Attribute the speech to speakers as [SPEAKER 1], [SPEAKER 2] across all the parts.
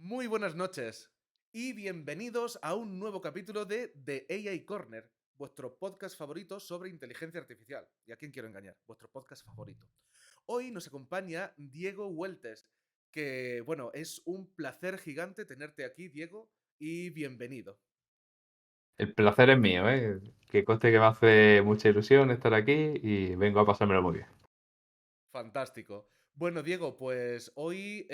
[SPEAKER 1] Muy buenas noches y bienvenidos a un nuevo capítulo de The AI Corner, vuestro podcast favorito sobre inteligencia artificial. ¿Y a quién quiero engañar? Vuestro podcast favorito. Hoy nos acompaña Diego Hueltes, que bueno, es un placer gigante tenerte aquí, Diego, y bienvenido.
[SPEAKER 2] El placer es mío, ¿eh? Que conste que me hace mucha ilusión estar aquí y vengo a pasármelo muy bien.
[SPEAKER 1] Fantástico. Bueno, Diego, pues hoy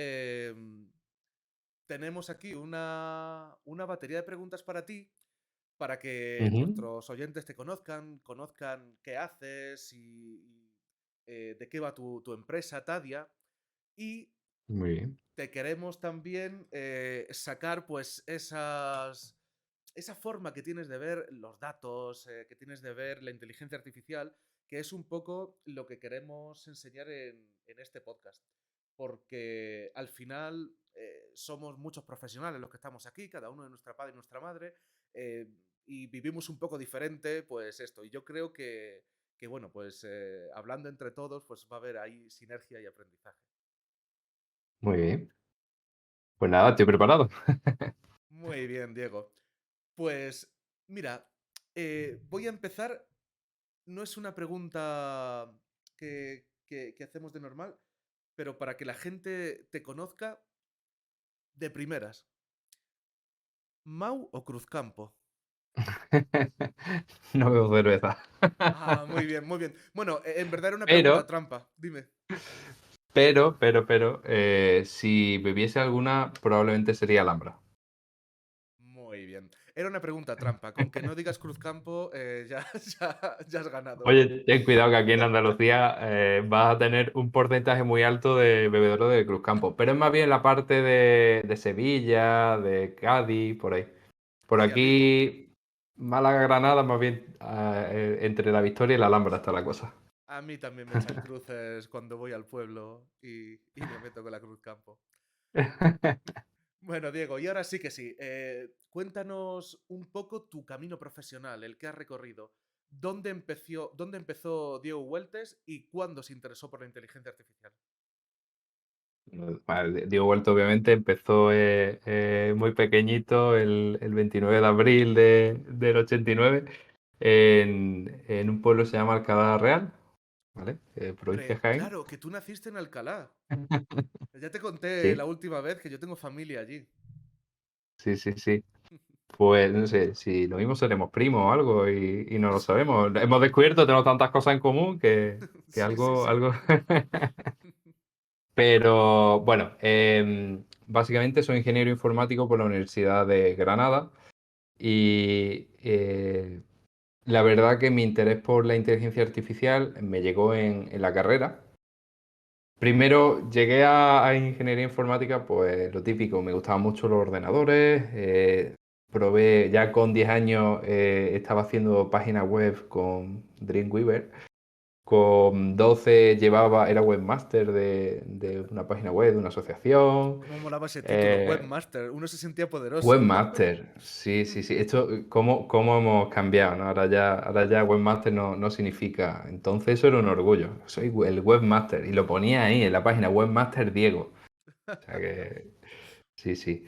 [SPEAKER 1] tenemos aquí una batería de preguntas para ti para que
[SPEAKER 2] Ujú.
[SPEAKER 1] nuestros oyentes te conozcan qué haces y de qué va tu empresa, Tadia. Y
[SPEAKER 2] Muy bien.
[SPEAKER 1] te queremos también sacar pues esa forma que tienes de ver los datos, que tienes de ver la inteligencia artificial, que es un poco lo que queremos enseñar en este podcast. Porque al final somos muchos profesionales los que estamos aquí, cada uno de nuestra padre y nuestra madre, eh, y vivimos un poco diferente, pues esto. Y yo creo que bueno, pues hablando entre todos, pues va a haber ahí sinergia y aprendizaje.
[SPEAKER 2] Muy bien. Pues nada, estoy preparado.
[SPEAKER 1] Muy bien, Diego. Pues mira, voy a empezar. No es una pregunta que hacemos de normal, pero para que la gente te conozca de primeras. ¿Mau o Cruzcampo?
[SPEAKER 2] No veo cerveza.
[SPEAKER 1] Ah, muy bien, muy bien. Bueno, en verdad era una pregunta
[SPEAKER 2] Pero,
[SPEAKER 1] trampa. Dime.
[SPEAKER 2] si bebiese alguna, probablemente sería Alhambra.
[SPEAKER 1] Muy bien. Era una pregunta trampa. Con que no digas Cruzcampo, ya has ganado.
[SPEAKER 2] Oye, ten cuidado que aquí en Andalucía vas a tener un porcentaje muy alto de bebedores de Cruzcampo, pero es más bien la parte de Sevilla, de Cádiz, por ahí. Por
[SPEAKER 1] Sí,
[SPEAKER 2] aquí, Málaga, Granada, más bien entre la Victoria y la Alhambra está la cosa.
[SPEAKER 1] a mí también me echan cruces cuando voy al pueblo y me meto con la Cruzcampo. Bueno, Diego, y ahora sí que sí. Cuéntanos un poco tu camino profesional, el que has recorrido. ¿Dónde empezó Diego Hueltes y cuándo se interesó por la inteligencia artificial?
[SPEAKER 2] Vale, Diego Vuelto obviamente empezó muy pequeñito el 29 de abril del 89 en un pueblo que se llama Alcalá Real, ¿vale? Provincia de Jaén.
[SPEAKER 1] Claro, que tú naciste en Alcalá. Ya te conté la
[SPEAKER 2] Sí,
[SPEAKER 1] última vez que yo tengo familia allí.
[SPEAKER 2] sí, sí, sí. Pues no sé, si lo mismo seremos primos o algo y no lo sabemos. Hemos descubierto, tenemos tantas cosas en común que
[SPEAKER 1] Sí, sí,
[SPEAKER 2] algo,
[SPEAKER 1] sí.
[SPEAKER 2] algo. Pero bueno, básicamente soy ingeniero informático por la Universidad de Granada y la verdad que mi interés por la inteligencia artificial me llegó en la carrera. Primero llegué a ingeniería informática, pues lo típico, me gustaban mucho los ordenadores, probé, ya con 10 años estaba haciendo páginas web con Dreamweaver, con 12 era webmaster de una página web, de una asociación.
[SPEAKER 1] ¿Cómo molaba ese título?
[SPEAKER 2] eh,
[SPEAKER 1] Webmaster. Uno se sentía poderoso.
[SPEAKER 2] Webmaster, sí, sí, sí. Esto, ¿cómo hemos cambiado, ¿no? Ahora ya webmaster no significa. Entonces eso era un orgullo. Soy el webmaster. Y lo ponía ahí en la página, webmaster Diego. O sea que, sí, sí.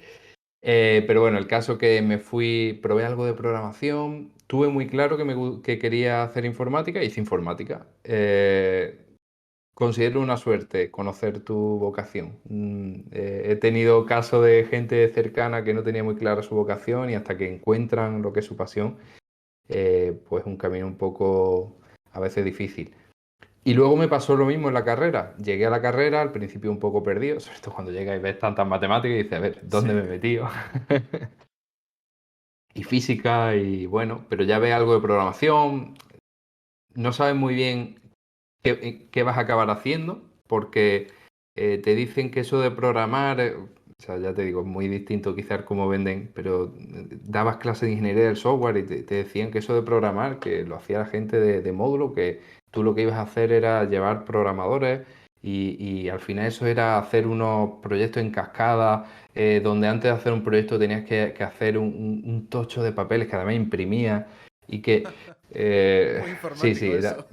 [SPEAKER 2] Pero bueno, el caso que me fui, probé algo de programación. Tuve muy claro que quería hacer informática, hice informática. Considero una suerte conocer tu vocación. He tenido casos de gente cercana que no tenía muy clara su vocación y hasta que encuentran lo que es su pasión, pues un camino un poco a veces difícil. Y luego me pasó lo mismo en la carrera. Llegué a la carrera, al principio un poco perdido, sobre todo cuando llegas y ves tantas matemáticas y dices, a ver, ¿dónde me he
[SPEAKER 1] Sí.
[SPEAKER 2] metido? Y física y bueno, pero ya ves algo de programación, no sabes muy bien qué vas a acabar haciendo, porque te dicen que eso de programar, o sea, ya te digo, es muy distinto quizás cómo venden, pero dabas clases de ingeniería del software y te decían que eso de programar, que lo hacía la gente de módulo, que tú lo que ibas a hacer era llevar programadores y al final eso era hacer unos proyectos en cascada, donde antes de hacer un proyecto tenías que hacer un tocho de papeles que además imprimía y que... eh,
[SPEAKER 1] Muy
[SPEAKER 2] sí, sí,
[SPEAKER 1] informático
[SPEAKER 2] era,
[SPEAKER 1] eso.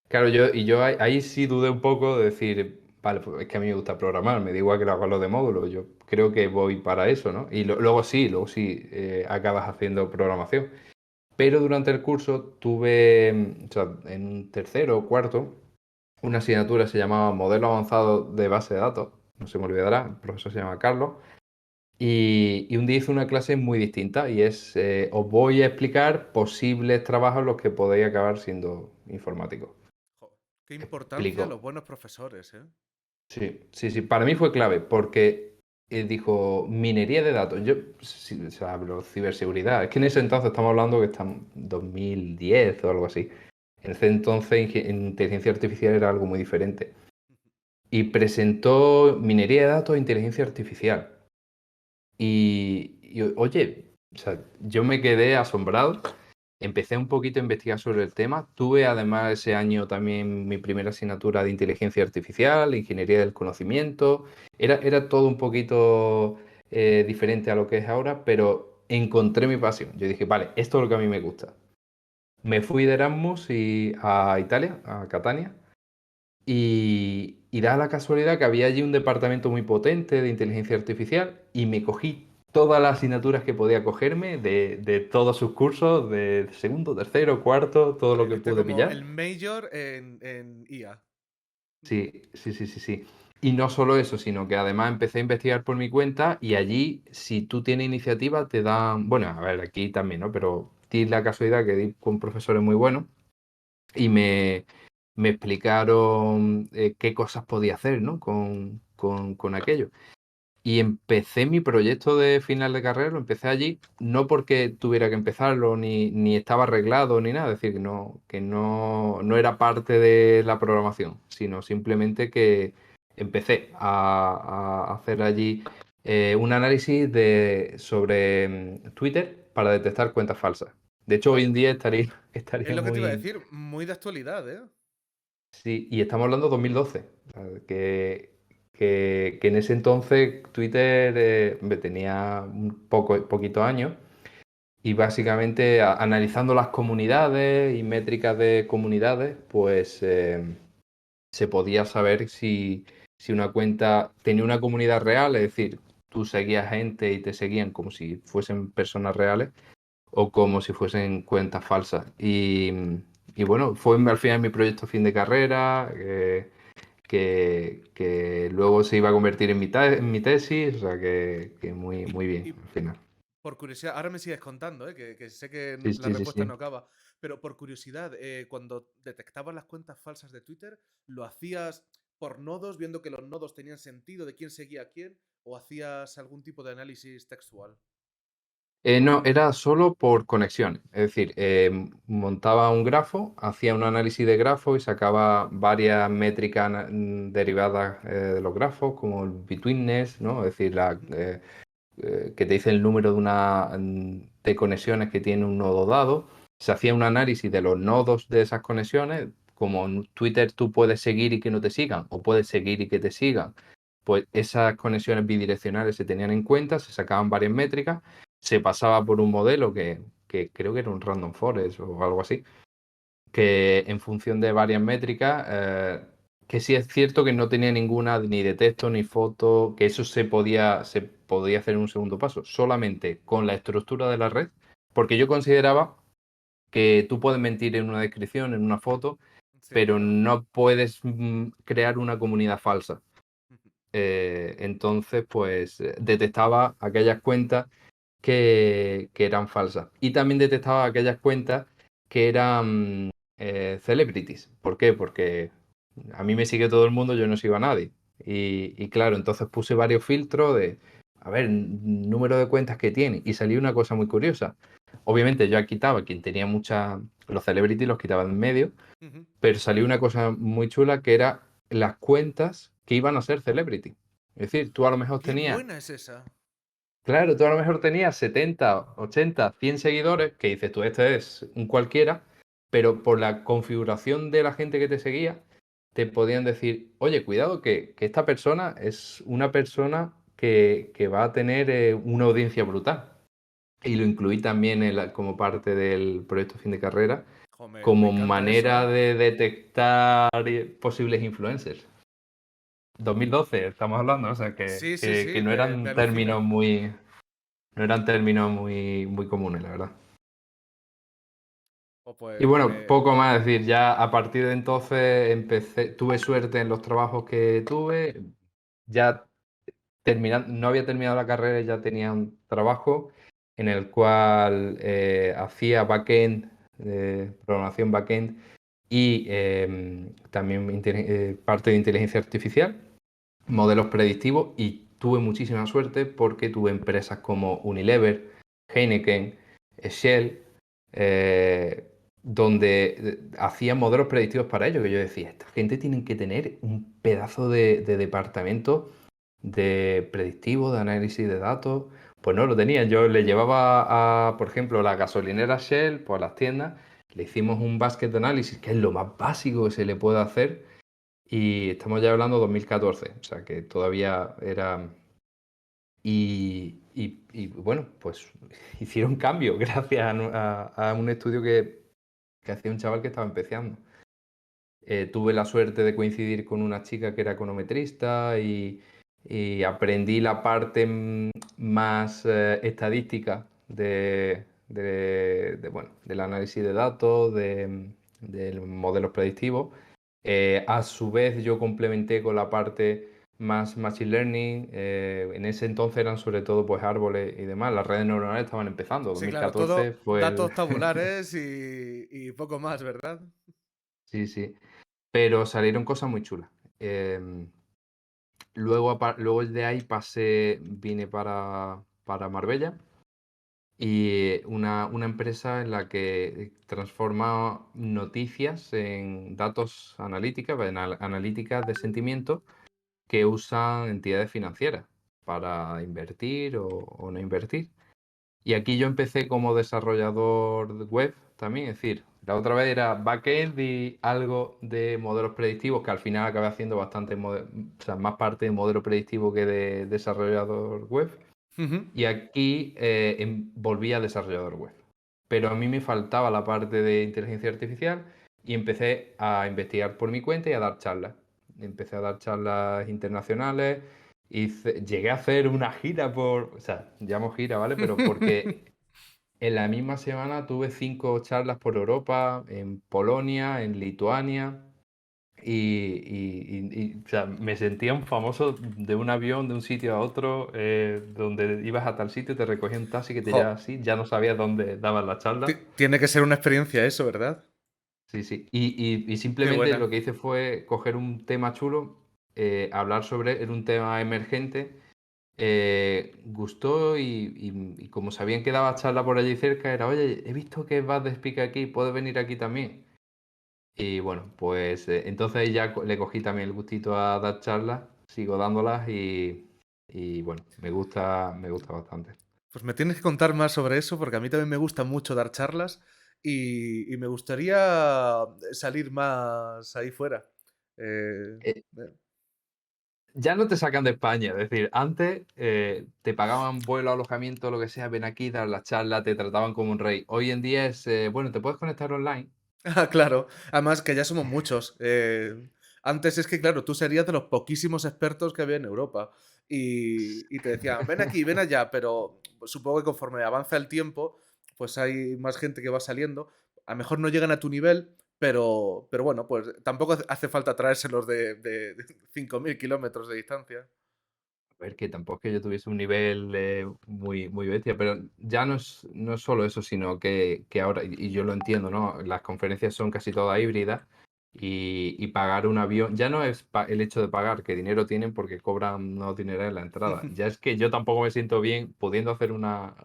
[SPEAKER 2] claro, yo ahí sí dudé un poco de decir, vale, pues es que a mí me gusta programar, me da igual que lo haga lo de módulo, yo creo que voy para eso, ¿no? Y luego sí, acabas haciendo programación. Pero durante el curso tuve, o sea, en un tercero o cuarto, una asignatura se llamaba Modelo Avanzado de Base de Datos, no se me olvidará, el profesor se llama Carlos, y un día hizo una clase muy distinta y os voy a explicar posibles trabajos en los que podéis acabar siendo informáticos.
[SPEAKER 1] Jo, qué importancia
[SPEAKER 2] Explico.
[SPEAKER 1] los buenos profesores, ¿eh?
[SPEAKER 2] Sí, sí, sí, para mí fue clave porque dijo minería de datos. Yo, sí, o sea, hablo ciberseguridad. Es que en ese entonces estamos hablando que estamos en 2010 o algo así. En ese entonces inteligencia artificial era algo muy diferente. Y presentó minería de datos e inteligencia artificial. Oye, o sea, yo me quedé asombrado. Empecé un poquito a investigar sobre el tema. Tuve además ese año también mi primera asignatura de inteligencia artificial, ingeniería del conocimiento. Era todo un poquito diferente a lo que es ahora, pero encontré mi pasión. Yo dije, vale, esto es lo que a mí me gusta. Me fui de Erasmus a Italia, a Catania, y da la casualidad que había allí un departamento muy potente de inteligencia artificial y me cogí todas las asignaturas que podía cogerme de todos sus cursos, de segundo, tercero, cuarto, todo lo
[SPEAKER 1] Vale,
[SPEAKER 2] que
[SPEAKER 1] viste
[SPEAKER 2] pude
[SPEAKER 1] como
[SPEAKER 2] pillar.
[SPEAKER 1] el Major en IA.
[SPEAKER 2] Sí, sí, sí, sí, sí. Y no solo eso, sino que además empecé a investigar por mi cuenta y allí, si tú tienes iniciativa, te dan, bueno, a ver, aquí también, ¿no? Pero di la casualidad que di con profesores muy buenos y me explicaron qué cosas podía hacer, ¿no? Con aquello. Y empecé mi proyecto de final de carrera, lo empecé allí, no porque tuviera que empezarlo, ni estaba arreglado, ni nada, es decir, no era parte de la programación, sino simplemente que empecé a hacer allí un análisis sobre Twitter para detectar cuentas falsas. De hecho, hoy en
[SPEAKER 1] Vaya,
[SPEAKER 2] día
[SPEAKER 1] es
[SPEAKER 2] estaría
[SPEAKER 1] lo que te iba a
[SPEAKER 2] muy...
[SPEAKER 1] decir, muy de actualidad, ¿eh?
[SPEAKER 2] Sí, y estamos hablando de 2012, o sea, que en ese entonces Twitter tenía un poquito años y básicamente analizando las comunidades y métricas de comunidades, pues se podía saber si una cuenta tenía una comunidad real, es decir, tú seguías gente y te seguían como si fuesen personas reales o como si fuesen cuentas falsas. Y bueno, fue al final mi proyecto fin de carrera, que luego se iba a convertir en mi tesis, o sea que muy,
[SPEAKER 1] Y,
[SPEAKER 2] muy bien
[SPEAKER 1] y
[SPEAKER 2] al final.
[SPEAKER 1] por curiosidad, ahora me sigues contando, ¿eh? Que sé que
[SPEAKER 2] Sí,
[SPEAKER 1] la
[SPEAKER 2] sí, sí,
[SPEAKER 1] respuesta
[SPEAKER 2] sí.
[SPEAKER 1] no acaba, pero por curiosidad, cuando detectabas las cuentas falsas de Twitter, ¿lo hacías por nodos, viendo que los nodos tenían sentido de quién seguía a quién, o hacías algún tipo de análisis textual?
[SPEAKER 2] No, era solo por conexiones. Es decir, montaba un grafo, hacía un análisis de grafo y sacaba varias métricas derivadas de los grafos, como el betweenness, ¿no? Es decir,
[SPEAKER 1] Ujú.
[SPEAKER 2] que te dice el número de conexiones que tiene un nodo dado. Se hacía un análisis de los nodos de esas conexiones, como en Twitter tú puedes seguir y que no te sigan, o puedes seguir y que te sigan. Pues esas conexiones bidireccionales se tenían en cuenta, se sacaban varias métricas, se pasaba por un modelo que creo que era un random forest o algo así, que en función de varias métricas, que sí es cierto que no tenía ninguna ni de texto ni foto, que eso se podía hacer en un segundo paso, solamente con la estructura de la red, porque yo consideraba que tú puedes mentir en una descripción, en una foto,
[SPEAKER 1] Sí,
[SPEAKER 2] pero
[SPEAKER 1] pero...
[SPEAKER 2] no puedes crear una comunidad falsa.
[SPEAKER 1] Ujú.
[SPEAKER 2] Entonces, pues detectaba aquellas cuentas que eran falsas. Y también detectaba aquellas cuentas que eran celebrities. ¿Por qué? Porque a mí me sigue todo el mundo, yo no sigo a nadie. Y claro, entonces puse varios filtros de, a ver, número de cuentas que tiene. Y salió una cosa muy curiosa. Obviamente yo quitaba quien tenía muchas, los celebrities los quitaba en medio,
[SPEAKER 1] Ujú.
[SPEAKER 2] pero salió una cosa muy chula que era las cuentas que iban a ser celebrity. Es decir, tú a lo mejor
[SPEAKER 1] ¡Qué
[SPEAKER 2] tenías,
[SPEAKER 1] buena es esa!
[SPEAKER 2] claro, tú a lo mejor tenías 70, 80, 100 seguidores, que dices tú, este es un cualquiera, pero por la configuración de la gente que te seguía, te podían decir, oye, cuidado, que esta persona es una persona que va a tener una audiencia brutal. Y lo incluí también como parte del proyecto fin de carrera,
[SPEAKER 1] Jo, me
[SPEAKER 2] como
[SPEAKER 1] encanta eso,
[SPEAKER 2] manera
[SPEAKER 1] ¿eh?
[SPEAKER 2] de detectar posibles influencers. 2012 estamos hablando, o sea,
[SPEAKER 1] Sí, sí, sí,
[SPEAKER 2] que no
[SPEAKER 1] me
[SPEAKER 2] eran
[SPEAKER 1] alucina.
[SPEAKER 2] términos muy, no eran términos muy, muy comunes, la verdad.
[SPEAKER 1] O
[SPEAKER 2] Y
[SPEAKER 1] pues
[SPEAKER 2] bueno, poco más decir, ya a partir de entonces tuve suerte en los trabajos que tuve, ya no había terminado la carrera y ya tenía un trabajo en el cual hacía backend, programación backend y también parte de inteligencia artificial, modelos predictivos y tuve muchísima suerte porque tuve empresas como Unilever, Heineken, Shell, eh, donde hacían modelos predictivos para ello, que yo decía, esta gente tiene que tener un pedazo de departamento de predictivo, de análisis de datos. Pues no lo tenía. Yo le llevaba a, por ejemplo, la gasolinera Shell, pues a las tiendas, le hicimos un basket de análisis, que es lo más básico que se le puede hacer, y estamos ya hablando de 2014, o sea que todavía era... Y bueno, pues hicieron cambio gracias a un estudio que hacía un chaval que estaba empezando. Tuve la suerte de coincidir con una chica que era econometrista y aprendí la parte más estadística bueno, del análisis de datos, de modelos predictivos. A su vez yo complementé con la parte más machine learning. En ese entonces eran sobre todo pues árboles y demás. Las redes neuronales estaban empezando.
[SPEAKER 1] Sí, claro,
[SPEAKER 2] 2014
[SPEAKER 1] todo
[SPEAKER 2] fue el...
[SPEAKER 1] datos tabulares y poco más, ¿verdad?
[SPEAKER 2] Sí, sí. Pero salieron cosas muy chulas. Em, luego de ahí vine para Marbella y una empresa en la que transforma noticias en datos analíticas, analíticas de sentimiento que usan entidades financieras para invertir o no invertir. Y aquí yo empecé como desarrollador web también, es decir, la otra vez era backend y algo de modelos predictivos, que al final acabé haciendo bastante, o sea, más parte de modelo predictivo que de desarrollador web.
[SPEAKER 1] Ujú.
[SPEAKER 2] Y aquí volví a desarrollador web. Pero a mí me faltaba la parte de inteligencia artificial y empecé a investigar por mi cuenta y a dar charlas. Empecé a dar charlas internacionales. Llegué a hacer una gira o sea, llamo gira, ¿vale? Pero porque en la misma semana tuve 5 charlas por Europa, en Polonia, en Lituania, o sea, me sentía un famoso de un avión de un sitio a otro, donde ibas a tal sitio, te recogía un taxi que te
[SPEAKER 1] Jo,
[SPEAKER 2] llevaba así, ya no sabías dónde daban la charla.
[SPEAKER 1] tiene que ser una experiencia eso, ¿verdad?
[SPEAKER 2] Sí, sí. Y
[SPEAKER 1] Qué
[SPEAKER 2] simplemente
[SPEAKER 1] buena.
[SPEAKER 2] lo que hice fue coger un tema chulo, hablar sobre, era un tema emergente, gustó y como sabían que daba charla por allí cerca, era, oye, he visto que vas de speaker aquí, ¿puedes venir aquí también? Y bueno, pues entonces ya le cogí también el gustito a dar charlas, sigo dándolas y bueno, me gusta bastante.
[SPEAKER 1] Pues me tienes que contar más sobre eso porque a mí también me gusta mucho dar charlas y me gustaría salir más ahí fuera.
[SPEAKER 2] Eh,
[SPEAKER 1] Eh,
[SPEAKER 2] ya no te sacan de España, es decir, antes te pagaban vuelo, alojamiento, lo que sea, ven aquí, dar la charla, te trataban como un rey. Hoy en día es, bueno, te puedes conectar online.
[SPEAKER 1] Ah, claro. Además que ya somos muchos. Antes es que, claro, tú serías de los poquísimos expertos que había en Europa. Y te decían, ven aquí, ven allá, pero pues, supongo que conforme avanza el tiempo, pues hay más gente que va saliendo. A lo mejor no llegan a tu nivel, pero bueno, pues tampoco hace falta traérselos de 5.000 kilómetros de distancia.
[SPEAKER 2] A ver, que tampoco es que yo tuviese un nivel muy, muy bestia, pero ya no es solo eso, sino que ahora, y yo lo entiendo, ¿no? Las conferencias son casi todas híbridas y pagar un avión, ya no es el hecho de pagar, que dinero tienen porque cobran unos dinero en la entrada, ya es que yo tampoco me siento bien pudiendo hacer una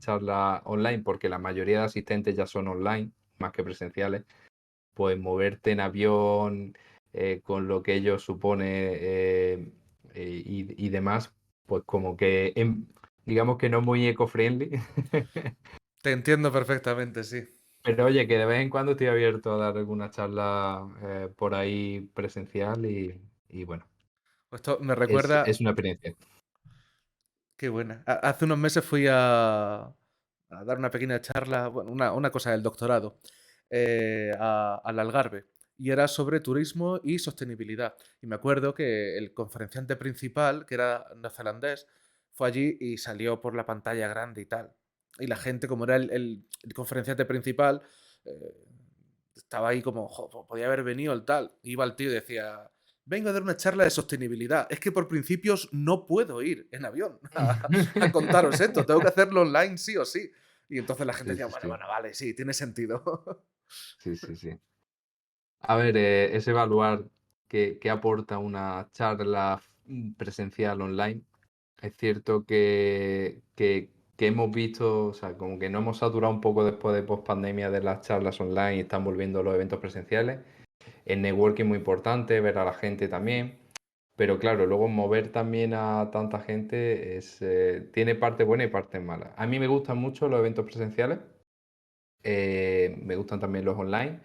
[SPEAKER 2] charla online, porque la mayoría de asistentes ya son online, más que presenciales, pues moverte en avión, con lo que ello supone, y demás, pues como que digamos que no es muy eco-friendly.
[SPEAKER 1] Te entiendo perfectamente, sí.
[SPEAKER 2] Pero oye, que de vez en cuando estoy abierto a dar alguna charla por ahí presencial y bueno,
[SPEAKER 1] Esto me
[SPEAKER 2] es
[SPEAKER 1] recuerda.
[SPEAKER 2] una experiencia.
[SPEAKER 1] Qué buena. Hace unos meses fui dar una pequeña charla, bueno, una cosa del doctorado, al Algarve. y era sobre turismo y sostenibilidad. Y me acuerdo que el conferenciante principal, que era neozelandés, fue allí y salió por la pantalla grande y tal. Y la gente, como era el conferenciante principal, eh, estaba ahí como, "Jo, podía haber venido el tal". Iba el tío y decía, vengo a dar una charla de sostenibilidad. Es que por principios no puedo ir en avión a contaros esto. Tengo que hacerlo online sí o sí. Y entonces la gente
[SPEAKER 2] Sí,
[SPEAKER 1] decía,
[SPEAKER 2] sí,
[SPEAKER 1] bueno,
[SPEAKER 2] sí.
[SPEAKER 1] bueno, vale, sí, tiene sentido.
[SPEAKER 2] Sí, sí, sí. A ver, es evaluar qué aporta una charla presencial online. Es cierto que hemos visto, o sea, como que nos hemos saturado un poco después de post-pandemia de las charlas online y están volviendo los eventos presenciales. El networking es muy importante, ver a la gente también. Pero claro, luego mover también a tanta gente tiene parte buena y parte mala. A mí me gustan mucho los eventos presenciales, me gustan también los online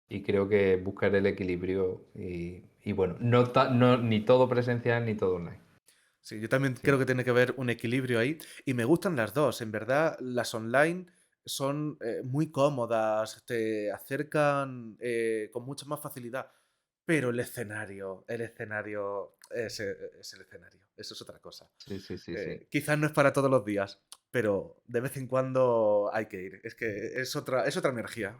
[SPEAKER 2] y creo que buscar el equilibrio y bueno, ni todo presencial ni todo online.
[SPEAKER 1] Sí, yo también
[SPEAKER 2] Sí,
[SPEAKER 1] creo que tiene que haber un equilibrio ahí y me gustan las dos. En verdad, las online son muy cómodas, te acercan con mucha más facilidad, pero el escenario es el escenario, eso es otra cosa.
[SPEAKER 2] sí, sí, sí, sí.
[SPEAKER 1] Quizás no es para todos los días, pero de vez en cuando hay que ir. Es que es otra energía.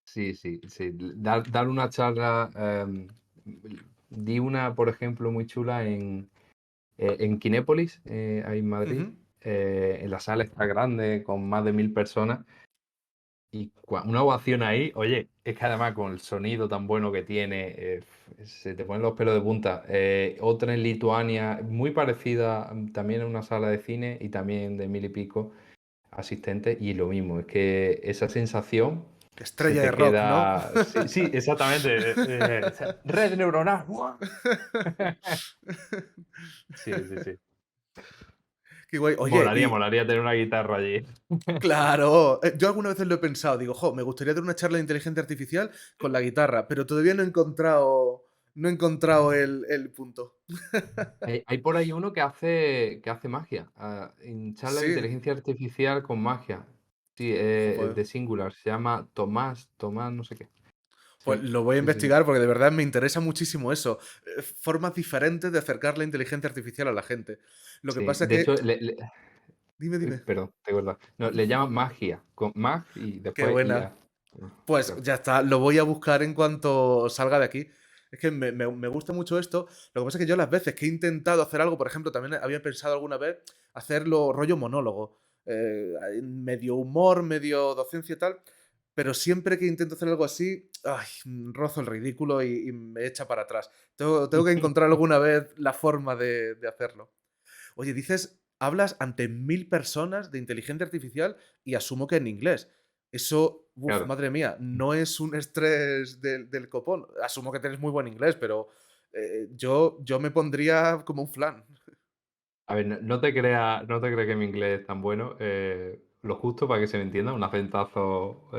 [SPEAKER 2] Sí, sí, sí. Dar una charla, di una, por ejemplo, muy chula en Kinépolis, ahí en Madrid,
[SPEAKER 1] Ujú.
[SPEAKER 2] en la sala está grande, con más de 1000 personas. Y una ovación ahí, oye, es que además con el sonido tan bueno que tiene, se te ponen los pelos de punta. Otra en Lituania, muy parecida, también en una sala de cine y también de 1000 y pico asistentes, y lo mismo, es que esa sensación se
[SPEAKER 1] Estrella de
[SPEAKER 2] te
[SPEAKER 1] rock, ¿no?
[SPEAKER 2] queda. Sí, sí, exactamente. O sea, red neuronal. ¡Buah! Sí, sí, sí.
[SPEAKER 1] Qué guay. Oye,
[SPEAKER 2] Molaría,
[SPEAKER 1] y
[SPEAKER 2] molaría tener una guitarra allí.
[SPEAKER 1] claro, yo algunas veces lo he pensado, digo, me gustaría dar una charla de inteligencia artificial con la guitarra, pero todavía no he encontrado el punto.
[SPEAKER 2] Hay por ahí uno que hace magia, en charla de
[SPEAKER 1] Sí,
[SPEAKER 2] inteligencia artificial con magia. Sí,
[SPEAKER 1] pues,
[SPEAKER 2] de Singular, se llama Tomás no sé qué.
[SPEAKER 1] pues
[SPEAKER 2] Sí,
[SPEAKER 1] lo voy a
[SPEAKER 2] sí, sí.
[SPEAKER 1] investigar porque de verdad me interesa muchísimo eso. Formas diferentes de acercar la inteligencia artificial a la gente. Lo que
[SPEAKER 2] Sí,
[SPEAKER 1] pasa
[SPEAKER 2] de
[SPEAKER 1] que,
[SPEAKER 2] hecho,
[SPEAKER 1] dime, dime,
[SPEAKER 2] perdón, te he cortado. No, le llaman magia, con mag y
[SPEAKER 1] qué
[SPEAKER 2] después
[SPEAKER 1] buena.
[SPEAKER 2] IA.
[SPEAKER 1] Pues
[SPEAKER 2] Claro.
[SPEAKER 1] ya está, lo voy a buscar en cuanto salga de aquí. Es que me gusta mucho esto. Lo que pasa es que yo las veces que he intentado hacer algo, por ejemplo, también había pensado alguna vez hacerlo rollo monólogo. Medio humor, medio docencia y tal. Pero siempre que intento hacer algo así, ay, rozo el ridículo y me echa para atrás. Tengo que encontrar alguna vez la forma de hacerlo. Oye, dices, hablas ante 1000 personas de inteligencia artificial y asumo que en inglés. Eso, uf,
[SPEAKER 2] Claro.
[SPEAKER 1] madre mía, no es un estrés del copón. Asumo que tienes muy buen inglés, pero yo me pondría como un flan.
[SPEAKER 2] A ver, no te creas que mi inglés es tan bueno. Lo justo para que se me entienda, un acentazo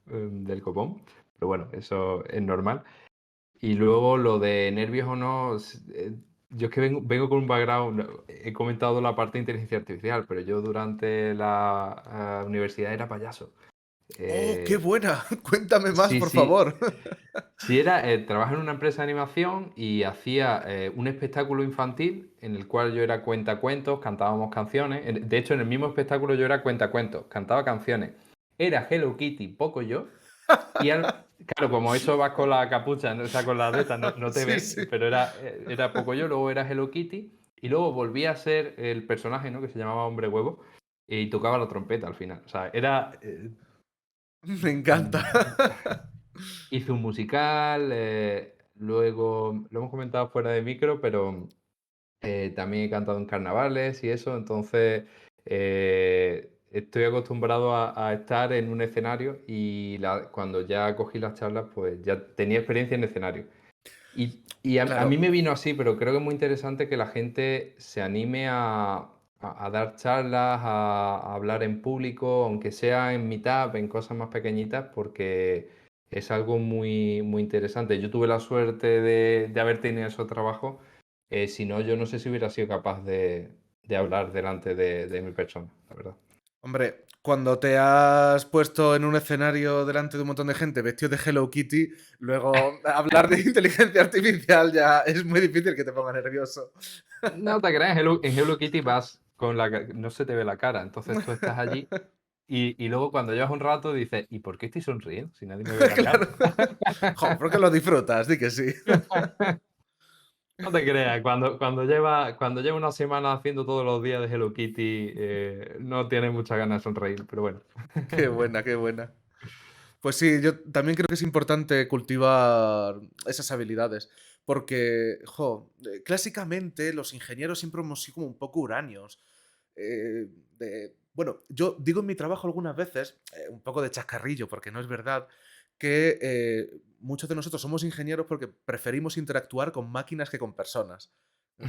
[SPEAKER 2] del copón. Pero bueno, eso es normal. Y luego lo de nervios o no, yo es que vengo con un background, he comentado la parte de inteligencia artificial, pero yo durante la universidad era payaso.
[SPEAKER 1] ¡Oh, qué
[SPEAKER 2] Eh,
[SPEAKER 1] buena! Cuéntame más,
[SPEAKER 2] sí,
[SPEAKER 1] por
[SPEAKER 2] sí,
[SPEAKER 1] favor.
[SPEAKER 2] sí trabajaba en una empresa de animación y hacía un espectáculo infantil en el cual yo era cuentacuentos, cantábamos canciones. De hecho, en el mismo espectáculo yo era cuentacuentos, cantaba canciones. Era Hello Kitty, poco yo. Claro, como eso vas con la capucha, ¿no? O sea, con las de estas, no te
[SPEAKER 1] Sí,
[SPEAKER 2] ven,
[SPEAKER 1] sí.
[SPEAKER 2] pero era poco yo, luego era Hello Kitty, y luego volví a ser el personaje, ¿no? Que se llamaba Hombre Huevo, y tocaba la trompeta al final. O sea,
[SPEAKER 1] Me encanta.
[SPEAKER 2] mm, hice un musical, luego, lo hemos comentado fuera de micro, pero también he cantado en carnavales y eso, entonces estoy acostumbrado a estar en un escenario y cuando ya cogí las charlas, pues ya tenía experiencia en escenario. Y a mí
[SPEAKER 1] Claro,
[SPEAKER 2] me vino así, pero creo que es muy interesante que la gente se anime a dar charlas, a hablar en público, aunque sea en meetup, en cosas más pequeñitas, porque es algo muy, muy interesante. Yo tuve la suerte de haber tenido esos trabajos. Si no, yo no sé si hubiera sido capaz de hablar delante de 1000 personas, la verdad.
[SPEAKER 1] Hombre, cuando te has puesto en un escenario delante de un montón de gente vestido de Hello Kitty, luego hablar de inteligencia artificial ya es muy difícil que te ponga nervioso.
[SPEAKER 2] No te creas, en Hello Kitty vas con no se te ve la cara, entonces tú estás allí y luego cuando llevas un rato dices, ¿y por qué estoy sonriendo si nadie me ve la cara?
[SPEAKER 1] Claro. Jo, porque lo disfrutas, di que sí.
[SPEAKER 2] No te creas, cuando lleva una semana haciendo todos los días de Hello Kitty, no tiene muchas ganas de sonreír, pero bueno.
[SPEAKER 1] Qué buena, qué buena. Pues sí, yo también creo que es importante cultivar esas habilidades, porque, clásicamente los ingenieros siempre hemos sido como un poco uráneos. Bueno, yo digo en mi trabajo algunas veces, un poco de chascarrillo, porque no es verdad, que muchos de nosotros somos ingenieros porque preferimos interactuar con máquinas que con personas.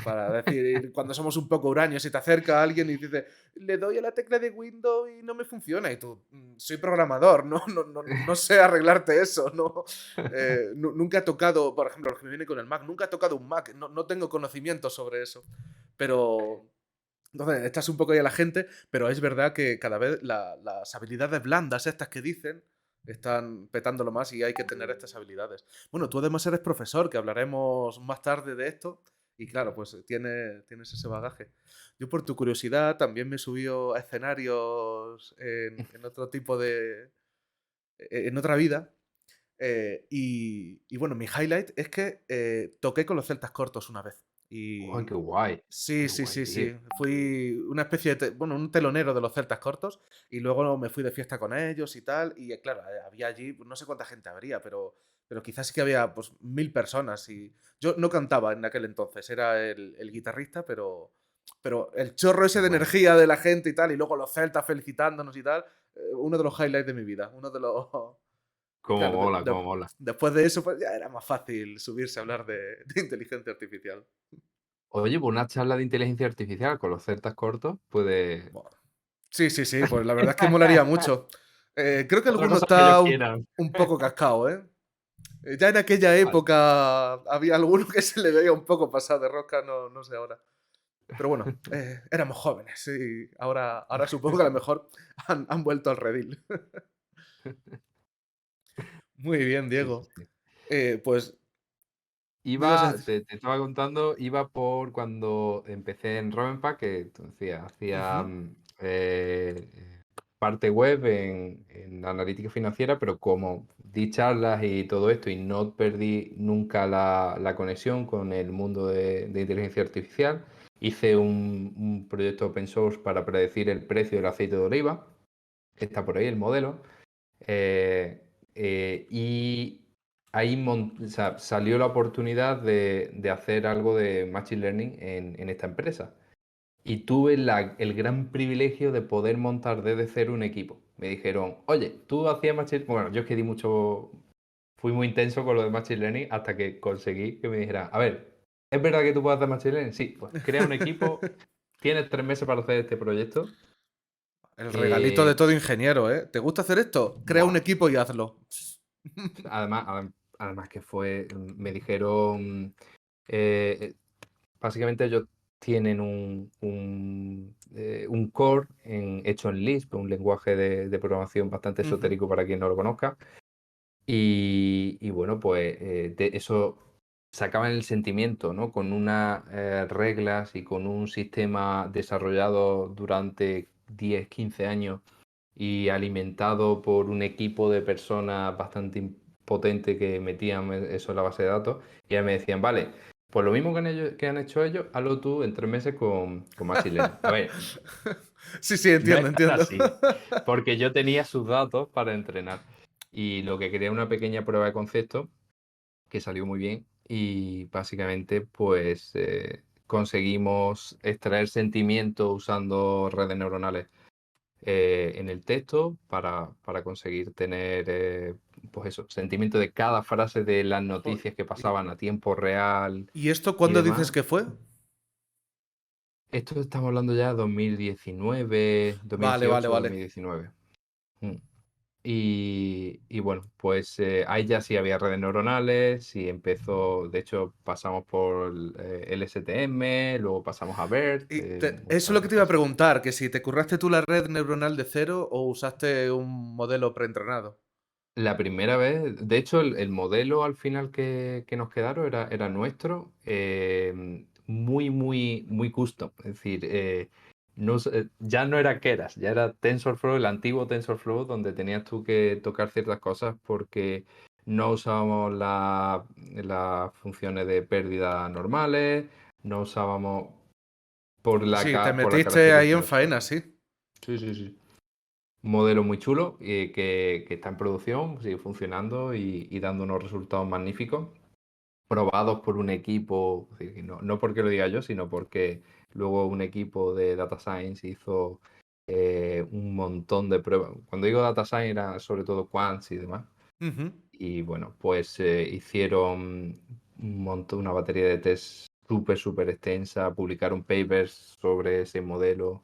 [SPEAKER 1] Para decir, cuando somos un poco uráneos, si te acerca alguien y dice, le doy a la tecla de Windows y no me funciona, y tú, soy programador, no sé arreglarte eso, no, nunca he tocado, por ejemplo, los que me vienen con el Mac, nunca he tocado un Mac, no tengo conocimiento sobre eso, pero entonces, echas un poco ahí a la gente, pero es verdad que cada vez las habilidades blandas estas que dicen están petándolo más y hay que tener estas habilidades. Bueno, tú además eres profesor, que hablaremos más tarde de esto, y claro, pues tienes ese bagaje. Yo por tu curiosidad también me he subido a escenarios en otro tipo de... en otra vida. Y bueno, mi highlight es que toqué con los celtas cortos una vez.
[SPEAKER 2] ¡Ay,
[SPEAKER 1] Y
[SPEAKER 2] qué
[SPEAKER 1] sí, sí,
[SPEAKER 2] guay,
[SPEAKER 1] sí,
[SPEAKER 2] tío!
[SPEAKER 1] sí. Fui una especie de, bueno, un telonero de los celtas cortos y luego me fui de fiesta con ellos y tal. Y claro, había allí, pues, no sé cuánta gente habría, pero quizás sí que había pues 1000 personas. Y yo no cantaba en aquel entonces, era el guitarrista, pero el chorro
[SPEAKER 2] Qué
[SPEAKER 1] ese de
[SPEAKER 2] bueno.
[SPEAKER 1] energía de la gente y tal, y luego los celtas felicitándonos y tal, uno de los highlights de mi vida, uno de los... Y
[SPEAKER 2] Cómo
[SPEAKER 1] claro,
[SPEAKER 2] mola, cómo mola.
[SPEAKER 1] después de eso, pues ya era más fácil subirse a hablar de inteligencia artificial.
[SPEAKER 2] Oye, pues una charla de inteligencia artificial con los celtas cortos puede...
[SPEAKER 1] Buah. Sí, sí, sí, pues la verdad es que molaría mucho. Creo que
[SPEAKER 2] Otra
[SPEAKER 1] alguno
[SPEAKER 2] cosa que ellos
[SPEAKER 1] está
[SPEAKER 2] quieran.
[SPEAKER 1] un poco cascado, ¿eh? Ya en aquella
[SPEAKER 2] Vale.
[SPEAKER 1] época había alguno que se le veía un poco pasado de rosca, no sé ahora. Pero bueno, éramos jóvenes y ahora supongo que a lo mejor han vuelto al redil. Muy bien,
[SPEAKER 2] Sí, sí,
[SPEAKER 1] Diego.
[SPEAKER 2] sí.
[SPEAKER 1] Pues, ¿me ibas a decir?
[SPEAKER 2] Te estaba contando, iba por cuando empecé en Rovenpack, que tú decías, hacía
[SPEAKER 1] Ujú,
[SPEAKER 2] parte web en analítica financiera, pero como di charlas y todo esto y no perdí nunca la conexión con el mundo de inteligencia artificial, hice un proyecto open source para predecir el precio del aceite de oliva, que está por ahí el modelo. Eh, y ahí o sea, salió la oportunidad de hacer algo de Machine Learning en esta empresa. Y tuve el gran privilegio de poder montar desde cero un equipo. Me dijeron, oye, tú hacías Machine... Bueno, yo es que fui muy intenso con lo de Machine Learning hasta que conseguí que me dijeran, a ver, ¿es verdad que tú puedes hacer Machine Learning? Sí, pues crea un equipo, tienes 3 meses para hacer este proyecto.
[SPEAKER 1] El regalito de
[SPEAKER 2] Eh,
[SPEAKER 1] todo ingeniero, ¿eh? ¿Te gusta hacer esto? Crea un
[SPEAKER 2] buah,
[SPEAKER 1] equipo y hazlo.
[SPEAKER 2] además que me dijeron, eh, básicamente ellos tienen un core hecho en Lisp, un lenguaje de programación bastante
[SPEAKER 1] Ujú.
[SPEAKER 2] esotérico para quien no lo conozca. Y bueno, pues de eso sacaban el sentimiento, ¿no? Con unas reglas y con un sistema desarrollado durante 10 15 años y alimentado por un equipo de personas bastante potente que metían eso en la base de datos. Y ya me decían, vale, pues lo mismo que han hecho ellos, hazlo tú en 3 meses con Machine Learning. A ver,
[SPEAKER 1] Sí, sí,
[SPEAKER 2] no
[SPEAKER 1] entiendo,
[SPEAKER 2] es tan
[SPEAKER 1] entiendo.
[SPEAKER 2] así, porque yo tenía sus datos para entrenar. Y lo que quería era una pequeña prueba de concepto que salió muy bien. Y básicamente, pues conseguimos extraer sentimiento usando redes neuronales en el texto para conseguir tener, pues eso, sentimiento de cada frase de las
[SPEAKER 1] Joder.
[SPEAKER 2] noticias que
[SPEAKER 1] ¿Y
[SPEAKER 2] pasaban a tiempo real
[SPEAKER 1] y esto
[SPEAKER 2] y
[SPEAKER 1] cuándo dices
[SPEAKER 2] demás.
[SPEAKER 1] que fue?
[SPEAKER 2] Esto estamos hablando ya de 2019,
[SPEAKER 1] Vale, vale,
[SPEAKER 2] 2018,
[SPEAKER 1] vale.
[SPEAKER 2] 2019. Mm. Y bueno, pues ahí ya sí había redes neuronales y empezó, de hecho pasamos por LSTM, luego pasamos a BERT,
[SPEAKER 1] Eso es
[SPEAKER 2] muchas
[SPEAKER 1] lo que te iba a
[SPEAKER 2] cosas.
[SPEAKER 1] preguntar, que si te curraste tú la red neuronal de cero o usaste un modelo preentrenado.
[SPEAKER 2] La primera vez, de hecho, el modelo al final que nos quedaron era nuestro, muy, muy, muy custom. Es decir, ya no era Keras, ya era TensorFlow, el antiguo TensorFlow, donde tenías tú que tocar ciertas cosas porque no usábamos las funciones de pérdida normales, no usábamos
[SPEAKER 1] Sí, te
[SPEAKER 2] por la
[SPEAKER 1] metiste ahí en
[SPEAKER 2] característica del
[SPEAKER 1] faena,
[SPEAKER 2] código.
[SPEAKER 1] sí.
[SPEAKER 2] Sí, sí, sí. Un modelo muy chulo que está en producción, sigue funcionando y dando unos resultados magníficos, probados por un equipo, es decir, que no porque lo diga yo, sino porque luego un equipo de Data Science hizo un montón de pruebas. Cuando digo Data Science era sobre todo quants y demás.
[SPEAKER 1] Ujú.
[SPEAKER 2] Y bueno, pues hicieron un montón, una batería de tests súper, súper extensa, publicaron papers sobre ese modelo.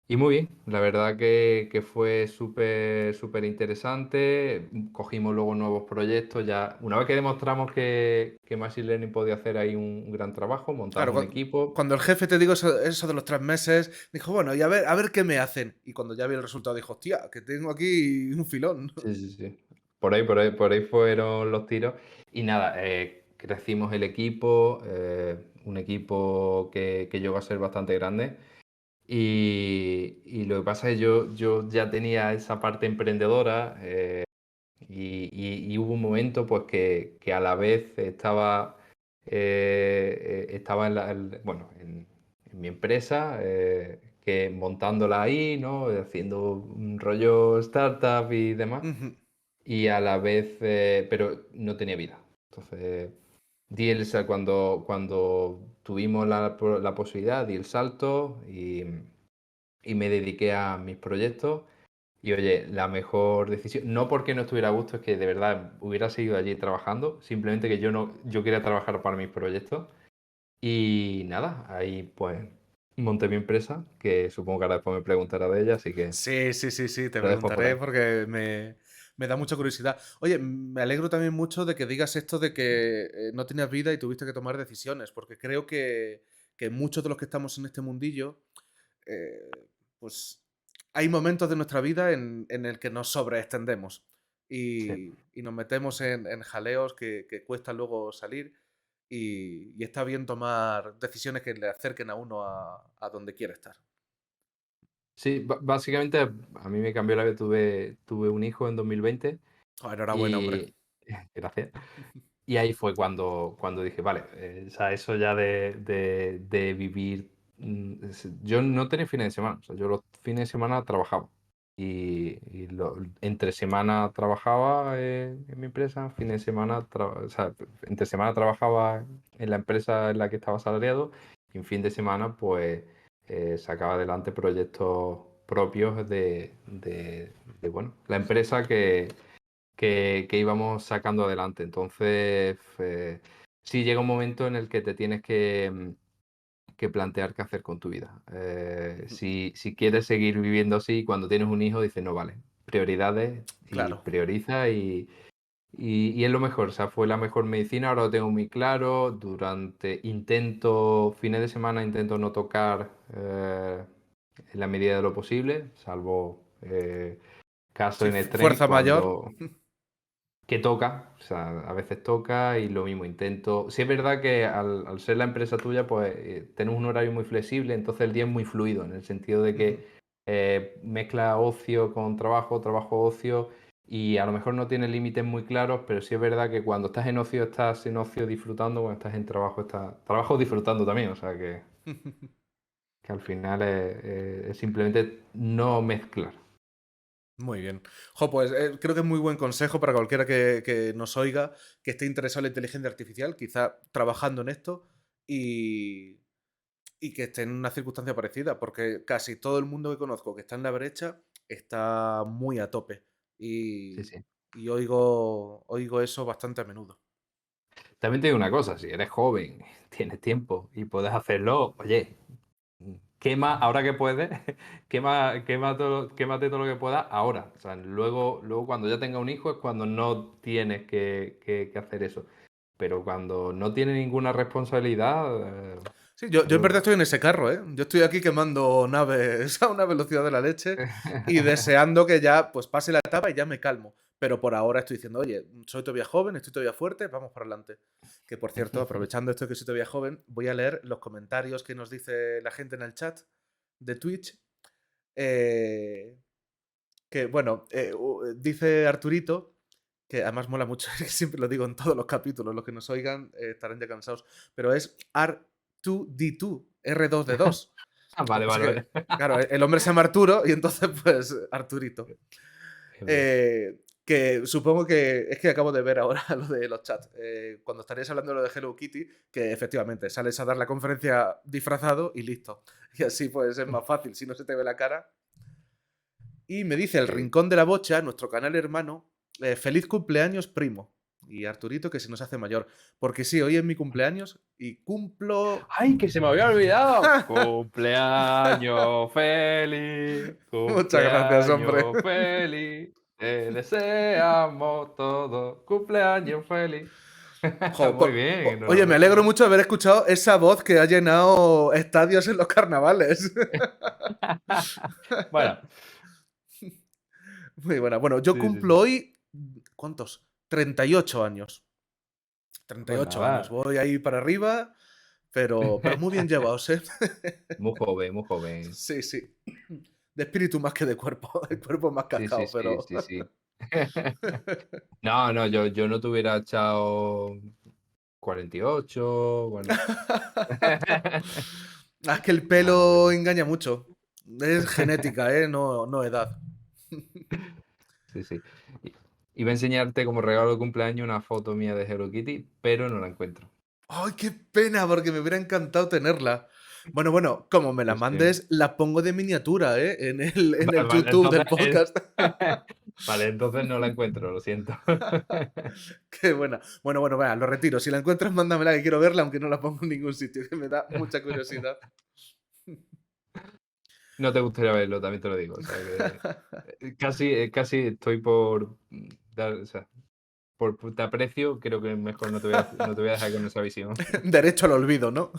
[SPEAKER 2] Y muy bien, la verdad que fue súper, súper interesante. Cogimos luego nuevos proyectos. Ya, una vez que demostramos que Machine Learning podía hacer ahí un gran trabajo,
[SPEAKER 1] Claro,
[SPEAKER 2] montamos un equipo.
[SPEAKER 1] cuando el jefe te digo eso de los 3 meses, dijo, bueno, y a ver qué me hacen. Y cuando ya vi el resultado, dijo, hostia, que tengo aquí un filón.
[SPEAKER 2] Sí, sí, sí. Por ahí fueron los tiros. Y nada, crecimos el equipo, un equipo que llegó a ser bastante grande. Y lo que pasa es que yo ya tenía esa parte emprendedora. Y hubo un momento pues que a la vez estaba bueno, en mi empresa, que montándola ahí, ¿no? Haciendo un rollo startup y demás,
[SPEAKER 1] Ujú.
[SPEAKER 2] y a la vez, pero no tenía vida. Entonces, cuando tuvimos la posibilidad, di el salto y me dediqué a mis proyectos. Y oye, la mejor decisión, no porque no estuviera a gusto, es que de verdad hubiera seguido allí trabajando, simplemente que yo quería trabajar para mis proyectos. Y nada, ahí pues monté mi empresa, que supongo que ahora después me preguntará de ella, así que
[SPEAKER 1] Sí, sí, sí, sí, te
[SPEAKER 2] lo dejo por
[SPEAKER 1] preguntaré
[SPEAKER 2] ahí.
[SPEAKER 1] porque me da mucha curiosidad. Oye, me alegro también mucho de que digas esto de que no tenías vida y tuviste que tomar decisiones, porque creo que muchos de los que estamos en este mundillo, pues hay momentos de nuestra vida en el que nos sobreextendemos
[SPEAKER 2] Sí.
[SPEAKER 1] y nos metemos en jaleos que cuesta luego salir y está bien tomar decisiones que le acerquen a uno a donde quiere estar.
[SPEAKER 2] Sí, básicamente a mí me cambió la vida, tuve un hijo en 2020
[SPEAKER 1] Oh, enhorabuena, hombre.
[SPEAKER 2] y gracias. Y ahí fue cuando dije, vale, o sea, eso ya de vivir. Yo no tenía fines de semana, o sea, yo los fines de semana trabajaba. Entre semana trabajaba en mi empresa, fines de semana, o sea, entre semana trabajaba en la empresa en la que estaba asalariado y en fin de semana, pues sacaba adelante proyectos propios bueno, la empresa que íbamos sacando adelante. Entonces, sí llega un momento en el que te tienes que plantear qué hacer con tu vida. Si quieres seguir viviendo así, cuando tienes un hijo, dices, no, vale, prioridades y
[SPEAKER 1] Claro.
[SPEAKER 2] prioriza y es lo mejor, o sea, fue la mejor medicina, ahora lo tengo muy claro, fines de semana intento no tocar en la medida de lo posible, salvo casos
[SPEAKER 1] Sí,
[SPEAKER 2] en extremis
[SPEAKER 1] fuerza mayor.
[SPEAKER 2] que toca, o sea, a veces toca y lo mismo intento. Sí es verdad que al ser la empresa tuya, pues tenemos un horario muy flexible, entonces el día es muy fluido, en el sentido de
[SPEAKER 1] Ujú.
[SPEAKER 2] que mezcla ocio con trabajo, trabajo ocio, y a lo mejor no tiene límites muy claros, pero sí es verdad que cuando estás en ocio disfrutando, cuando estás en trabajo, estás trabajo disfrutando también, o sea que al final es simplemente no mezclar.
[SPEAKER 1] Muy bien. Jo, pues creo que es muy buen consejo para cualquiera que nos oiga, que esté interesado en la inteligencia artificial, quizá trabajando en esto y, y que esté en una circunstancia parecida, porque casi todo el mundo que conozco que está en la brecha está muy a tope
[SPEAKER 2] Sí, sí.
[SPEAKER 1] y oigo eso bastante a menudo.
[SPEAKER 2] También te digo una cosa, si eres joven, tienes tiempo y puedes hacerlo, oye, quema, ahora que puedes, quémate todo lo que puedas ahora. O sea, luego cuando ya tenga un hijo es cuando no tienes que hacer eso. Pero cuando no tiene ninguna responsabilidad,
[SPEAKER 1] Sí, yo en verdad
[SPEAKER 2] yo-
[SPEAKER 1] estoy en ese carro, ¿eh? Yo estoy aquí quemando naves a una velocidad de la leche y deseando que ya pues pase la etapa y ya me calmo. Pero por ahora estoy diciendo, oye, soy todavía joven, estoy todavía fuerte, vamos para adelante. Que por cierto, aprovechando esto que soy todavía joven, voy a leer los comentarios que nos dice la gente en el chat de Twitch. Eh, que bueno, dice Arturito, que además mola mucho, siempre lo digo en todos los capítulos, los que nos oigan estarán ya cansados, pero es R2D2, R2D2. Lo que
[SPEAKER 2] Vale,
[SPEAKER 1] pasa
[SPEAKER 2] vale,
[SPEAKER 1] es
[SPEAKER 2] vale.
[SPEAKER 1] que, claro, el hombre se llama Arturo y entonces pues Arturito.
[SPEAKER 2] Es verdad.
[SPEAKER 1] Que supongo que es que acabo de ver ahora lo de los chats. Cuando estaréis hablando de lo de Hello Kitty, que efectivamente sales a dar la conferencia disfrazado y listo. Y así pues es más fácil, si no se te ve la cara. Y me dice el
[SPEAKER 2] Sí.
[SPEAKER 1] Rincón de la Bocha, nuestro canal hermano, feliz cumpleaños, primo. Y Arturito que se nos hace mayor. Porque sí, hoy es mi cumpleaños y cumplo.
[SPEAKER 2] ¡Ay, que se me había olvidado! Cumpleaños feliz,
[SPEAKER 1] Muchas gracias, hombre.
[SPEAKER 2] cumpleaños feliz, te deseamos todo, cumpleaños feliz.
[SPEAKER 1] Jo,
[SPEAKER 2] Muy bien,
[SPEAKER 1] oye, me
[SPEAKER 2] enhorabuena.
[SPEAKER 1] alegro mucho de haber escuchado esa voz que ha llenado estadios en los carnavales.
[SPEAKER 2] Bueno,
[SPEAKER 1] Muy buena. Bueno, yo
[SPEAKER 2] sí, sí,
[SPEAKER 1] cumplo
[SPEAKER 2] sí.
[SPEAKER 1] hoy. ¿Cuántos? 38 años. treinta y
[SPEAKER 2] Pues
[SPEAKER 1] ocho años.
[SPEAKER 2] nada,
[SPEAKER 1] Voy ahí para arriba, pero muy bien llevados, ¿eh?
[SPEAKER 2] muy joven, muy joven.
[SPEAKER 1] Sí, sí. De espíritu más que de cuerpo. El cuerpo más
[SPEAKER 2] Sí, sí,
[SPEAKER 1] cascado,
[SPEAKER 2] sí,
[SPEAKER 1] pero.
[SPEAKER 2] sí, sí. No, no, yo no te hubiera echado 48, bueno.
[SPEAKER 1] Es que el
[SPEAKER 2] No, no,
[SPEAKER 1] pelo
[SPEAKER 2] pero...
[SPEAKER 1] engaña mucho. Es genética, ¿eh? No, no edad.
[SPEAKER 2] Sí, sí. Iba a enseñarte como regalo de cumpleaños una foto mía de Hello Kitty, pero no la encuentro.
[SPEAKER 1] ¡Ay, qué pena! Porque me hubiera encantado tenerla. Bueno, como me la
[SPEAKER 2] Lo siento.
[SPEAKER 1] mandes, la pongo de miniatura, ¿eh? En el
[SPEAKER 2] Vale, vale,
[SPEAKER 1] YouTube del
[SPEAKER 2] entonces,
[SPEAKER 1] podcast.
[SPEAKER 2] vale, entonces no la encuentro, lo siento.
[SPEAKER 1] Qué buena. Bueno, vea, lo retiro. Si la encuentras, mándamela que quiero verla, aunque no la pongo en ningún sitio, que me da mucha curiosidad.
[SPEAKER 2] No te gustaría verlo, también te lo digo. O sea que casi estoy por dar, o sea, por te aprecio, creo que mejor no te voy a dejar con esa visión.
[SPEAKER 1] Derecho al olvido, ¿no?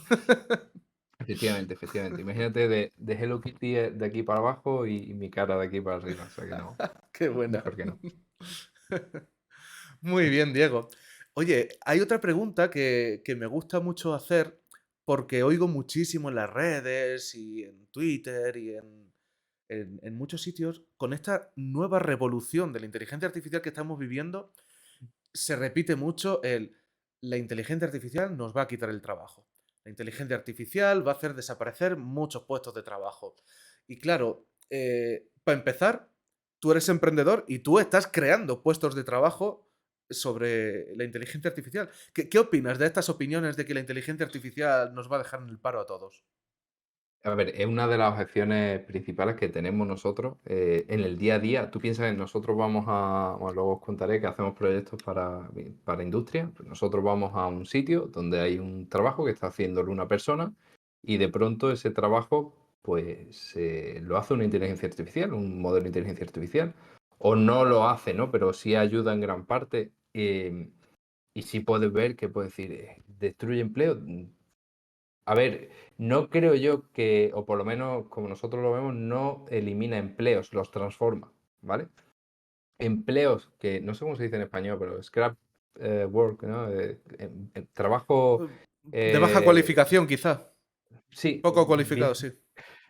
[SPEAKER 2] Efectivamente, efectivamente. Imagínate de Hello Kitty de aquí para abajo y mi cara de aquí para arriba. O sea que no,
[SPEAKER 1] Qué buena.
[SPEAKER 2] mejor que no.
[SPEAKER 1] Muy bien, Diego. Oye, hay otra pregunta que me gusta mucho hacer porque oigo muchísimo en las redes y en Twitter y en muchos sitios con esta nueva revolución de la inteligencia artificial que estamos viviendo. Se repite mucho la inteligencia artificial nos va a quitar el trabajo. La inteligencia artificial va a hacer desaparecer muchos puestos de trabajo. Y claro, para empezar, tú eres emprendedor y tú estás creando puestos de trabajo sobre la inteligencia artificial. ¿Qué opinas de estas opiniones de que la inteligencia artificial nos va a dejar en el paro a todos?
[SPEAKER 2] A ver, es una de las objeciones principales que tenemos nosotros en el día a día. Tú piensas que nosotros vamos a, bueno, luego os contaré que hacemos proyectos para industria. Pues nosotros vamos a un sitio donde hay un trabajo que está haciéndolo una persona y de pronto ese trabajo pues lo hace una inteligencia artificial, un modelo de inteligencia artificial. O no lo hace, ¿no? Pero sí ayuda en gran parte. Y sí puedes ver que puede decir, destruye empleo. A ver, no creo yo que, o por lo menos como nosotros lo vemos, no elimina empleos, los transforma, ¿vale? Empleos que, no sé cómo se dice en español, pero scrap work, ¿no? Trabajo,
[SPEAKER 1] De baja
[SPEAKER 2] eh,
[SPEAKER 1] cualificación, quizá.
[SPEAKER 2] sí,
[SPEAKER 1] Poco cualificado, sí.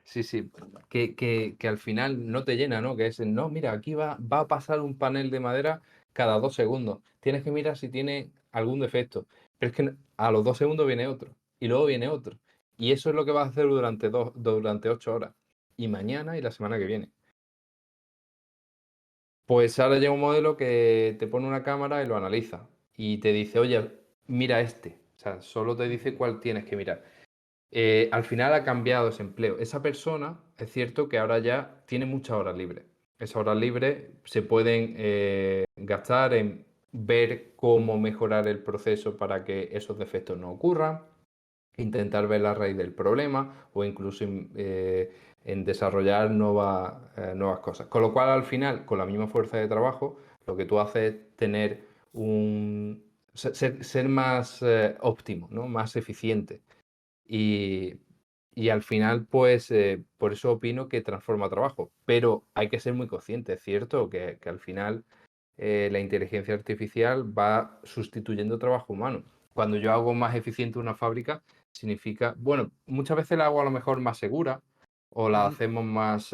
[SPEAKER 2] sí, sí, que al final no te llena, ¿no? Que es, no, mira, aquí va a pasar un panel de madera cada 2 segundos. Tienes que mirar si tiene algún defecto. Pero es que a los 2 segundos viene otro. Y luego viene otro. Y eso es lo que vas a hacer durante 8 horas. Y mañana y la semana que viene. Pues ahora llega un modelo que te pone una cámara y lo analiza. Y te dice, oye, mira este. O sea, solo te dice cuál tienes que mirar. Al final ha cambiado ese empleo. Esa persona, es cierto que ahora ya tiene muchas horas libres. Esas horas libres se pueden gastar en ver cómo mejorar el proceso para que esos defectos no ocurran, intentar ver la raíz del problema o incluso en desarrollar nuevas cosas. Con lo cual, al final, con la misma fuerza de trabajo, lo que tú haces es tener ser más óptimo, ¿no? Más eficiente. Y, y al final, pues, por eso opino que transforma trabajo. Pero hay que ser muy consciente, es cierto, que al final la inteligencia artificial va sustituyendo trabajo humano. Cuando yo hago más eficiente una fábrica, significa, bueno, muchas veces la hago a lo mejor más segura o la
[SPEAKER 1] Ujú.
[SPEAKER 2] hacemos más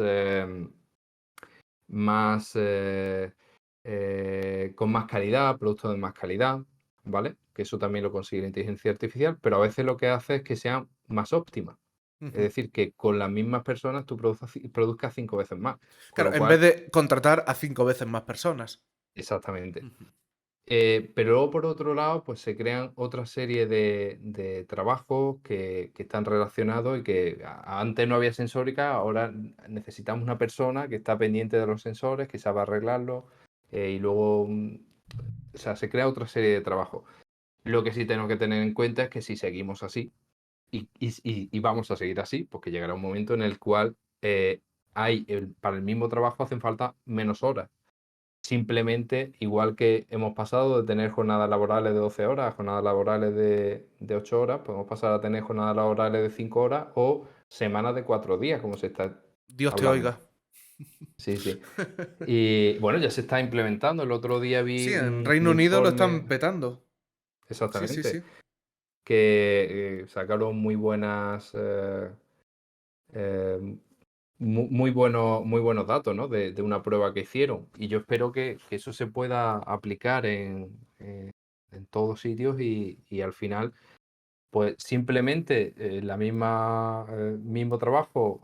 [SPEAKER 2] con más calidad, productos de más calidad, ¿vale? Que eso también lo consigue la inteligencia artificial, pero a veces lo que hace es que sea más óptima. Es
[SPEAKER 1] Ujú.
[SPEAKER 2] decir, que con las mismas personas tú produzcas 5 veces más. Con
[SPEAKER 1] Claro,
[SPEAKER 2] lo
[SPEAKER 1] en vez
[SPEAKER 2] cual,
[SPEAKER 1] de contratar a 5 veces más personas.
[SPEAKER 2] exactamente.
[SPEAKER 1] Ujú.
[SPEAKER 2] Pero luego, por otro lado, pues se crean otra serie de trabajos que están relacionados y que antes no había sensórica, ahora necesitamos una persona que está pendiente de los sensores, que sabe arreglarlos, y luego, o sea, se crea otra serie de trabajos. Lo que sí tenemos que tener en cuenta es que si seguimos así, y vamos a seguir así, porque llegará un momento en el cual para el mismo trabajo hacen falta menos horas. Simplemente, igual que hemos pasado de tener jornadas laborales de 12 horas a jornadas laborales de 8 horas, podemos pasar a tener jornadas laborales de 5 horas o semanas de 4 días, como se está
[SPEAKER 1] Dios te
[SPEAKER 2] hablando.
[SPEAKER 1] oiga.
[SPEAKER 2] Sí, sí. Y bueno, ya se está implementando. El otro día vi
[SPEAKER 1] Sí, en
[SPEAKER 2] un
[SPEAKER 1] Reino Unido lo están
[SPEAKER 2] informe,
[SPEAKER 1] petando. Sí, sí,
[SPEAKER 2] exactamente,
[SPEAKER 1] sí.
[SPEAKER 2] que sacaron eh, muy buenos datos, ¿no? De una prueba que hicieron. Y yo espero que eso se pueda aplicar en todos sitios y al final, pues simplemente mismo trabajo,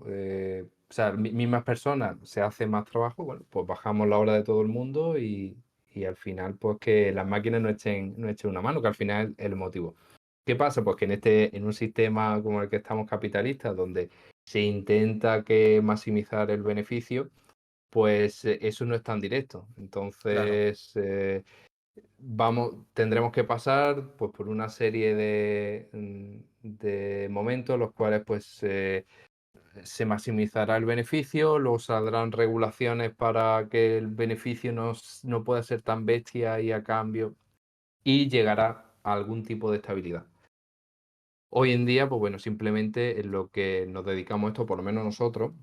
[SPEAKER 2] o sea, mismas personas se hace más trabajo, bueno, pues bajamos la hora de todo el mundo y al final, pues que las máquinas no echen una mano, que al final es el motivo. ¿Qué pasa? Pues que en un sistema como el que estamos capitalistas, donde se intenta maximizar el beneficio, pues eso no es tan directo.
[SPEAKER 1] Claro,
[SPEAKER 2] Entonces, tendremos que pasar pues, por una serie de momentos, los cuales pues se maximizará el beneficio, luego saldrán regulaciones para que el beneficio no pueda ser tan bestia y a cambio, y llegará a algún tipo de estabilidad. Hoy en día, pues bueno, simplemente en lo que nos dedicamos esto, por lo menos nosotros,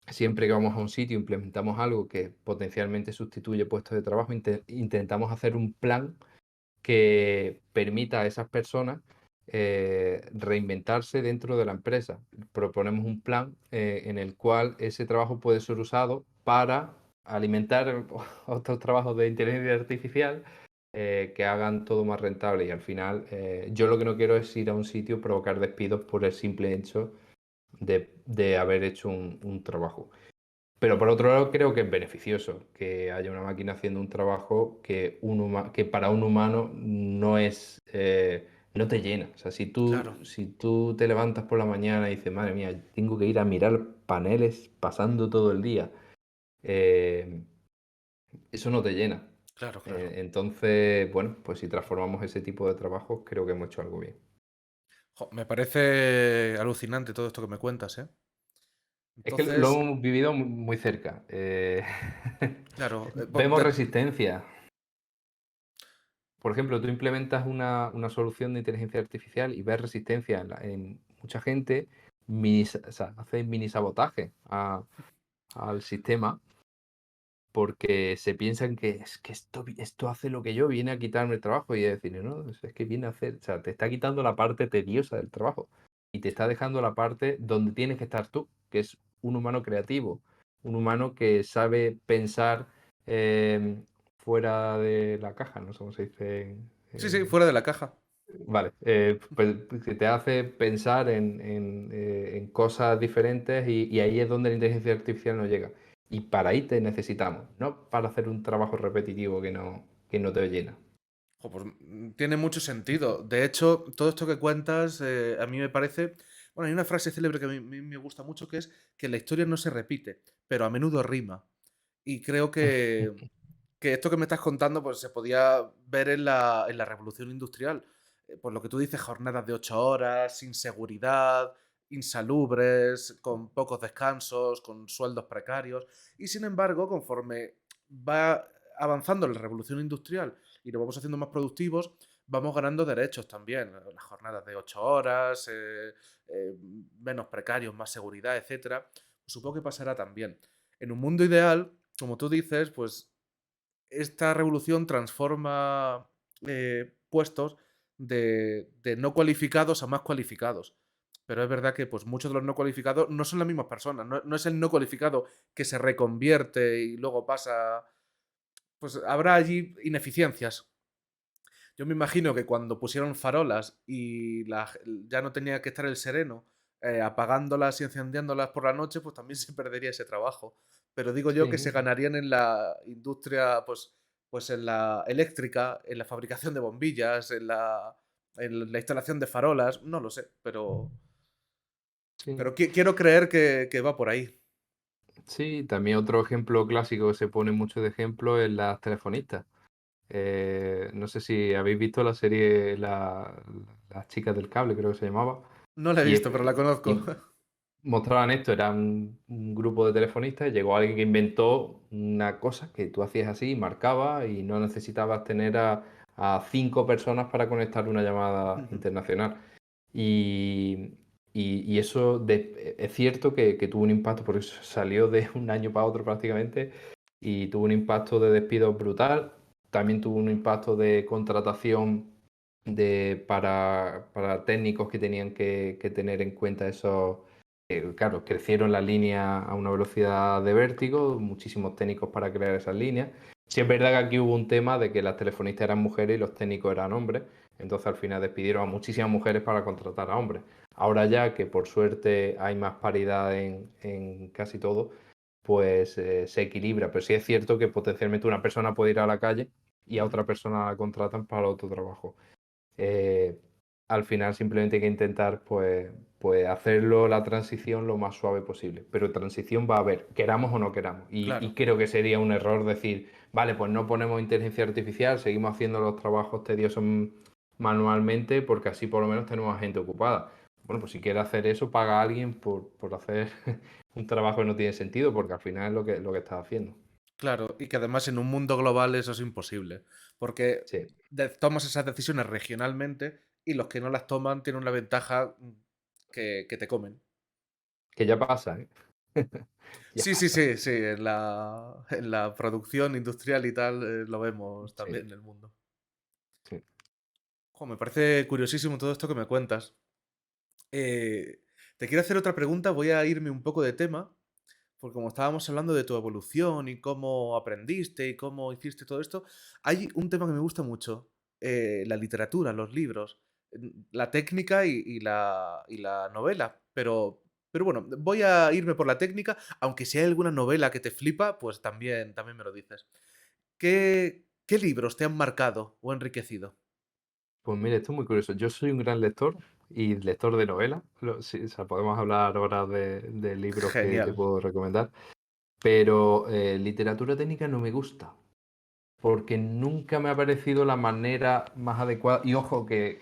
[SPEAKER 2] siempre que vamos a un sitio, implementamos algo que potencialmente sustituye puestos de trabajo, intentamos hacer un plan que permita a esas personas reinventarse dentro de la empresa. Proponemos un plan en el cual ese trabajo puede ser usado para alimentar otros trabajos de inteligencia artificial que hagan todo más rentable. Y al final, yo lo que no quiero es ir a un sitio, provocar despidos por el simple hecho de haber hecho un trabajo. Pero por otro lado, creo que es beneficioso que haya una máquina haciendo un trabajo que para un humano no te llena. O sea, si
[SPEAKER 1] claro.
[SPEAKER 2] tú te levantas por la mañana y dices, madre mía, tengo que ir a mirar paneles pasando todo el día, eh, eso no te llena.
[SPEAKER 1] Claro, claro.
[SPEAKER 2] Entonces, bueno, pues si transformamos ese tipo de trabajos, creo que hemos hecho algo bien.
[SPEAKER 1] Jo, me parece alucinante todo esto que me cuentas, ¿eh?
[SPEAKER 2] Es que lo
[SPEAKER 1] Entonces,
[SPEAKER 2] hemos vivido muy cerca.
[SPEAKER 1] claro,
[SPEAKER 2] Vemos resistencia. Por ejemplo, tú implementas una solución de inteligencia artificial y ves resistencia en mucha gente, o sea, hace mini sabotaje al sistema porque se piensan que es que esto hace lo que yo, viene a quitarme el trabajo y es decir, no, es que viene a hacer, o sea, te está quitando la parte tediosa del trabajo y te está dejando la parte donde tienes que estar tú, que es un humano creativo, un humano que sabe pensar em, fuera de la caja, no sé cómo se dice.
[SPEAKER 1] sí, sí, fuera de la caja.
[SPEAKER 2] Vale, pues que te hace pensar en cosas diferentes y ahí es donde la inteligencia artificial no llega. Y para ahí te necesitamos, no para hacer un trabajo repetitivo que no te llena.
[SPEAKER 1] Jo, pues tiene mucho sentido. De hecho, todo esto que cuentas, a mí me parece. Bueno, hay una frase célebre que a mí me gusta mucho que es que la historia no se repite, pero a menudo rima. Y creo que esto que me estás contando, pues se podía ver en la Revolución Industrial. por lo que tú dices, jornadas de 8 horas, sin seguridad, insalubres, con pocos descansos, con sueldos precarios. Y sin embargo, conforme va avanzando la revolución industrial y nos vamos haciendo más productivos, vamos ganando derechos también. Las jornadas de 8 horas, menos precarios, más seguridad, etcétera. Supongo que pasará también. En un mundo ideal, como tú dices, pues esta revolución transforma puestos de no cualificados a más cualificados. Pero es verdad que pues, muchos de los no cualificados no son las mismas personas. No es el no cualificado que se reconvierte y luego pasa. Pues habrá allí ineficiencias. Yo me imagino que cuando pusieron farolas y ya no tenía que estar el sereno apagándolas y encendiéndolas por la noche, pues también se perdería ese trabajo. Pero digo yo que se
[SPEAKER 2] Sí,
[SPEAKER 1] ganarían en la industria, pues en la eléctrica, en la fabricación de bombillas, en la instalación de farolas, no lo sé, pero
[SPEAKER 2] sí.
[SPEAKER 1] quiero creer que va por ahí.
[SPEAKER 2] Sí, también otro ejemplo clásico que se pone mucho de ejemplo es las telefonistas. No sé si habéis visto la serie Las chicas del cable, creo que se llamaba.
[SPEAKER 1] No la he
[SPEAKER 2] Y,
[SPEAKER 1] visto, pero la conozco.
[SPEAKER 2] y mostraban esto, era un grupo de telefonistas y llegó alguien que inventó una cosa que tú hacías así, marcaba y no necesitabas tener a 5 personas para conectar una llamada internacional. Y, y eso es cierto que tuvo un impacto, porque eso salió de un año para otro prácticamente y tuvo un impacto de despido brutal. También tuvo un impacto de contratación para técnicos que tenían que tener en cuenta esos. Claro, crecieron las líneas a una velocidad de vértigo, muchísimos técnicos para crear esas líneas. Sí es verdad que aquí hubo un tema de que las telefonistas eran mujeres y los técnicos eran hombres, entonces al final despidieron a muchísimas mujeres para contratar a hombres. Ahora ya que por suerte hay más paridad en casi todo, pues se equilibra, pero sí es cierto que potencialmente una persona puede ir a la calle y a otra persona la contratan para otro trabajo. Eh, Al final simplemente hay que intentar pues hacerlo la transición lo más suave posible. Pero transición va a haber, queramos o no queramos. Y
[SPEAKER 1] Claro.
[SPEAKER 2] creo que sería un error decir, vale, pues no ponemos inteligencia artificial, seguimos haciendo los trabajos tediosos manualmente porque así por lo menos tenemos a gente ocupada. Bueno, pues si quieres hacer eso, paga a alguien por hacer un trabajo que no tiene sentido, porque al final es lo que estás haciendo.
[SPEAKER 1] Claro, y que además en un mundo global eso es imposible, porque
[SPEAKER 2] Sí,
[SPEAKER 1] tomas esas decisiones regionalmente y los que no las toman tienen una ventaja que te comen.
[SPEAKER 2] que ya pasa, ¿eh? Ya
[SPEAKER 1] Sí, sí,
[SPEAKER 2] pasa.
[SPEAKER 1] sí, sí, en la producción industrial y tal lo vemos
[SPEAKER 2] Sí,
[SPEAKER 1] también en el mundo.
[SPEAKER 2] sí.
[SPEAKER 1] Jo, me parece curiosísimo todo esto que me cuentas. Eh, Te quiero hacer otra pregunta, voy a irme un poco de tema, porque como estábamos hablando de tu evolución y cómo aprendiste y cómo hiciste todo esto, hay un tema que me gusta mucho, la literatura, los libros, la técnica y la novela. Pero bueno, voy a irme por la técnica, aunque si hay alguna novela que te flipa, pues también me lo dices. ¿Qué libros te han marcado o enriquecido?
[SPEAKER 2] Pues mire, esto es muy curioso. Yo soy un gran lector y lector de novelas. Sí, o sea, podemos hablar ahora de libros que te
[SPEAKER 1] Genial.
[SPEAKER 2] puedo recomendar. Pero literatura técnica no me gusta, porque nunca me ha parecido la manera más adecuada. Y ojo, que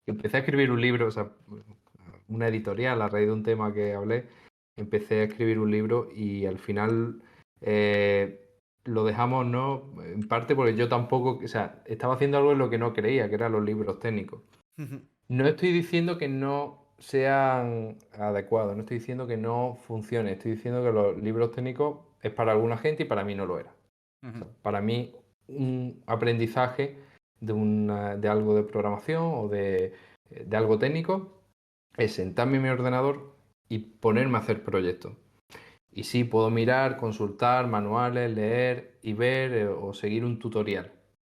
[SPEAKER 2] empecé a escribir un libro, o sea, una editorial a raíz de un tema que hablé. Empecé a escribir un libro y al final lo dejamos, ¿no? En parte porque yo tampoco, o sea, estaba haciendo algo en lo que no creía, que eran los libros técnicos. No estoy diciendo que no sean adecuados, no estoy diciendo que no funcione, estoy diciendo que los libros técnicos es para alguna gente y para mí no lo era. O sea, para mí un aprendizaje de algo de programación o de algo técnico es sentarme en mi ordenador y ponerme a hacer proyectos. Y sí, puedo mirar, consultar manuales, leer y ver o seguir un tutorial,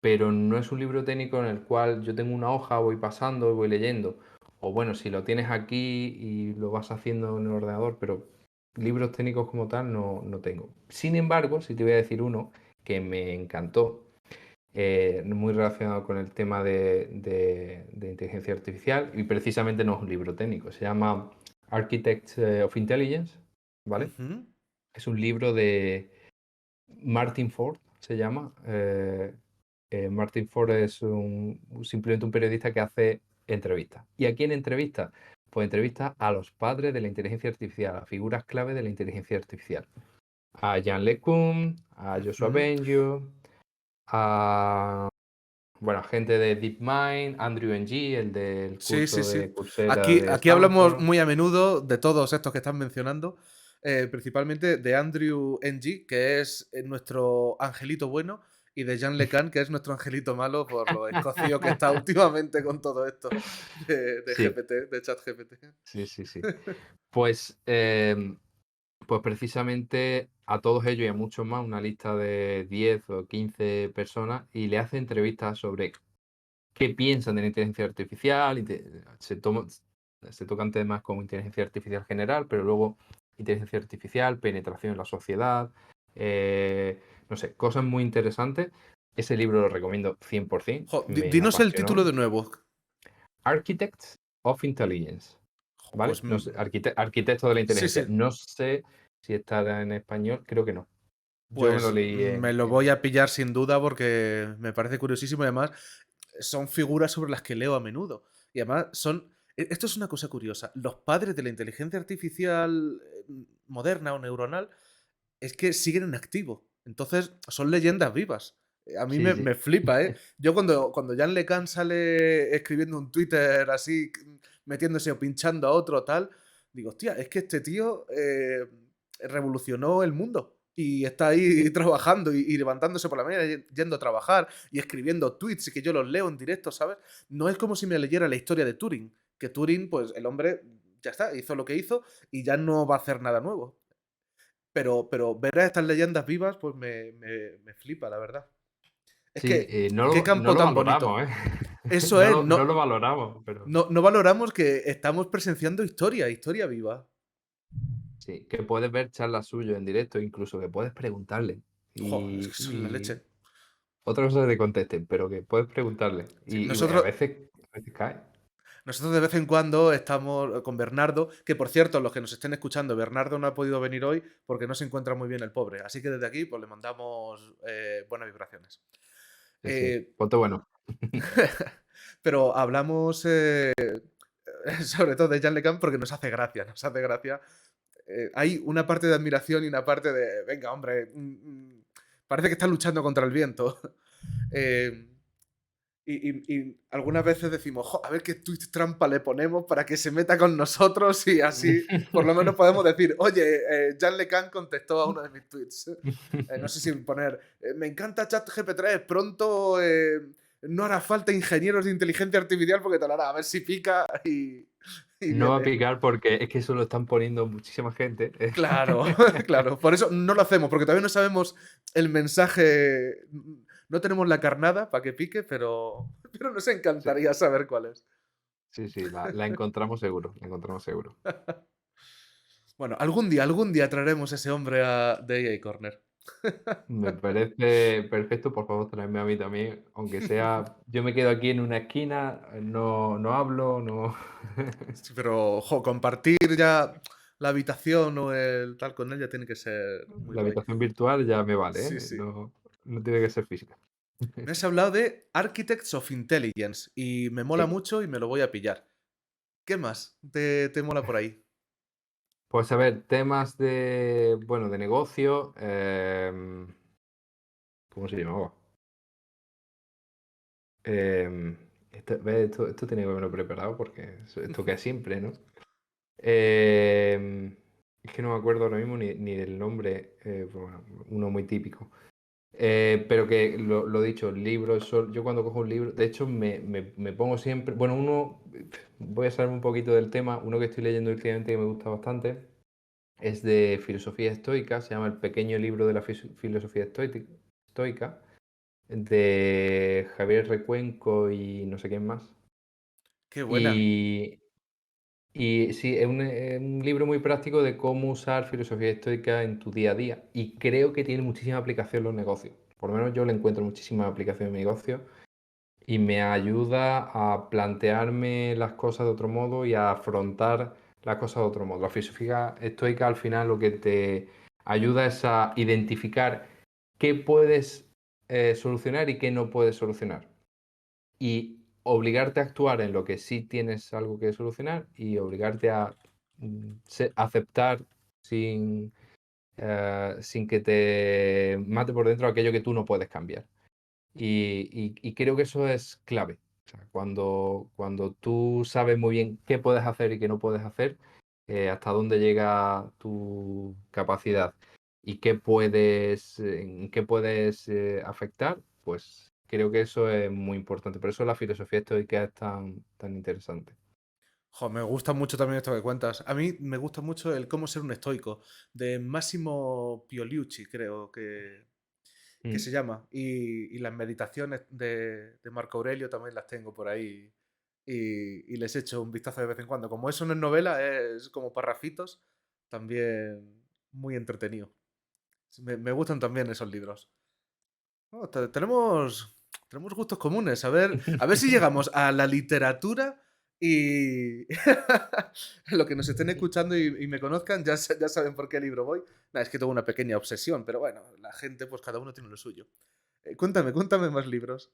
[SPEAKER 2] pero no es un libro técnico en el cual yo tengo una hoja, voy pasando y voy leyendo. O bueno, si lo tienes aquí y lo vas haciendo en el ordenador, pero libros técnicos como tal no tengo. Sin embargo, si te voy a decir uno que me encantó, muy relacionado con el tema de inteligencia artificial, y precisamente no es un libro técnico, se llama Architects of Intelligence, ¿vale?
[SPEAKER 1] Ujú.
[SPEAKER 2] Es un libro de Martin Ford, se llama. Martin Ford es simplemente un periodista que hace entrevistas. ¿Y a quién entrevista? Pues entrevista a los padres de la inteligencia artificial, a figuras clave de la inteligencia artificial. A Jan LeCun, a Joshua
[SPEAKER 1] Ujú.
[SPEAKER 2] Bengio, a gente de DeepMind, Andrew Ng, el del
[SPEAKER 1] Sí, sí,
[SPEAKER 2] curso
[SPEAKER 1] sí.
[SPEAKER 2] de Coursera
[SPEAKER 1] Aquí,
[SPEAKER 2] de
[SPEAKER 1] aquí hablamos
[SPEAKER 2] Stanford.
[SPEAKER 1] muy a menudo de todos estos que están mencionando, principalmente de Andrew Ng, que es nuestro angelito bueno, y de Jean LeCun, que es nuestro angelito malo por lo escocido que está últimamente con todo esto de
[SPEAKER 2] Sí,
[SPEAKER 1] GPT, de ChatGPT.
[SPEAKER 2] sí, sí, sí. Pues, pues precisamente a todos ellos y a muchos más, una lista de 10 o 15 personas, y le hace entrevistas sobre qué piensan de la inteligencia artificial. Se tocan temas como inteligencia artificial general, pero luego inteligencia artificial, penetración en la sociedad, no sé, cosas muy interesantes. Ese libro lo recomiendo 100%,
[SPEAKER 1] Jo,
[SPEAKER 2] me
[SPEAKER 1] dinos el título
[SPEAKER 2] apasionó.
[SPEAKER 1] de nuevo.
[SPEAKER 2] Architects of Intelligence,
[SPEAKER 1] Jo,
[SPEAKER 2] ¿vale?
[SPEAKER 1] pues
[SPEAKER 2] No sé, arquitectos de la
[SPEAKER 1] sí,
[SPEAKER 2] inteligencia.
[SPEAKER 1] sí.
[SPEAKER 2] No sé si está en español, creo que no. Yo me lo
[SPEAKER 1] Pues
[SPEAKER 2] leí
[SPEAKER 1] me lo
[SPEAKER 2] en
[SPEAKER 1] voy a pillar sin duda porque me parece curiosísimo y además son figuras sobre las que leo a menudo. Y además son... Esto es una cosa curiosa. Los padres de la inteligencia artificial moderna o neuronal es que siguen en activo. Entonces son leyendas vivas. A mí
[SPEAKER 2] Sí,
[SPEAKER 1] me
[SPEAKER 2] sí.
[SPEAKER 1] flipa, ¿eh? Yo cuando Jan LeCun sale escribiendo un Twitter así, metiéndose o pinchando a otro tal, digo, hostia, es que este tío revolucionó el mundo. Y está ahí trabajando y levantándose por la mañana, yendo a trabajar y escribiendo tweets y que yo los leo en directo, ¿sabes? No es como si me leyera la historia de Turing, que Turing, pues el hombre ya está, hizo lo que hizo y ya no va a hacer nada nuevo. Pero ver a estas leyendas vivas, pues me flipa, la verdad. Es
[SPEAKER 2] Sí,
[SPEAKER 1] que,
[SPEAKER 2] no
[SPEAKER 1] qué
[SPEAKER 2] no
[SPEAKER 1] campo
[SPEAKER 2] lo
[SPEAKER 1] tan
[SPEAKER 2] valoramos,
[SPEAKER 1] bonito.
[SPEAKER 2] ¿eh?
[SPEAKER 1] Eso es,
[SPEAKER 2] No lo valoramos, pero
[SPEAKER 1] no valoramos que estamos presenciando historia, historia viva.
[SPEAKER 2] sí, que puedes ver charlas suyas en directo, incluso que puedes preguntarle.
[SPEAKER 1] Joder, es que son la
[SPEAKER 2] Y
[SPEAKER 1] leche.
[SPEAKER 2] otra cosa es que te contesten, pero que puedes preguntarle.
[SPEAKER 1] Sí,
[SPEAKER 2] Y a veces cae.
[SPEAKER 1] nosotros de vez en cuando estamos con Bernardo, que por cierto, los que nos estén escuchando, Bernardo no ha podido venir hoy porque no se encuentra muy bien el pobre. Así que desde aquí, pues le mandamos buenas vibraciones.
[SPEAKER 2] Sí, sí.
[SPEAKER 1] Eh,
[SPEAKER 2] Ponte bueno.
[SPEAKER 1] pero hablamos sobre todo de Jan LeCun porque nos hace gracia, nos hace gracia. Hay una parte de admiración y una parte de, venga, hombre, parece que está luchando contra el viento. Eh, y algunas veces decimos, "Jo, a ver qué tweet trampa le ponemos para que se meta con nosotros y así por lo menos podemos decir, oye, Jan LeCun contestó a uno de mis tweets. No sé si poner, me encanta ChatGPT, pronto no hará falta ingenieros de inteligencia artificial porque te lo hará, a ver si pica y
[SPEAKER 2] No va a
[SPEAKER 1] viene.
[SPEAKER 2] picar porque es que eso lo están poniendo muchísima gente.
[SPEAKER 1] Claro, claro. Por eso no lo hacemos, porque todavía no sabemos el mensaje. No tenemos la carnada para que pique, pero nos
[SPEAKER 2] Sí,
[SPEAKER 1] encantaría saber cuál es.
[SPEAKER 2] sí, sí, la encontramos seguro, la encontramos seguro.
[SPEAKER 1] Bueno, algún día traeremos ese hombre de AA Corner.
[SPEAKER 2] Me parece perfecto, por favor, traedme a mí también, aunque sea, yo me quedo aquí en una esquina, no hablo, no.
[SPEAKER 1] Sí, pero ojo, compartir ya la habitación o el tal con él ya tiene que ser muy
[SPEAKER 2] La
[SPEAKER 1] guay.
[SPEAKER 2] habitación virtual ya me vale,
[SPEAKER 1] Sí,
[SPEAKER 2] ¿eh?
[SPEAKER 1] sí.
[SPEAKER 2] No tiene que ser física.
[SPEAKER 1] Me has hablado de Architects of Intelligence y me mola
[SPEAKER 2] Sí.
[SPEAKER 1] mucho y me lo voy a pillar. ¿Qué más te mola por ahí?
[SPEAKER 2] Pues a ver, temas de, bueno, de negocio, ¿cómo se llamaba? Esto tenía que haberlo preparado porque esto queda siempre, ¿no? Es que no me acuerdo ahora mismo ni del nombre, bueno, uno muy típico. Pero que lo dicho, libros, yo cuando cojo un libro, de hecho me pongo siempre, bueno, voy a salir un poquito del tema, uno que estoy leyendo últimamente que me gusta bastante, es de filosofía estoica, se llama El pequeño libro de la filosofía estoica, de Javier Recuenco y no sé quién más.
[SPEAKER 1] Qué buena.
[SPEAKER 2] Y, y sí, es un libro muy práctico de cómo usar filosofía estoica en tu día a día. Y creo que tiene muchísima aplicación en los negocios. Por lo menos yo le encuentro muchísima aplicación en mi negocio y me ayuda a plantearme las cosas de otro modo y a afrontar las cosas de otro modo. La filosofía estoica al final lo que te ayuda es a identificar qué puedes solucionar y qué no puedes solucionar. Y obligarte a actuar en lo que sí tienes algo que solucionar y obligarte a aceptar sin, sin que te mate por dentro aquello que tú no puedes cambiar. Y creo que eso es clave. O sea, cuando tú sabes muy bien qué puedes hacer y qué no puedes hacer, hasta dónde llega tu capacidad y en qué puedes afectar, pues creo que eso es muy importante. Por eso la filosofía estoica es tan interesante.
[SPEAKER 1] Jo, me gusta mucho también esto que cuentas. A mí me gusta mucho el cómo ser un estoico, de Massimo Pioliucci, creo que
[SPEAKER 2] Mm.
[SPEAKER 1] se llama. Y las meditaciones de Marco Aurelio también las tengo por ahí. Y les echo un vistazo de vez en cuando. Como eso no es novela, es como parrafitos, también muy entretenido. Me gustan también esos libros. Oh, tenemos gustos comunes. A ver si llegamos a la literatura y lo que nos estén escuchando y me conozcan ya saben por qué libro voy. Nah, es que tengo una pequeña obsesión, pero bueno, la gente, pues cada uno tiene lo suyo. Cuéntame más libros.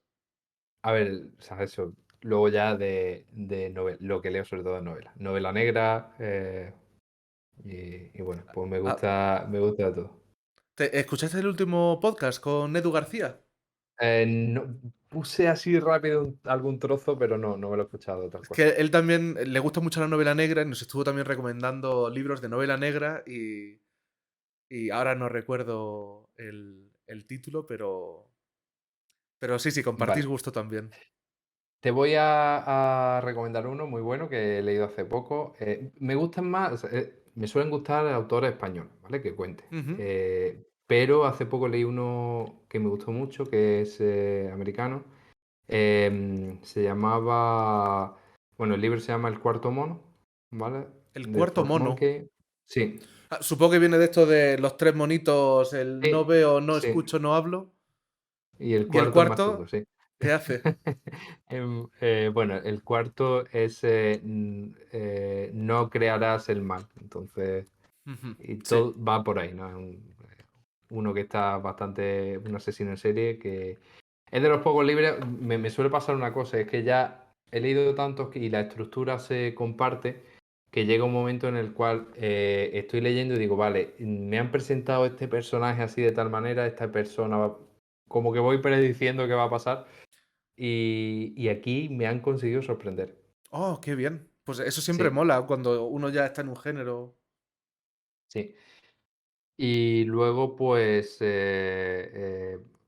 [SPEAKER 2] A ver, o sea, eso. Luego ya de novela, lo que leo sobre todo es novela. Novela negra, y bueno, pues
[SPEAKER 1] Ah,
[SPEAKER 2] me gusta de todo.
[SPEAKER 1] ¿escuchaste el último podcast con Edu García?
[SPEAKER 2] Puse así rápido algún trozo, pero no me lo he escuchado tal
[SPEAKER 1] Es
[SPEAKER 2] cual.
[SPEAKER 1] que él también le gusta mucho la novela negra y nos estuvo también recomendando libros de novela negra y ahora no recuerdo el título, pero sí, sí, compartís
[SPEAKER 2] Vale,
[SPEAKER 1] gusto también.
[SPEAKER 2] te voy a recomendar uno muy bueno que he leído hace poco. Me gustan más, me suelen gustar autores españoles, ¿vale? Que cuenten.
[SPEAKER 1] Ujú.
[SPEAKER 2] Pero hace poco leí uno que me gustó mucho, que es americano. Se llamaba, bueno, el libro se llama El cuarto mono, ¿vale?
[SPEAKER 1] El
[SPEAKER 2] The
[SPEAKER 1] cuarto
[SPEAKER 2] Fourth
[SPEAKER 1] mono.
[SPEAKER 2] Monkey. Sí,
[SPEAKER 1] Supongo que viene de esto de los tres monitos, el no
[SPEAKER 2] sí,
[SPEAKER 1] veo, no
[SPEAKER 2] sí.
[SPEAKER 1] escucho, no hablo.
[SPEAKER 2] Y el
[SPEAKER 1] ¿Y el
[SPEAKER 2] cuarto es más chungo,
[SPEAKER 1] cuarto
[SPEAKER 2] sí.
[SPEAKER 1] qué hace?
[SPEAKER 2] Bueno, el cuarto es no crearás el mal. Entonces,
[SPEAKER 1] Ujú.
[SPEAKER 2] y
[SPEAKER 1] Sí.
[SPEAKER 2] todo va por ahí, ¿no? Es uno que está bastante, un asesino en serie que es de los pocos libros. Me suele pasar una cosa, es que ya he leído tantos y la estructura se comparte que llega un momento en el cual estoy leyendo y digo, vale, me han presentado este personaje así de tal manera, esta persona, como que voy prediciendo qué va a pasar y aquí me han conseguido sorprender.
[SPEAKER 1] Oh, qué bien. Pues eso siempre
[SPEAKER 2] Sí,
[SPEAKER 1] mola cuando uno ya está en un género.
[SPEAKER 2] sí. Y luego, pues,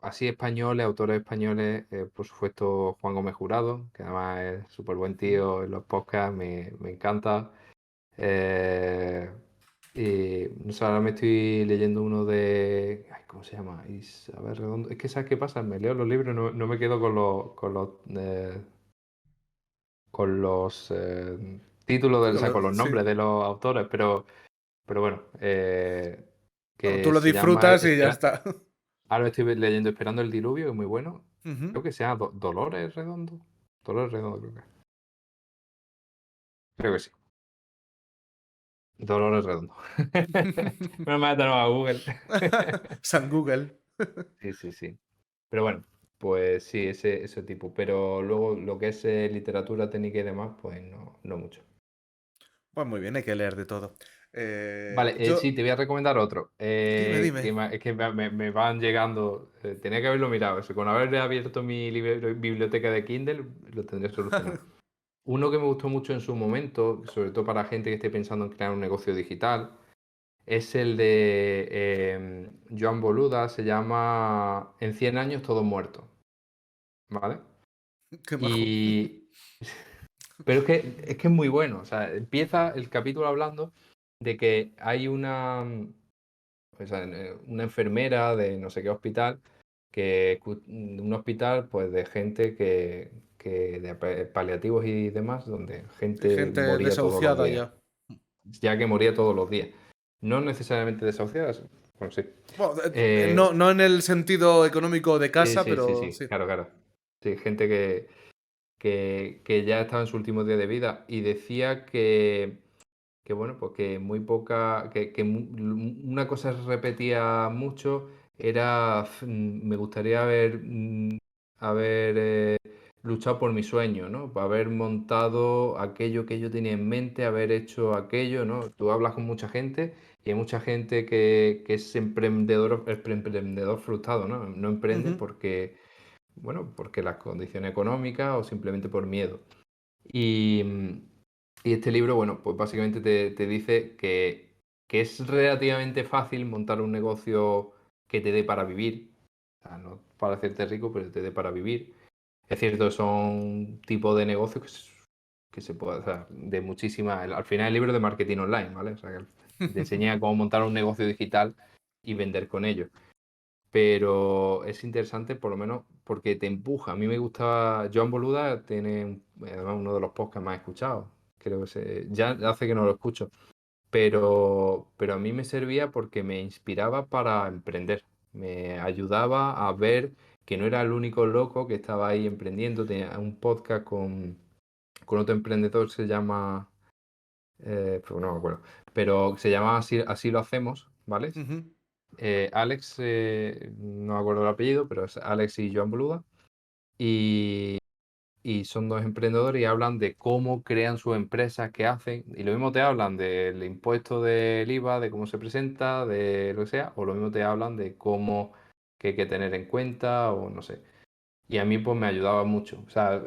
[SPEAKER 2] así españoles, autores españoles, por supuesto, Juan Gómez Jurado, que además es súper buen
[SPEAKER 1] Mm.
[SPEAKER 2] tío en los podcasts, me encanta. Eh, y no sé, ahora me estoy leyendo uno de. Ay, ¿cómo se llama? Isabel Redondo. Es que, ¿sabes qué pasa? Me leo los libros, no me quedo con los títulos,
[SPEAKER 1] Sí,
[SPEAKER 2] o sea, con los
[SPEAKER 1] sí.
[SPEAKER 2] nombres de los autores, pero bueno,
[SPEAKER 1] Bueno, tú
[SPEAKER 2] que
[SPEAKER 1] lo
[SPEAKER 2] se llama
[SPEAKER 1] disfrutas y ya está.
[SPEAKER 2] ahora estoy leyendo Esperando el diluvio, que es muy bueno.
[SPEAKER 1] Ujú.
[SPEAKER 2] Creo que se llama Dolores Redondo. Dolores Redondo, creo que es. Creo que sí. Dolores Redondo. Me mata a Google.
[SPEAKER 1] San Google.
[SPEAKER 2] Sí, sí, sí. Pero bueno, pues sí, ese tipo. Pero luego lo que es literatura técnica y demás, pues no mucho.
[SPEAKER 1] Pues muy bien, hay que leer de todo.
[SPEAKER 2] Vale, sí,
[SPEAKER 1] Yo.
[SPEAKER 2] te voy a recomendar otro.
[SPEAKER 1] Dime, dime.
[SPEAKER 2] Es que me van llegando. Tenía que haberlo mirado. Eso, con haber abierto mi biblioteca de Kindle, lo tendría solucionado. Uno que me gustó mucho en su momento, sobre todo para gente que esté pensando en crear un negocio digital, es el de Joan Boluda, se llama En 100 años todo muerto, ¿vale?
[SPEAKER 1] Qué majo.
[SPEAKER 2] Y... Pero es que es muy bueno, o sea, empieza el capítulo hablando de que hay una enfermera de no sé qué hospital, un hospital pues de gente que de paliativos y demás, donde
[SPEAKER 1] Hay
[SPEAKER 2] gente
[SPEAKER 1] gente
[SPEAKER 2] moría todos los
[SPEAKER 1] desahuciada
[SPEAKER 2] días,
[SPEAKER 1] ya.
[SPEAKER 2] ya que moría todos los días. No necesariamente desahuciadas, bueno, sí.
[SPEAKER 1] Bueno, no,
[SPEAKER 2] Eh,
[SPEAKER 1] no en el sentido económico de
[SPEAKER 2] sí,
[SPEAKER 1] casa,
[SPEAKER 2] sí, sí,
[SPEAKER 1] pero
[SPEAKER 2] sí,
[SPEAKER 1] sí.
[SPEAKER 2] claro, claro. Sí, gente que ya estaba en su último día de vida y decía que bueno, pues que muy poca, una cosa se repetía mucho, me gustaría haber luchado por mi sueño, ¿no? Por haber montado aquello que yo tenía en mente, haber hecho aquello, ¿no? Tú hablas con mucha gente y hay mucha gente que es emprendedor frustrado, ¿no? No emprende
[SPEAKER 1] Ujú,
[SPEAKER 2] porque, bueno, porque las condiciones económicas o simplemente por miedo. Y, y este libro, bueno, pues básicamente te dice que es relativamente fácil montar un negocio que te dé para vivir. O sea, no para hacerte rico, pero te dé para vivir. Es cierto, son tipos de negocios que se puede, o sea, de muchísima. Al final el libro es de marketing online, ¿vale? O sea, que te enseña cómo montar un negocio digital y vender con ello. Pero es interesante por lo menos porque te empuja. A mí me gustaba, Joan Boluda tiene además uno de los podcasts más escuchados. Creo que ya hace que no lo escucho. Pero a mí me servía porque me inspiraba para emprender. Me ayudaba a ver que no era el único loco que estaba ahí emprendiendo. Tenía un podcast con otro emprendedor, se llama, pues no me acuerdo, pero se llama Así lo hacemos, ¿vale?
[SPEAKER 1] ujú.
[SPEAKER 2] Alex, no me acuerdo el apellido, pero es Alex y Joan Boluda. Y, y son dos emprendedores y hablan de cómo crean sus empresas, qué hacen. Y lo mismo te hablan del impuesto del IVA, de cómo se presenta, de lo que sea, o lo mismo te hablan de cómo que hay que tener en cuenta, o no sé. Y a mí pues me ayudaba mucho. O sea,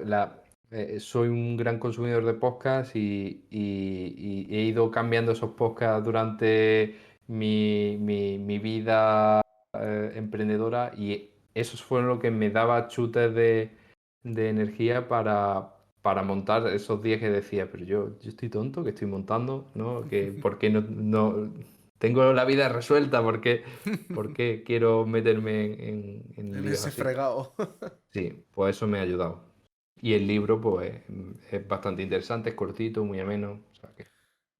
[SPEAKER 2] soy un gran consumidor de podcasts y he ido cambiando esos podcasts durante mi vida emprendedora y esos fueron lo que me daba chutes de energía para montar esos días que decía, pero yo estoy tonto, que estoy montando, ¿no? ¿Por qué no tengo la vida resuelta? ¿Por qué quiero meterme en
[SPEAKER 1] En
[SPEAKER 2] líos
[SPEAKER 1] ese
[SPEAKER 2] así?
[SPEAKER 1] fregado.
[SPEAKER 2] Sí, pues eso me ha ayudado. Y el libro, pues, es bastante interesante, es cortito, muy ameno. O sea que...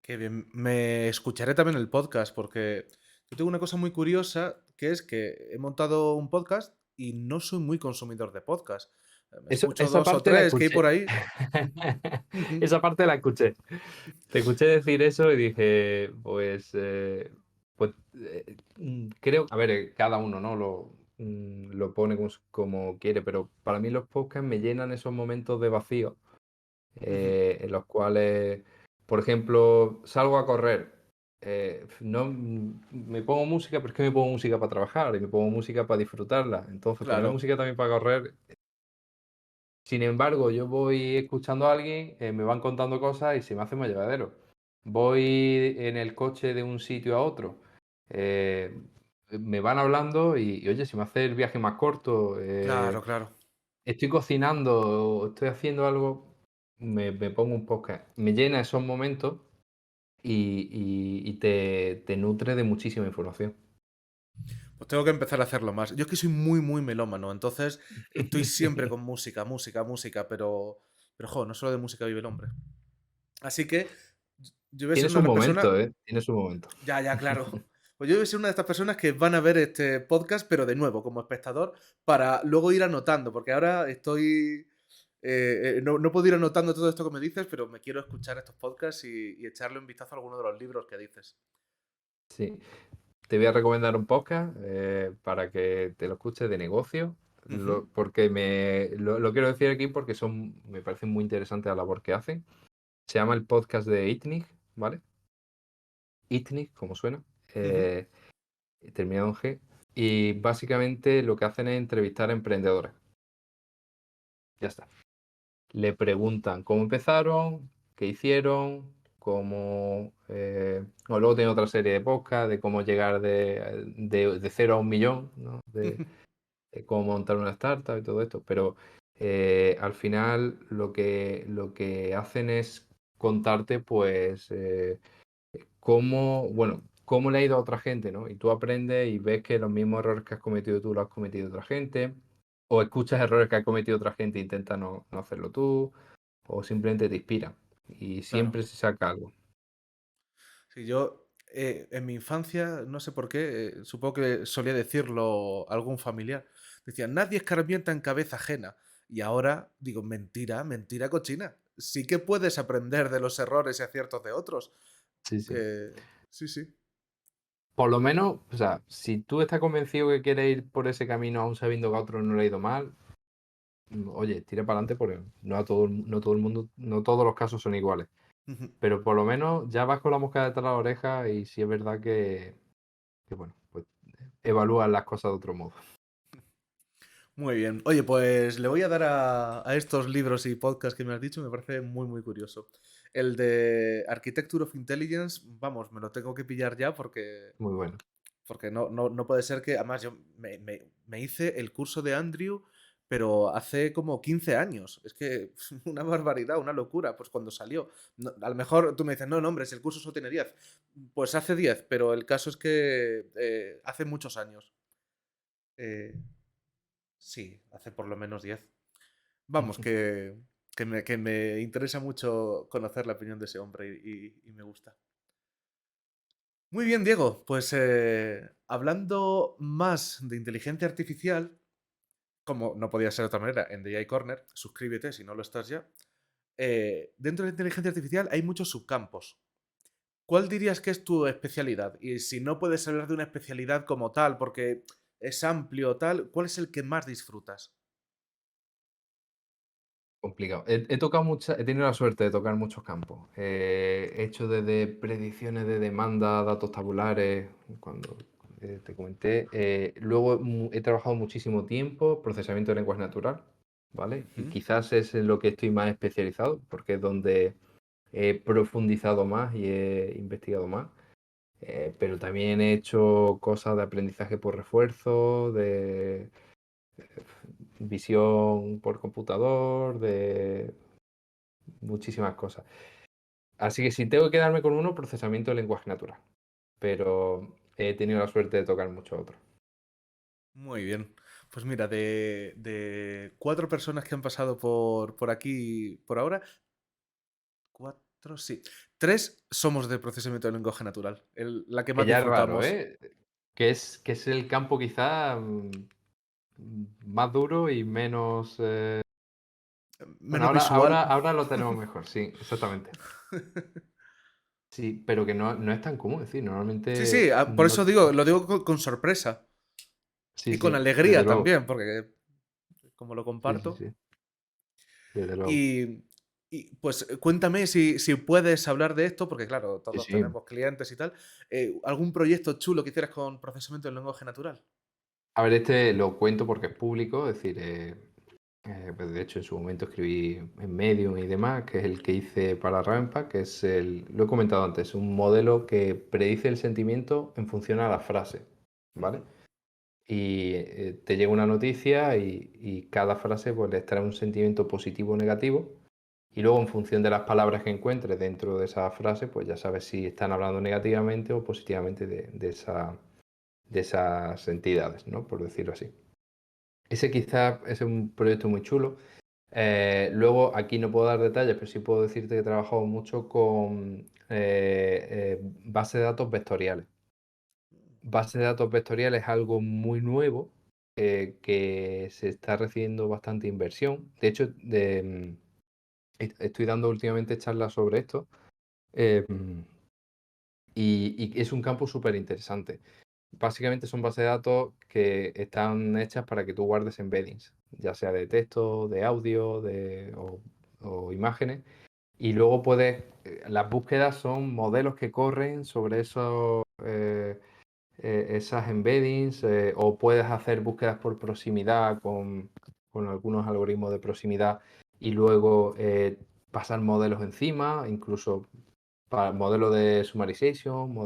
[SPEAKER 1] Qué bien. Me escucharé también el podcast porque yo tengo una cosa muy curiosa que es que he montado un podcast y no soy muy consumidor de podcast. Me escucho
[SPEAKER 2] Esa
[SPEAKER 1] dos o
[SPEAKER 2] parte la
[SPEAKER 1] tres que hay
[SPEAKER 2] escuché.
[SPEAKER 1] por ahí. Ujú.
[SPEAKER 2] Esa parte la escuché. Te escuché decir eso y dije, creo, a ver, cada uno, ¿no? Lo pone como quiere, pero para mí los podcasts me llenan esos momentos de vacío
[SPEAKER 1] Ujú.
[SPEAKER 2] en los cuales, por ejemplo, salgo a correr. No, me pongo música, pero es que me pongo música para trabajar y me pongo música para disfrutarla. Entonces, poner
[SPEAKER 1] Claro,
[SPEAKER 2] música también para correr. Sin embargo, yo voy escuchando a alguien, me van contando cosas y se me hace más llevadero. Voy en el coche de un sitio a otro, eh, me van hablando oye, se me hace el viaje más corto.
[SPEAKER 1] claro, claro.
[SPEAKER 2] Estoy cocinando o estoy haciendo algo, me pongo un podcast. Me llena esos momentos y te nutre de muchísima información.
[SPEAKER 1] Pues tengo que empezar a hacerlo más. Yo es que soy muy, muy melómano, entonces estoy siempre con música, música, música, pero no solo de música vive el hombre. Así que yo voy a ser
[SPEAKER 2] Tiene
[SPEAKER 1] una
[SPEAKER 2] su
[SPEAKER 1] de las personas.
[SPEAKER 2] momento, ¿eh? Tiene su momento.
[SPEAKER 1] Ya, ya, claro. Pues yo voy a ser una de estas personas que van a ver este podcast, pero de nuevo, como espectador, para luego ir anotando, porque ahora estoy. No puedo ir anotando todo esto que me dices, pero me quiero escuchar estos podcasts y echarle un vistazo a alguno de los libros que dices.
[SPEAKER 2] Sí. Te voy a recomendar un podcast para que te lo escuches de negocio,
[SPEAKER 1] Ujú,
[SPEAKER 2] porque lo quiero decir aquí porque me parece muy interesante la labor que hacen. Se llama el podcast de ITNIC, ¿vale? ITNIC, como suena,
[SPEAKER 1] ujú.
[SPEAKER 2] eh, terminado en G. Y básicamente lo que hacen es entrevistar a emprendedores. Ya está. Le preguntan cómo empezaron, qué hicieron, o luego tiene otra serie de podcasts de cómo llegar de 0 a 1 millón, ¿no? De cómo montar una startup y todo esto, pero al final lo que hacen es contarte, pues, cómo le ha ido a otra gente, ¿no? Y tú aprendes y ves que los mismos errores que has cometido tú los has cometido otra gente, o escuchas errores que ha cometido otra gente e intentas no hacerlo tú, o simplemente te inspira. Y
[SPEAKER 1] Claro.
[SPEAKER 2] siempre se saca algo.
[SPEAKER 1] Sí, yo en mi infancia, no sé por qué, supongo que solía decirlo algún familiar. Decía, nadie escarmienta en cabeza ajena. Y ahora digo, mentira, mentira cochina. Sí que puedes aprender de los errores y aciertos de otros.
[SPEAKER 2] Sí, sí.
[SPEAKER 1] Que sí, sí.
[SPEAKER 2] por lo menos, o sea, si tú estás convencido que quieres ir por ese camino aún sabiendo que a otro no le ha ido mal, oye, tira para adelante porque no todo el mundo, no todos los casos son iguales.
[SPEAKER 1] Ujú.
[SPEAKER 2] Pero por lo menos ya vas con la mosca detrás de la oreja y sí es verdad que bueno, pues evalúas las cosas de otro modo.
[SPEAKER 1] Muy bien. Oye, pues le voy a dar a estos libros y podcasts que me has dicho, me parece muy, muy curioso. El de Architecture of Intelligence, vamos, me lo tengo que pillar ya
[SPEAKER 2] Muy bueno.
[SPEAKER 1] porque no puede ser que, además, yo me hice el curso de Andrew, pero hace como 15 años. Es que una barbaridad, una locura, pues cuando salió. A lo mejor tú me dices, no, no, hombre, si el curso solo tiene 10. Pues hace 10, pero el caso es que hace muchos años. Eh, sí, hace por lo menos 10. Vamos, que me interesa mucho conocer la opinión de ese hombre y me gusta. Muy bien, Diego. Pues hablando más de inteligencia artificial, como no podía ser de otra manera, en The AI Corner, suscríbete si no lo estás ya. Dentro de la inteligencia artificial hay muchos subcampos. ¿Cuál dirías que es tu especialidad? Y si no puedes hablar de una especialidad como tal, porque es amplio tal, ¿cuál es el que más disfrutas?
[SPEAKER 2] Complicado. He tenido la suerte de tocar muchos campos. He hecho desde predicciones de demanda, datos tabulares, cuando te comenté. Luego he trabajado muchísimo tiempo, procesamiento de lenguaje natural, ¿vale? Y
[SPEAKER 1] Ujú.
[SPEAKER 2] quizás es en lo que estoy más especializado, porque es donde he profundizado más y he investigado más. Pero también he hecho cosas de aprendizaje por refuerzo, de visión por computador, de muchísimas cosas. Así que si tengo que quedarme con uno, procesamiento de lenguaje natural. Pero he tenido la suerte de tocar muchos otros.
[SPEAKER 1] Muy bien. Pues mira, de 4 personas que han pasado por aquí por ahora, 4, sí. 3 somos de procesamiento de lenguaje natural, la que
[SPEAKER 2] Que
[SPEAKER 1] más
[SPEAKER 2] ya es raro,
[SPEAKER 1] disfrutamos.
[SPEAKER 2] ¿eh? Que es el campo quizá más duro y menos... Bueno,
[SPEAKER 1] Menos
[SPEAKER 2] ahora,
[SPEAKER 1] visual.
[SPEAKER 2] ahora lo tenemos mejor, sí, exactamente. Sí, pero que no es tan común, es decir,
[SPEAKER 1] Sí, sí,
[SPEAKER 2] normalmente
[SPEAKER 1] por
[SPEAKER 2] no...
[SPEAKER 1] eso digo, lo digo con sorpresa
[SPEAKER 2] Sí,
[SPEAKER 1] y con
[SPEAKER 2] sí, desde
[SPEAKER 1] alegría
[SPEAKER 2] luego.
[SPEAKER 1] también, porque como lo
[SPEAKER 2] Sí, sí,
[SPEAKER 1] comparto.
[SPEAKER 2] sí, desde luego.
[SPEAKER 1] Y, pues cuéntame si puedes hablar de esto, porque claro,
[SPEAKER 2] Sí,
[SPEAKER 1] todos
[SPEAKER 2] sí.
[SPEAKER 1] tenemos clientes y tal. ¿Algún proyecto chulo que hicieras con procesamiento del lenguaje natural?
[SPEAKER 2] A ver, este lo cuento porque es público, es decir, pues de hecho en su momento escribí en Medium y demás, que es el que hice para Ravenpack, que es lo he comentado antes, un modelo que predice el sentimiento en función a la frase, ¿vale?
[SPEAKER 1] Ujú.
[SPEAKER 2] Y te llega una noticia y cada frase pues le extrae un sentimiento positivo o negativo, y luego en función de las palabras que encuentres dentro de esa frase, pues ya sabes si están hablando negativamente o positivamente de esas entidades, ¿no? Por decirlo así. Ese quizás es un proyecto muy chulo. Luego, aquí no puedo dar detalles, pero sí puedo decirte que he trabajado mucho con bases de datos vectoriales. Base de datos vectoriales es algo muy nuevo que se está recibiendo bastante inversión. De hecho, estoy dando últimamente charlas sobre esto eh, y es un campo súper interesante. Básicamente son bases de datos que están hechas para que tú guardes embeddings, ya sea de texto, de audio, o imágenes. Y luego las búsquedas son modelos que corren sobre esas embeddings, o puedes hacer búsquedas por proximidad con algunos algoritmos de proximidad y luego pasar modelos encima, incluso para modelo de summarization,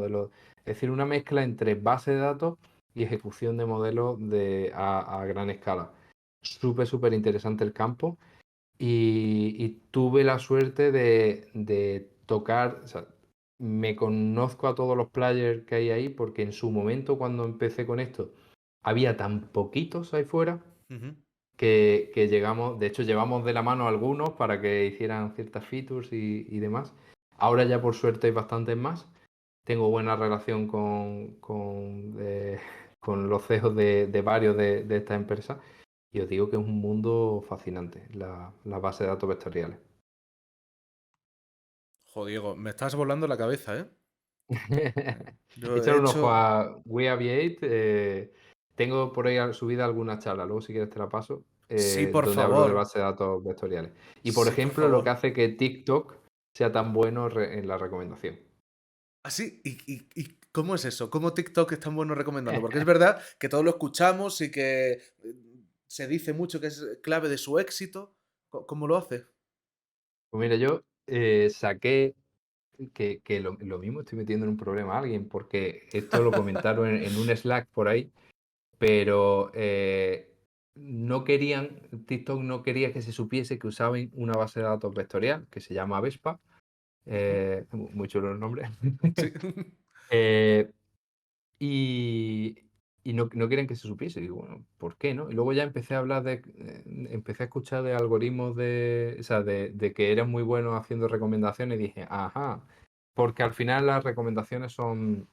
[SPEAKER 2] es decir, una mezcla entre base de datos y ejecución de modelos a gran escala. Súper, súper interesante el campo y tuve la suerte de tocar, o sea, me conozco a todos los players que hay ahí porque en su momento cuando empecé con esto había tan poquitos ahí fuera
[SPEAKER 1] Ujú.
[SPEAKER 2] que llegamos, de hecho llevamos de la mano a algunos para que hicieran ciertas features y demás. Ahora ya por suerte hay bastantes más. Tengo buena relación con los CEOs de varios de estas empresas y os digo que es un mundo fascinante, la base de datos vectoriales.
[SPEAKER 1] Jo, Diego, me estás volando la cabeza, ¿eh? Yo he
[SPEAKER 2] Échale un ojo
[SPEAKER 1] hecho...
[SPEAKER 2] a We Aviate. Tengo por ahí subida alguna charla, luego si quieres te la paso,
[SPEAKER 1] Sí, por
[SPEAKER 2] donde hablo de
[SPEAKER 1] favor.
[SPEAKER 2] base de datos vectoriales. Y por
[SPEAKER 1] Sí, por
[SPEAKER 2] ejemplo, lo que
[SPEAKER 1] favor.
[SPEAKER 2] hace que TikTok sea tan bueno en la recomendación.
[SPEAKER 1] Así, ¿y cómo es eso? ¿Cómo TikTok es tan bueno recomendando? Porque es verdad que todos lo escuchamos y que se dice mucho que es clave de su éxito. ¿Cómo lo hace?
[SPEAKER 2] Pues mira, yo saqué que lo mismo estoy metiendo en un problema a alguien, porque esto lo comentaron en un Slack por ahí, pero no querían, TikTok no quería que se supiese que usaban una base de datos vectorial que se llama Vespa,
[SPEAKER 1] Ujú.
[SPEAKER 2] muy chulo el nombre,
[SPEAKER 1] Sí.
[SPEAKER 2] eh, y, y no querían que se supiese. Y digo, bueno, ¿por qué no? Y luego ya empecé a hablar empecé a escuchar de algoritmos o sea, de que eran muy buenos haciendo recomendaciones y dije, ajá, porque al final las recomendaciones son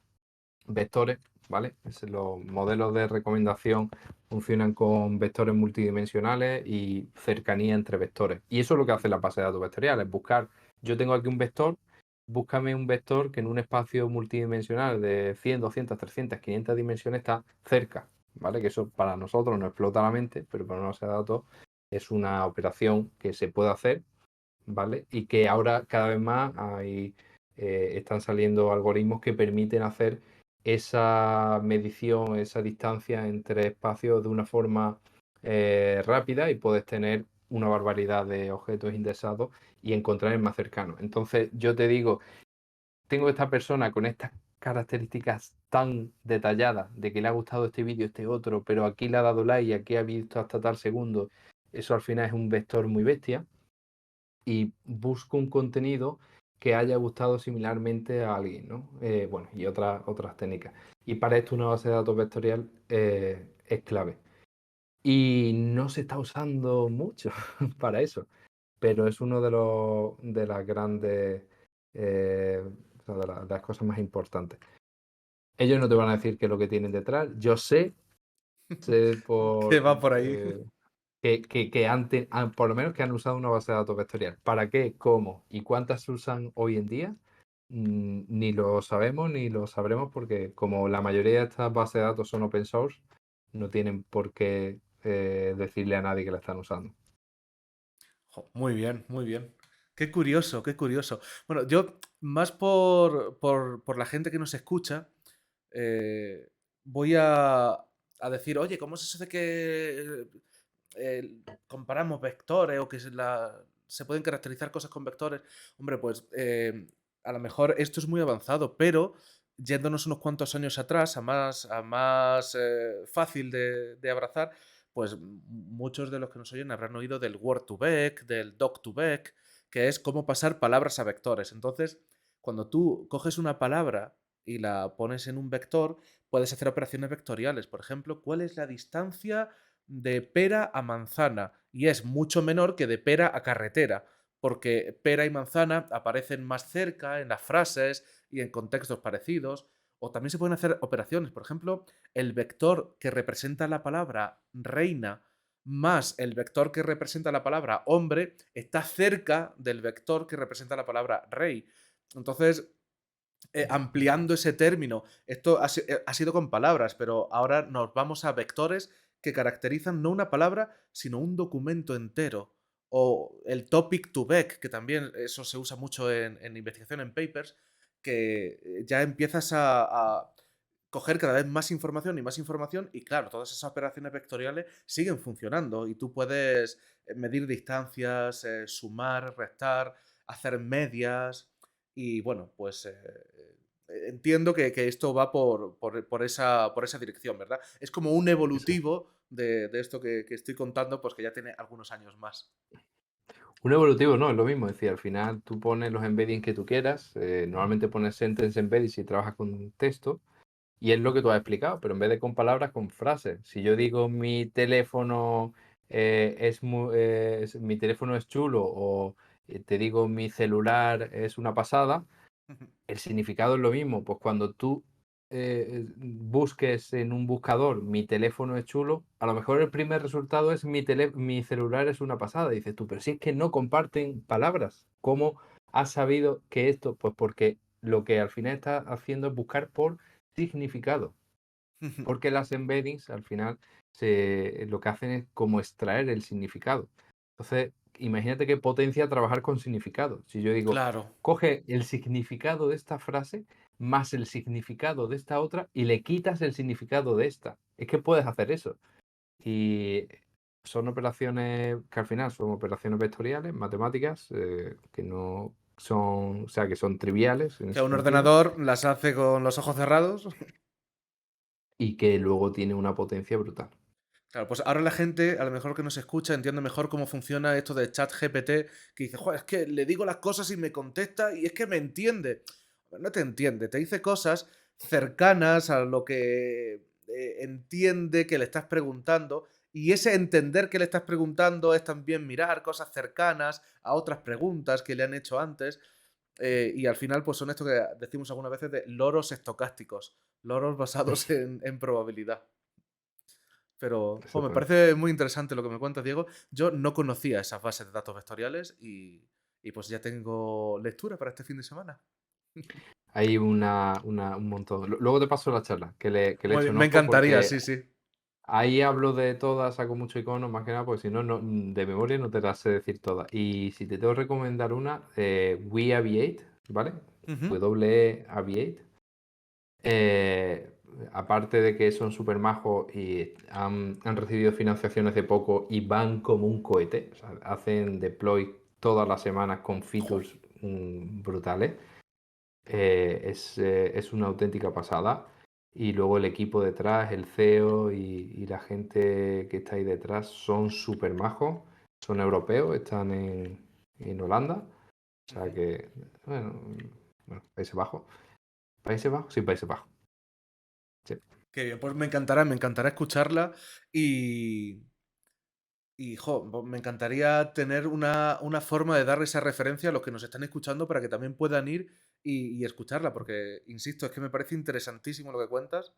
[SPEAKER 2] vectores, ¿vale? Los modelos de recomendación funcionan con vectores multidimensionales y cercanía entre vectores. Y eso es lo que hace la base de datos vectorial, es buscar, yo tengo aquí un vector, búscame un vector que en un espacio multidimensional de 100, 200, 300, 500 dimensiones está cerca, ¿vale? Que eso para nosotros no explota la mente, pero para una base de datos es una operación que se puede hacer, ¿vale? Y que ahora cada vez más están saliendo algoritmos que permiten hacer esa medición, esa distancia entre espacios de una forma rápida y puedes tener una barbaridad de objetos indexados y encontrar el más cercano. Entonces yo te digo, tengo esta persona con estas características tan detalladas de que le ha gustado este vídeo, este otro, pero aquí le ha dado like y aquí ha visto hasta tal segundo. Eso al final es un vector muy bestia y busco un contenido que haya gustado similarmente a alguien, ¿no? Bueno, y otras técnicas. Y para esto una base de datos vectorial es clave. Y no se está usando mucho para eso, pero es uno de las grandes, o sea, de las cosas más importantes. Ellos no te van a decir qué es lo que tienen detrás. Yo sé
[SPEAKER 1] Que
[SPEAKER 2] por
[SPEAKER 1] va por ahí.
[SPEAKER 2] que antes, por lo menos que han usado una base de datos vectorial. ¿Para qué? ¿Cómo? ¿Y cuántas se usan hoy en día? Ni lo sabemos ni lo sabremos porque como la mayoría de estas bases de datos son open source, no tienen por qué decirle a nadie que la están usando.
[SPEAKER 1] Muy bien, muy bien. Qué curioso, qué curioso. Bueno, yo, más por la gente que nos escucha, voy a decir, oye, ¿cómo es eso de que comparamos vectores o que se pueden caracterizar cosas con vectores? Hombre, pues a lo mejor esto es muy avanzado, pero yéndonos unos cuantos años atrás, a más fácil de abrazar, pues muchos de los que nos oyen habrán oído del Word2Vec, del Doc2Vec, que es cómo pasar palabras a vectores. Entonces, cuando tú coges una palabra y la pones en un vector, puedes hacer operaciones vectoriales. Por ejemplo, ¿cuál es la distancia de pera a manzana? Y es mucho menor que de pera a carretera, porque pera y manzana aparecen más cerca en las frases y en contextos parecidos. O también se pueden hacer operaciones. Por ejemplo, el vector que representa la palabra reina más el vector que representa la palabra hombre está cerca del vector que representa la palabra rey. Entonces, ampliando ese término, esto ha sido con palabras, pero ahora nos vamos a vectores que caracterizan no una palabra, sino un documento entero. O el topic to vec, que también eso se usa mucho en investigación, en papers, que ya empiezas a coger cada vez más información y claro, todas esas operaciones vectoriales siguen funcionando y tú puedes medir distancias, sumar, restar, hacer medias y bueno, pues entiendo que esto va por esa dirección, ¿verdad? Es como un
[SPEAKER 2] Eso.
[SPEAKER 1] evolutivo de esto que estoy contando, pues que ya tiene algunos años más.
[SPEAKER 2] Un evolutivo no, es lo mismo, es decir, al final tú pones los embeddings que tú quieras, normalmente pones sentence embedding si trabajas con texto, y es lo que tú has explicado, pero en vez de con palabras, con frases. Si yo digo mi teléfono mi teléfono es chulo o te digo mi celular es una pasada, el significado es lo mismo. Pues cuando tú busques en un buscador mi teléfono es chulo, a lo mejor el primer resultado es mi celular es una pasada. Dices tú, pero si es que no comparten palabras, ¿cómo has sabido que esto? Pues porque lo que al final está haciendo es buscar por significado. Porque las embeddings al final lo que hacen es como extraer el significado. Entonces, imagínate qué potencia trabajar con significado. Si yo digo,
[SPEAKER 1] Claro.
[SPEAKER 2] coge el significado de esta frase más el significado de esta otra y le quitas el significado de esta. Es que puedes hacer eso. Y son operaciones que al final son operaciones vectoriales, matemáticas, que no son, o sea, que son triviales en
[SPEAKER 1] Que a
[SPEAKER 2] ese
[SPEAKER 1] un
[SPEAKER 2] sentido
[SPEAKER 1] ordenador las hace con los ojos cerrados.
[SPEAKER 2] y que luego tiene una potencia brutal.
[SPEAKER 1] Claro, pues ahora la gente, a lo mejor que nos escucha, entiende mejor cómo funciona esto de ChatGPT, que dice, joder, es que le digo las cosas y me contesta y es que me entiende. No te entiende, te dice cosas cercanas a lo que entiende que le estás preguntando y ese entender que le estás preguntando es también mirar cosas cercanas a otras preguntas que le han hecho antes y al final pues son esto que decimos algunas veces de loros estocásticos, loros basados en probabilidad. Pero me
[SPEAKER 2] Exactamente.
[SPEAKER 1] parece muy interesante lo que me cuentas, Diego. Yo no conocía esas bases de datos vectoriales y pues ya tengo lectura para este fin de semana.
[SPEAKER 2] Hay un montón. Luego te paso la charla, que le
[SPEAKER 1] Muy
[SPEAKER 2] eche
[SPEAKER 1] bien,
[SPEAKER 2] un
[SPEAKER 1] me
[SPEAKER 2] ojo,
[SPEAKER 1] encantaría,
[SPEAKER 2] porque
[SPEAKER 1] sí, sí.
[SPEAKER 2] ahí hablo de todas, saco mucho icono, más que nada, porque si no, de memoria no te las sé decir todas. Y si te tengo que recomendar una, We Aviate, ¿vale?
[SPEAKER 1] Ujú,
[SPEAKER 2] W Aviate. Eh, Aparte de que son súper majos y han recibido financiaciones de poco y van como un cohete, o sea, hacen deploy todas las semanas con
[SPEAKER 1] jo,
[SPEAKER 2] features brutales. Es una auténtica pasada. Y luego el equipo detrás, el CEO y la gente que está ahí detrás son súper majos. Son europeos, están en Holanda. O sea
[SPEAKER 1] ujú.
[SPEAKER 2] que, bueno, Países Bajos. ¿Países Bajos? Sí, Países Bajos. Sí.
[SPEAKER 1] Qué bien, pues me encantará escucharla y, me encantaría tener una forma de darle esa referencia a los que nos están escuchando para que también puedan ir y escucharla, porque, insisto, es que me parece interesantísimo lo que cuentas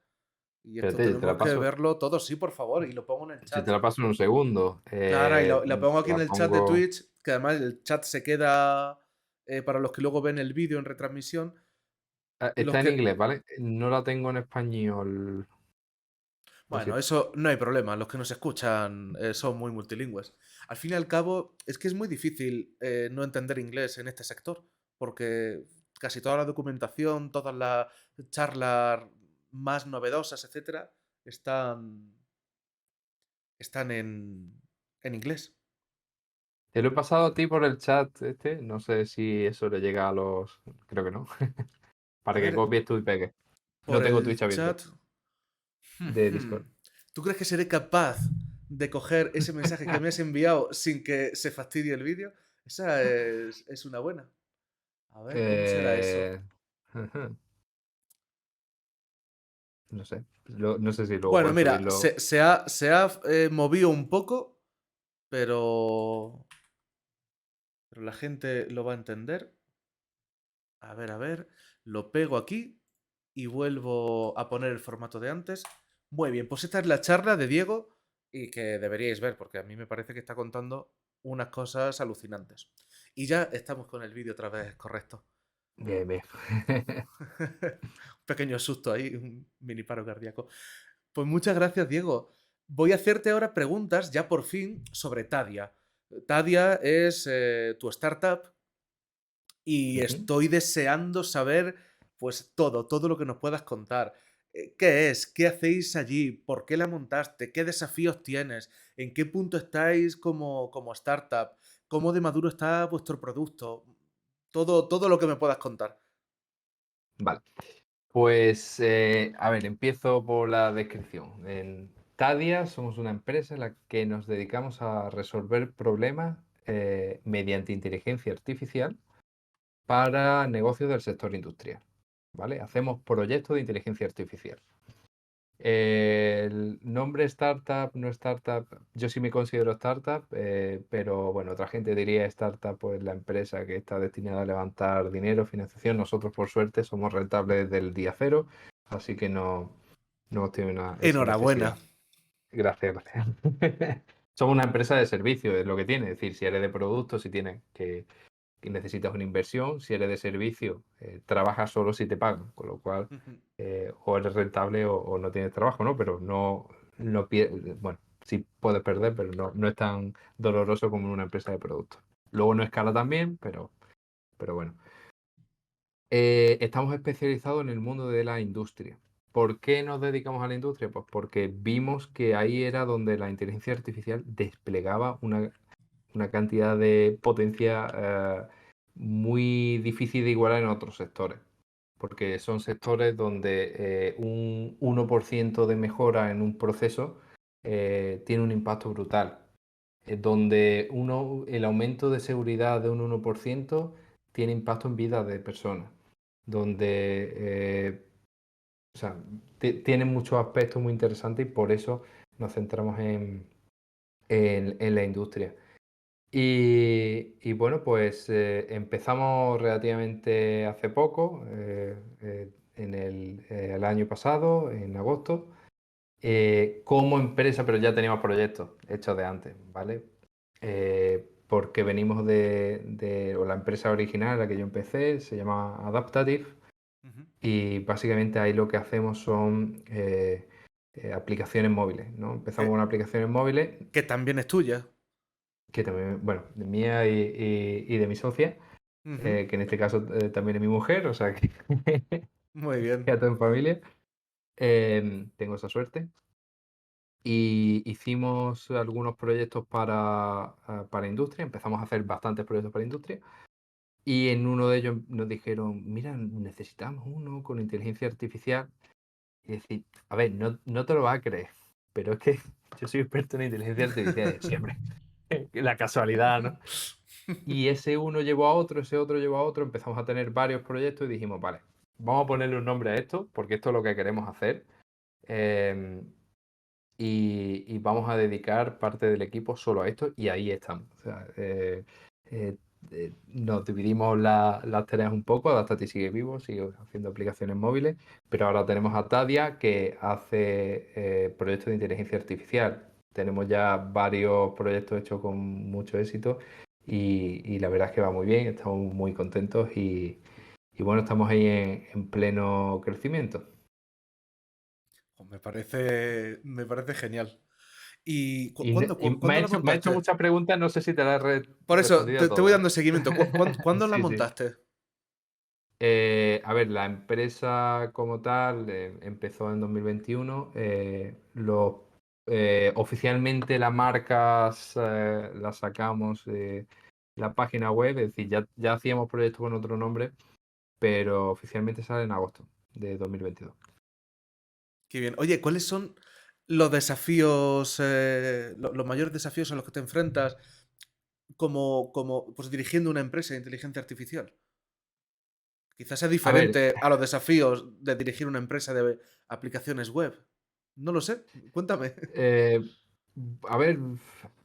[SPEAKER 1] y esto
[SPEAKER 2] Espérate,
[SPEAKER 1] tenemos que verlo todos, sí, por favor, y lo pongo en el
[SPEAKER 2] si
[SPEAKER 1] chat.
[SPEAKER 2] te la paso en un segundo.
[SPEAKER 1] Clara, y la pongo aquí en
[SPEAKER 2] La
[SPEAKER 1] el chat de
[SPEAKER 2] pongo.
[SPEAKER 1] Twitch, que además el chat se queda para los que luego ven el vídeo en retransmisión. Los
[SPEAKER 2] Está en
[SPEAKER 1] que.
[SPEAKER 2] inglés, ¿vale? No la tengo en español. Lo
[SPEAKER 1] Bueno,
[SPEAKER 2] siento.
[SPEAKER 1] eso no hay problema, los que nos escuchan son muy multilingües. Al fin y al cabo, es que es muy difícil no entender inglés en este sector, porque casi toda la documentación, todas las charlas más novedosas, etcétera, están en inglés.
[SPEAKER 2] Te lo he pasado a ti por el chat este. No sé si eso le llega a los. Creo que no.
[SPEAKER 1] A
[SPEAKER 2] Para que
[SPEAKER 1] ver,
[SPEAKER 2] copies tú y pegues. No
[SPEAKER 1] por
[SPEAKER 2] tengo
[SPEAKER 1] el
[SPEAKER 2] Twitch abierto.
[SPEAKER 1] chat.
[SPEAKER 2] De Discord.
[SPEAKER 1] ¿Tú crees que seré capaz de coger ese mensaje que me has enviado sin que se fastidie el vídeo? Esa es una buena. A ver, ¿cómo será eso?
[SPEAKER 2] Eh, No sé. No sé si luego
[SPEAKER 1] Bueno,
[SPEAKER 2] puedes
[SPEAKER 1] mira,
[SPEAKER 2] subirlo.
[SPEAKER 1] se ha movido un poco, pero, pero la gente lo va a entender. A ver, lo pego aquí y vuelvo a poner el formato de antes. Muy bien, pues esta es la charla de Diego y que deberíais ver porque a mí me parece que está contando unas cosas alucinantes. Y ya estamos con el vídeo otra vez, correcto.
[SPEAKER 2] Bien, bien.
[SPEAKER 1] Un pequeño susto ahí, un mini paro cardíaco. Pues muchas gracias, Diego. Voy a hacerte ahora preguntas, ya por fin, sobre Tadia. Tadia es tu startup y
[SPEAKER 2] Ujú.
[SPEAKER 1] estoy deseando saber, pues todo lo que nos puedas contar. ¿Qué es? ¿Qué hacéis allí? ¿Por qué la montaste? ¿Qué desafíos tienes? ¿En qué punto estáis como startup? ¿Cómo de maduro está vuestro producto? Todo lo que me puedas contar.
[SPEAKER 2] Vale. Pues, a ver, empiezo por la descripción. En Tadia somos una empresa en la que nos dedicamos a resolver problemas mediante inteligencia artificial para negocios del sector industrial. ¿Vale? Hacemos proyectos de inteligencia artificial. El nombre startup, no startup, yo sí me considero startup, pero bueno, otra gente diría startup, pues la empresa que está destinada a levantar dinero, financiación. Nosotros, por suerte, somos rentables desde el día cero, así que no hemos tenido esa
[SPEAKER 1] Enhorabuena.
[SPEAKER 2] necesidad. Gracias, gracias. Somos una empresa de servicio, es lo que tiene. Es decir, si eres de productos, si tienes necesitas una inversión. Si eres de servicio, trabajas solo si te pagan, con lo cual
[SPEAKER 1] Ujú.
[SPEAKER 2] o eres rentable o no tienes trabajo, ¿no? Pero no bueno, sí puedes perder, pero no es tan doloroso como en una empresa de productos. Luego no escala tan bien, pero bueno. Estamos especializados en el mundo de la industria. ¿Por qué nos dedicamos a la industria? Pues porque vimos que ahí era donde la inteligencia artificial desplegaba una cantidad de potencia muy difícil de igualar en otros sectores. Porque son sectores donde un 1% de mejora en un proceso tiene un impacto brutal. Donde el aumento de seguridad de un 1% tiene impacto en vidas de personas. Donde o sea, tiene muchos aspectos muy interesantes y por eso nos centramos en la industria. Y bueno, pues empezamos relativamente hace poco, el año pasado, en agosto, como empresa, pero ya teníamos proyectos hechos de antes, ¿vale? Porque venimos o la empresa original, la que yo empecé, se llama Adaptative,
[SPEAKER 1] Ujú.
[SPEAKER 2] y básicamente ahí lo que hacemos son aplicaciones móviles, ¿no? Empezamos
[SPEAKER 1] Que,
[SPEAKER 2] con aplicaciones móviles,
[SPEAKER 1] que también es tuya.
[SPEAKER 2] que también, bueno, de mía y de mi socia,
[SPEAKER 1] Ujú.
[SPEAKER 2] que en este caso también es mi mujer, o sea que
[SPEAKER 1] Muy bien.
[SPEAKER 2] ya todo en familia. Tengo esa suerte. Y hicimos algunos proyectos para industria, empezamos a hacer bastantes proyectos para industria. Y en uno de ellos nos dijeron, mira, necesitamos uno con inteligencia artificial. Y decir, a ver, no te lo vas a creer, pero es que yo soy experto en inteligencia artificial de siempre. La casualidad, ¿no? Y ese uno llevó a otro, ese otro llevó a otro, empezamos a tener varios proyectos y dijimos, vale, vamos a ponerle un nombre a esto, porque esto es lo que queremos hacer. eh, y vamos a dedicar parte del equipo solo a esto y ahí estamos. O sea, eh, nos dividimos las tareas un poco. Adaptati sigue vivo, sigue haciendo aplicaciones móviles, pero ahora tenemos a Tadia que hace proyectos de inteligencia artificial. Tenemos ya varios proyectos hechos con mucho éxito y la verdad es que va muy bien, estamos muy contentos y bueno, estamos ahí en pleno crecimiento.
[SPEAKER 1] Jo, me parece genial. ¿Y
[SPEAKER 2] Y,
[SPEAKER 1] cuándo la
[SPEAKER 2] me ha hecho
[SPEAKER 1] montaste?
[SPEAKER 2] muchas preguntas, no sé si te las he
[SPEAKER 1] Por eso,
[SPEAKER 2] respondido a
[SPEAKER 1] te voy
[SPEAKER 2] todas.
[SPEAKER 1] dando seguimiento. ¿Cuándo la
[SPEAKER 2] Sí, sí.
[SPEAKER 1] montaste?
[SPEAKER 2] A ver, la empresa como tal empezó en 2021. Oficialmente la marca la sacamos la página web, es decir, ya hacíamos proyectos con otro nombre, pero oficialmente sale en agosto de 2022.
[SPEAKER 1] Qué bien. Oye, ¿cuáles son los desafíos, los mayores desafíos a los que te enfrentas como pues, dirigiendo una empresa de inteligencia artificial? Quizás sea
[SPEAKER 2] A ver,
[SPEAKER 1] diferente a los desafíos de dirigir una empresa de aplicaciones web. No lo sé, cuéntame.
[SPEAKER 2] Eh, a ver, al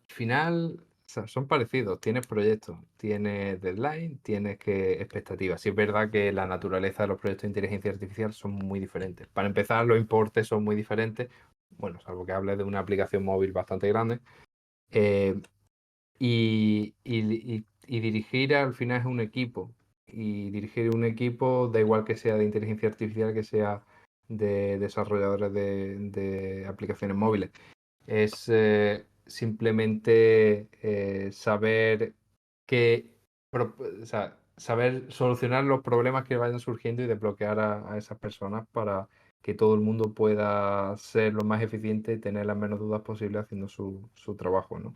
[SPEAKER 2] final o sea, son parecidos. Tienes proyectos, tienes deadline, tienes que expectativas. Sí es verdad que la naturaleza de los proyectos de inteligencia artificial son muy diferentes. Para empezar, los importes son muy diferentes. Bueno, salvo que hables de una aplicación móvil bastante grande. Eh, y dirigir al final es un equipo. Y dirigir un equipo da igual que sea de inteligencia artificial, que sea de desarrolladores de aplicaciones móviles. Es simplemente saber que, o sea, saber solucionar los problemas que vayan surgiendo y desbloquear a esas personas para que todo el mundo pueda ser lo más eficiente y tener las menos dudas posibles haciendo su trabajo, ¿no?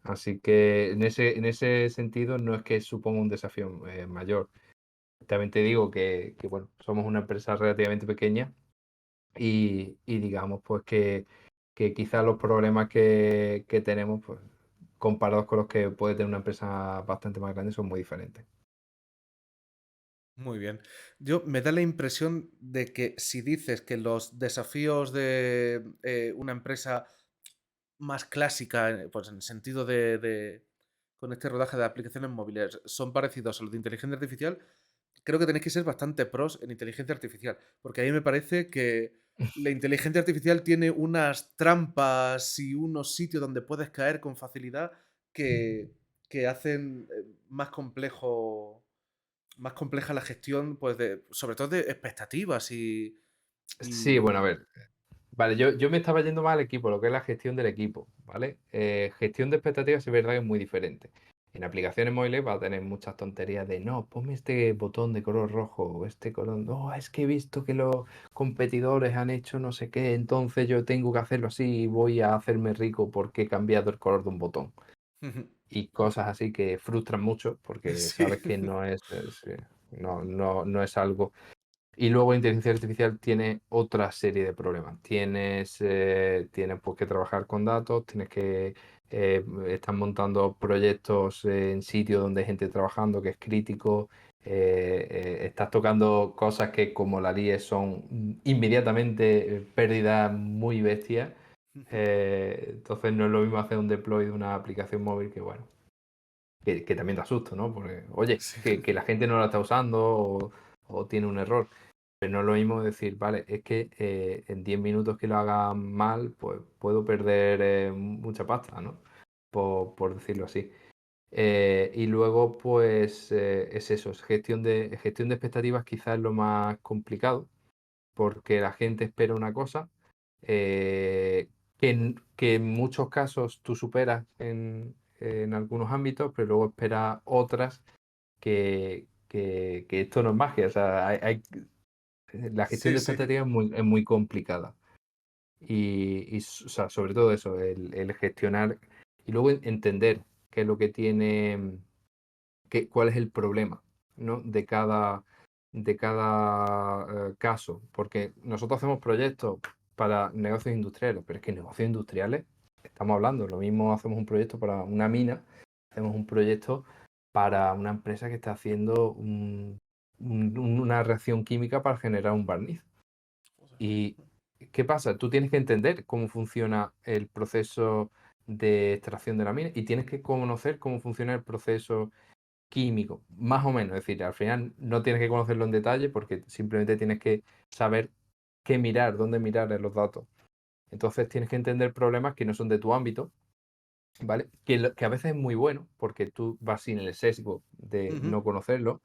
[SPEAKER 2] Así que en ese sentido no es que suponga un desafío mayor. También te digo que, bueno, somos una empresa relativamente pequeña y digamos pues que quizás los problemas que tenemos, pues, comparados con los que puede tener una empresa bastante más grande, son muy diferentes.
[SPEAKER 1] Muy bien. Yo me da la impresión de que si dices que los desafíos de una empresa más clásica, pues en el sentido con este rodaje de aplicaciones móviles, son parecidos a los de inteligencia artificial, creo que tenéis que ser bastante pros en inteligencia artificial, porque a mí me parece que la inteligencia artificial tiene unas trampas y unos sitios donde puedes caer con facilidad que, que hacen más compleja la gestión, pues sobre todo de expectativas
[SPEAKER 2] Sí,
[SPEAKER 1] y...
[SPEAKER 2] bueno, a ver. Vale, yo me estaba yendo más al equipo, lo que es la gestión del equipo, ¿vale? Gestión de expectativas es verdad que es muy diferente. En aplicaciones móviles va a tener muchas tonterías de no, ponme este botón de color rojo o este color. No, es que he visto que los competidores han hecho no sé qué, entonces yo tengo que hacerlo así y voy a hacerme rico porque he cambiado el color de un botón. Y cosas así que frustran mucho porque
[SPEAKER 1] Sí.
[SPEAKER 2] sabes que no es algo. Y luego inteligencia artificial tiene otra serie de problemas. Tienes pues, que trabajar con datos, tienes que estar montando proyectos en sitios donde hay gente trabajando que es crítico. Estás tocando cosas que como la líes son inmediatamente pérdidas muy bestias. Entonces no es lo mismo hacer un deploy de una aplicación móvil que bueno, que también da susto, ¿no? Porque, oye,
[SPEAKER 1] Sí.
[SPEAKER 2] que la gente no la está usando o tiene un error. Pero no es lo mismo decir, vale, es que en 10 minutos que lo haga mal, pues puedo perder mucha pasta, ¿no? Por decirlo así. Y luego, pues es eso, es gestión de expectativas quizás es lo más complicado, porque la gente espera una cosa que en muchos casos tú superas en algunos ámbitos, pero luego esperas otras que esto no es magia. O sea, la gestión
[SPEAKER 1] Sí,
[SPEAKER 2] de
[SPEAKER 1] sí.
[SPEAKER 2] expectativas es muy complicada. O sea, sobre todo eso, el gestionar y luego entender qué es lo que tiene, cuál es el problema, ¿no? De cada caso. Porque nosotros hacemos proyectos para negocios industriales, pero es que negocios industriales, estamos hablando, lo mismo hacemos un proyecto para una mina, hacemos un proyecto para una empresa que está haciendo una reacción química para generar un barniz. ¿Y qué pasa? Tú tienes que entender cómo funciona el proceso de extracción de la mina y tienes que conocer cómo funciona el proceso químico, más o menos. Es decir, al final no tienes que conocerlo en detalle porque simplemente tienes que saber qué mirar, dónde mirar en los datos. Entonces tienes que entender problemas que no son de tu ámbito, ¿vale? Que a veces es muy bueno porque tú vas sin el sesgo de
[SPEAKER 1] Ujú.
[SPEAKER 2] no conocerlo,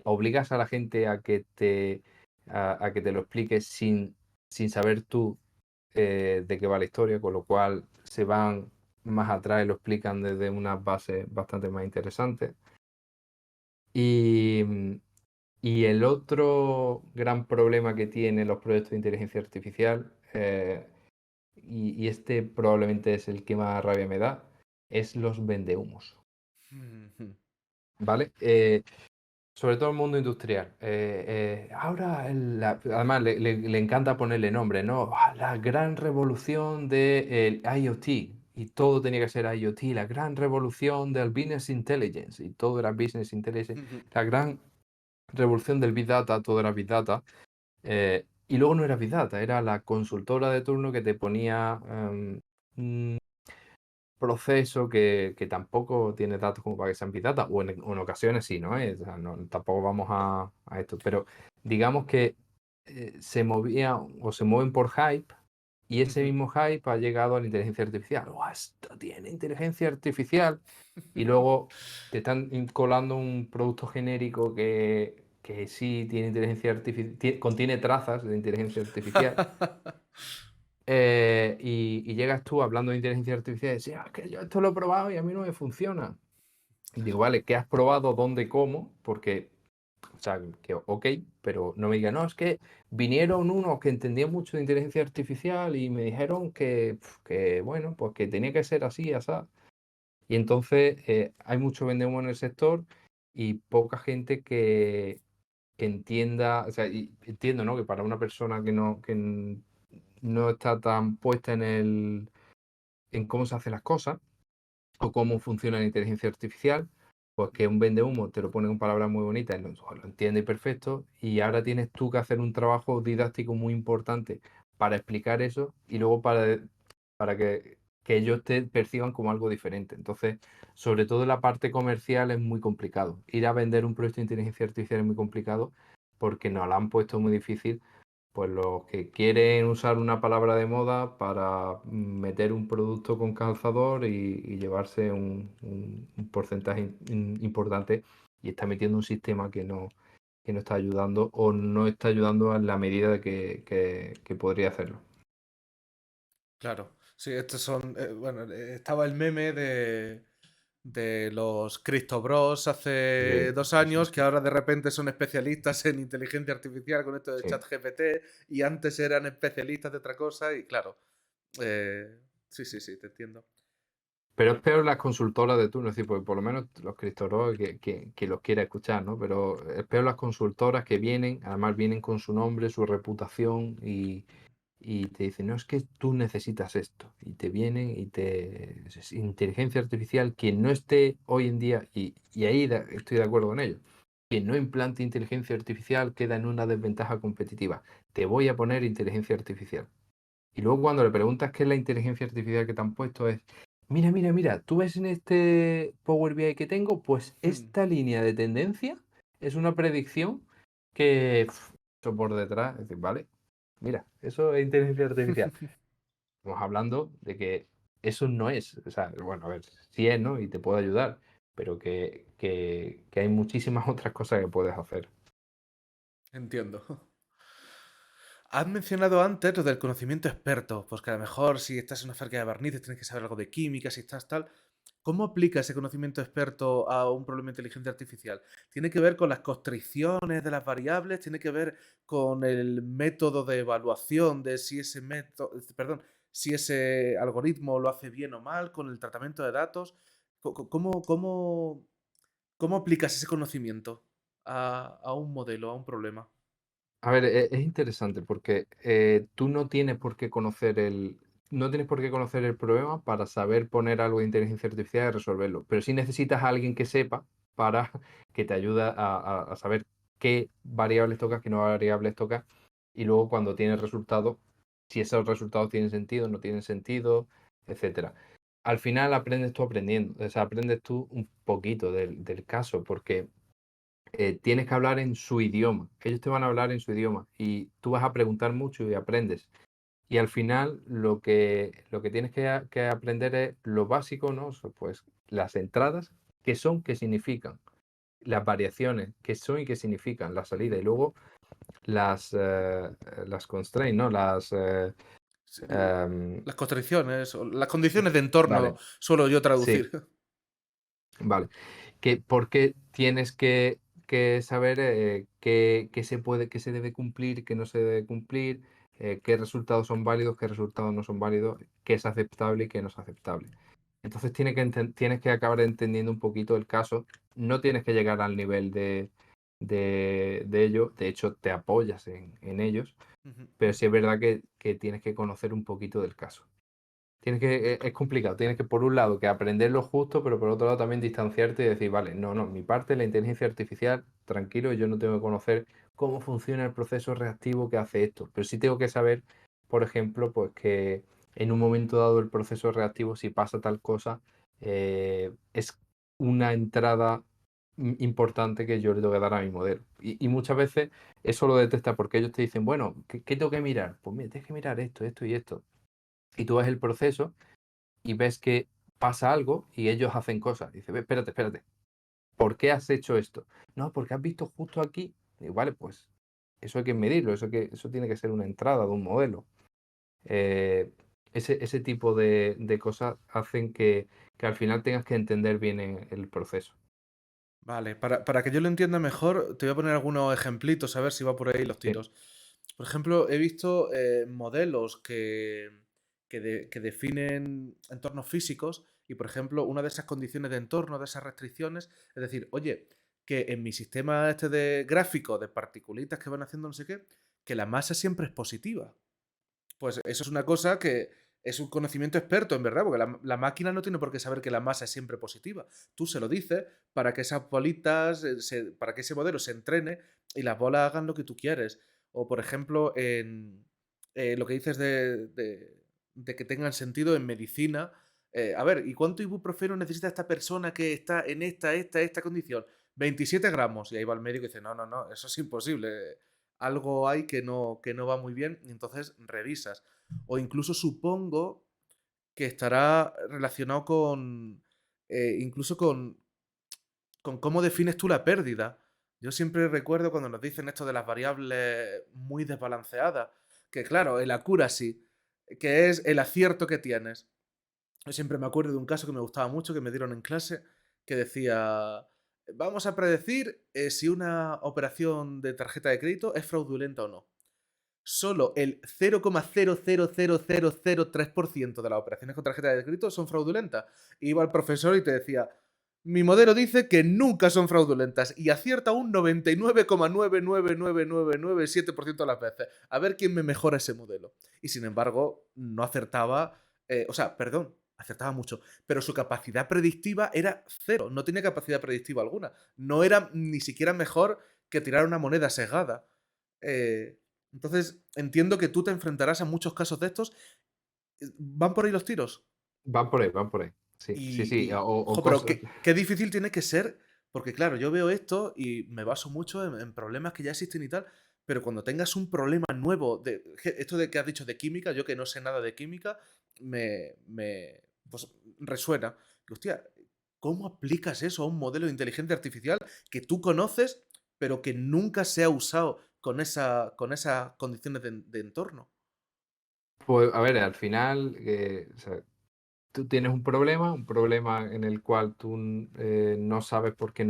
[SPEAKER 2] obligas a la gente a que te lo expliques sin saber tú de qué va la historia, con lo cual se van más atrás y lo explican desde unas bases bastante más interesantes. Y, y el otro gran problema que tienen los proyectos de inteligencia artificial, y este probablemente es el que más rabia me da, es los vendehumos,
[SPEAKER 1] Ujú.
[SPEAKER 2] ¿vale? Sobre todo el mundo industrial. Ahora, además, le encanta ponerle nombre, ¿no? Ah, la gran revolución del IoT. Y todo tenía que ser IoT, la gran revolución del Business Intelligence. Y todo era Business Intelligence.
[SPEAKER 1] Ujú.
[SPEAKER 2] La gran revolución del Big Data, todo era Big Data. Y luego no era Big Data, era la consultora de turno que te ponía un proceso que tampoco tiene datos como para que sean Big Data, o en ocasiones sí, ¿no? O sea, tampoco vamos a esto, pero digamos que se movía o se mueven por hype y ese
[SPEAKER 1] Ujú.
[SPEAKER 2] mismo hype ha llegado a la inteligencia artificial. ¡Oh, esto tiene inteligencia artificial! Y luego te están colando un producto genérico que sí tiene inteligencia artificial, contiene trazas de inteligencia artificial. Y llegas tú hablando de inteligencia artificial y dices, "Ah, es que yo esto lo he probado y a mí no me funciona". Y digo, vale, ¿qué has probado? ¿Dónde? ¿Cómo? Porque, o sea, que ok, pero no me digas, no, es que vinieron unos que entendían mucho de inteligencia artificial y me dijeron que bueno, pues que tenía que ser así, así. Y entonces hay mucho vendemos en el sector y poca gente que entienda, o sea, y entiendo, ¿no? Que para una persona que no está tan puesta en cómo se hacen las cosas o cómo funciona la inteligencia artificial, pues que un vendehumo te lo pone con palabras muy bonitas, lo entiende perfecto, y ahora tienes tú que hacer un trabajo didáctico muy importante para explicar eso y luego para que ellos te perciban como algo diferente. Entonces, sobre todo en la parte comercial es muy complicado. Ir a vender un proyecto de inteligencia artificial es muy complicado porque nos lo han puesto muy difícil pues los que quieren usar una palabra de moda para meter un producto con calzador y llevarse un porcentaje importante y está metiendo un sistema que no está ayudando o no está ayudando en la medida de que podría hacerlo.
[SPEAKER 1] Claro. Sí, estos son. Bueno, estaba el meme de los Cristo Bros hace
[SPEAKER 2] Sí,
[SPEAKER 1] 2 años, que ahora de repente son especialistas en inteligencia artificial con esto de
[SPEAKER 2] sí.
[SPEAKER 1] ChatGPT, y antes eran especialistas de otra cosa, y claro. Sí, sí, sí, te entiendo.
[SPEAKER 2] Pero es peor las consultoras de turno, es decir, porque por lo menos los criptoros que los quiera escuchar, ¿no? Pero es peor las consultoras que vienen, además vienen con su nombre, su reputación y te dicen, no, es que tú necesitas esto. Y te vienen y es inteligencia artificial, quien no esté hoy en día, y ahí estoy de acuerdo con ellos, quien no implante inteligencia artificial queda en una desventaja competitiva. Te voy a poner inteligencia artificial. Y luego cuando le preguntas qué es la inteligencia artificial que te han puesto es, mira, mira, mira, tú ves en este Power BI que tengo, pues
[SPEAKER 1] Hmm.
[SPEAKER 2] esta línea de tendencia es una predicción que eso por detrás, es decir, vale, mira, eso es inteligencia artificial. Estamos hablando de que eso no es, o sea, bueno, a ver, sí es, ¿no? Y te puede ayudar, pero que hay muchísimas otras cosas que puedes hacer.
[SPEAKER 1] Entiendo. Has mencionado antes lo del conocimiento experto, pues que a lo mejor si estás en una fábrica de barnices tienes que saber algo de química, si estás tal. ¿Cómo aplica ese conocimiento experto a un problema de inteligencia artificial? ¿Tiene que ver con las constricciones de las variables? ¿Tiene que ver con el método de evaluación de si ese método, perdón, si ese algoritmo lo hace bien o mal, con el tratamiento de datos? ¿Cómo aplicas ese conocimiento a un modelo, a un problema?
[SPEAKER 2] A ver, es interesante porque tú no tienes por qué conocer el problema para saber poner algo de inteligencia artificial y resolverlo, pero sí necesitas a alguien que sepa para que te ayude a saber qué variables tocas, qué no variables tocas, y luego cuando tienes resultados, si esos resultados tienen sentido, no tienen sentido, etcétera. Al final aprendes tú aprendiendo, o sea, aprendes tú un poquito del caso, porque tienes que hablar en su idioma. Ellos te van a hablar en su idioma y tú vas a preguntar mucho y aprendes. Y al final lo que tienes que aprender es lo básico, ¿no? Pues las entradas, qué son, qué significan. Las variaciones, qué son y qué significan. La salida. Y
[SPEAKER 1] Ujú.
[SPEAKER 2] luego las constraints, ¿no?
[SPEAKER 1] Sí,
[SPEAKER 2] Em,
[SPEAKER 1] las constricciones o las condiciones de entorno,
[SPEAKER 2] vale,
[SPEAKER 1] suelo yo
[SPEAKER 2] sí,
[SPEAKER 1] traducir.
[SPEAKER 2] vale. ¿Por qué tienes que saber qué se puede, qué se debe cumplir, qué no se debe cumplir, qué resultados son válidos, qué resultados no son válidos, qué es aceptable y qué no es aceptable? Entonces tienes que acabar entendiendo un poquito el caso. No tienes que llegar al nivel de ello. De hecho, te apoyas en ellos.
[SPEAKER 1] Ujú.
[SPEAKER 2] Pero sí es verdad que tienes que conocer un poquito del caso. Es complicado, tienes que por un lado que aprender lo justo, pero por otro lado también distanciarte y decir, vale, no, no, mi parte, la inteligencia artificial, tranquilo, yo no tengo que conocer cómo funciona el proceso reactivo que hace esto, pero sí tengo que saber, por ejemplo, pues que en un momento dado el proceso reactivo, si pasa tal cosa, es una entrada importante que yo le tengo que dar a mi modelo. Y muchas veces eso lo detecta porque ellos te dicen, bueno, ¿qué tengo que mirar? Pues mira, tienes que mirar esto, esto y esto y tú ves el proceso y ves que pasa algo y ellos hacen cosas. Dice, "Ve, espérate, espérate, ¿por qué has hecho esto? No, porque has visto justo aquí. Digo, vale, pues eso hay que medirlo, eso tiene que ser una entrada de un modelo. Eh, ese tipo de cosas hacen que al final tengas que entender bien el proceso.
[SPEAKER 1] Vale, para que yo lo entienda mejor, te voy a poner algunos ejemplitos, a ver si va por ahí los
[SPEAKER 2] Sí,
[SPEAKER 1] tiros. Por ejemplo, he visto modelos que definen entornos físicos y, por ejemplo, una de esas condiciones de entorno, de esas restricciones, es decir, oye, que en mi sistema este de gráfico de particulitas que van haciendo no sé qué, que la masa siempre es positiva. Pues eso es una cosa que es un conocimiento experto, en verdad, porque la máquina no tiene por qué saber que la masa es siempre positiva. Tú se lo dices para que esas bolitas, para que ese modelo se entrene y las bolas hagan lo que tú quieres. O, por ejemplo, en lo que dices de que tengan sentido en medicina. A ver, ¿y cuánto ibuprofeno necesita esta persona que está en esta condición? 27 gramos. Y ahí va el médico y dice, no, no, no, eso es imposible. algo hay que no va muy bien, y entonces revisas. O incluso supongo que estará relacionado con, incluso con cómo defines tú la pérdida. Yo siempre recuerdo cuando nos dicen esto de las variables muy desbalanceadas, que claro, el accuracy, que es el acierto que tienes. Yo siempre me acuerdo de un caso que me gustaba mucho, que me dieron en clase, que decía, vamos a predecir si una operación de tarjeta de crédito es fraudulenta o no. Solo el 0,0000003% de las operaciones con tarjeta de crédito son fraudulentas. Iba al profesor y te decía, mi modelo dice que nunca son fraudulentas y acierta un 99,999997% de las veces. A ver quién me mejora ese modelo. Y sin embargo, no acertaba, o sea, perdón, acertaba mucho, pero su capacidad predictiva era cero, no tenía capacidad predictiva alguna. No era ni siquiera mejor que tirar una moneda sesgada. Eh, entonces, entiendo que tú te enfrentarás a muchos casos de estos. ¿Van por ahí los tiros?
[SPEAKER 2] Van por ahí, van por ahí. Sí, sí, sí. O
[SPEAKER 1] Pero
[SPEAKER 2] cosas.
[SPEAKER 1] qué difícil tiene que ser, porque claro, yo veo esto y me baso mucho en problemas que ya existen y tal, pero cuando tengas un problema nuevo, esto de que has dicho de química, yo que no sé nada de química, pues, resuena. Que, hostia, ¿cómo aplicas eso a un modelo de inteligencia artificial que tú conoces, pero que nunca se ha usado con esas condiciones de entorno?
[SPEAKER 2] Pues a ver, al final, o sea, tú tienes un problema en el cual tú no sabes por qué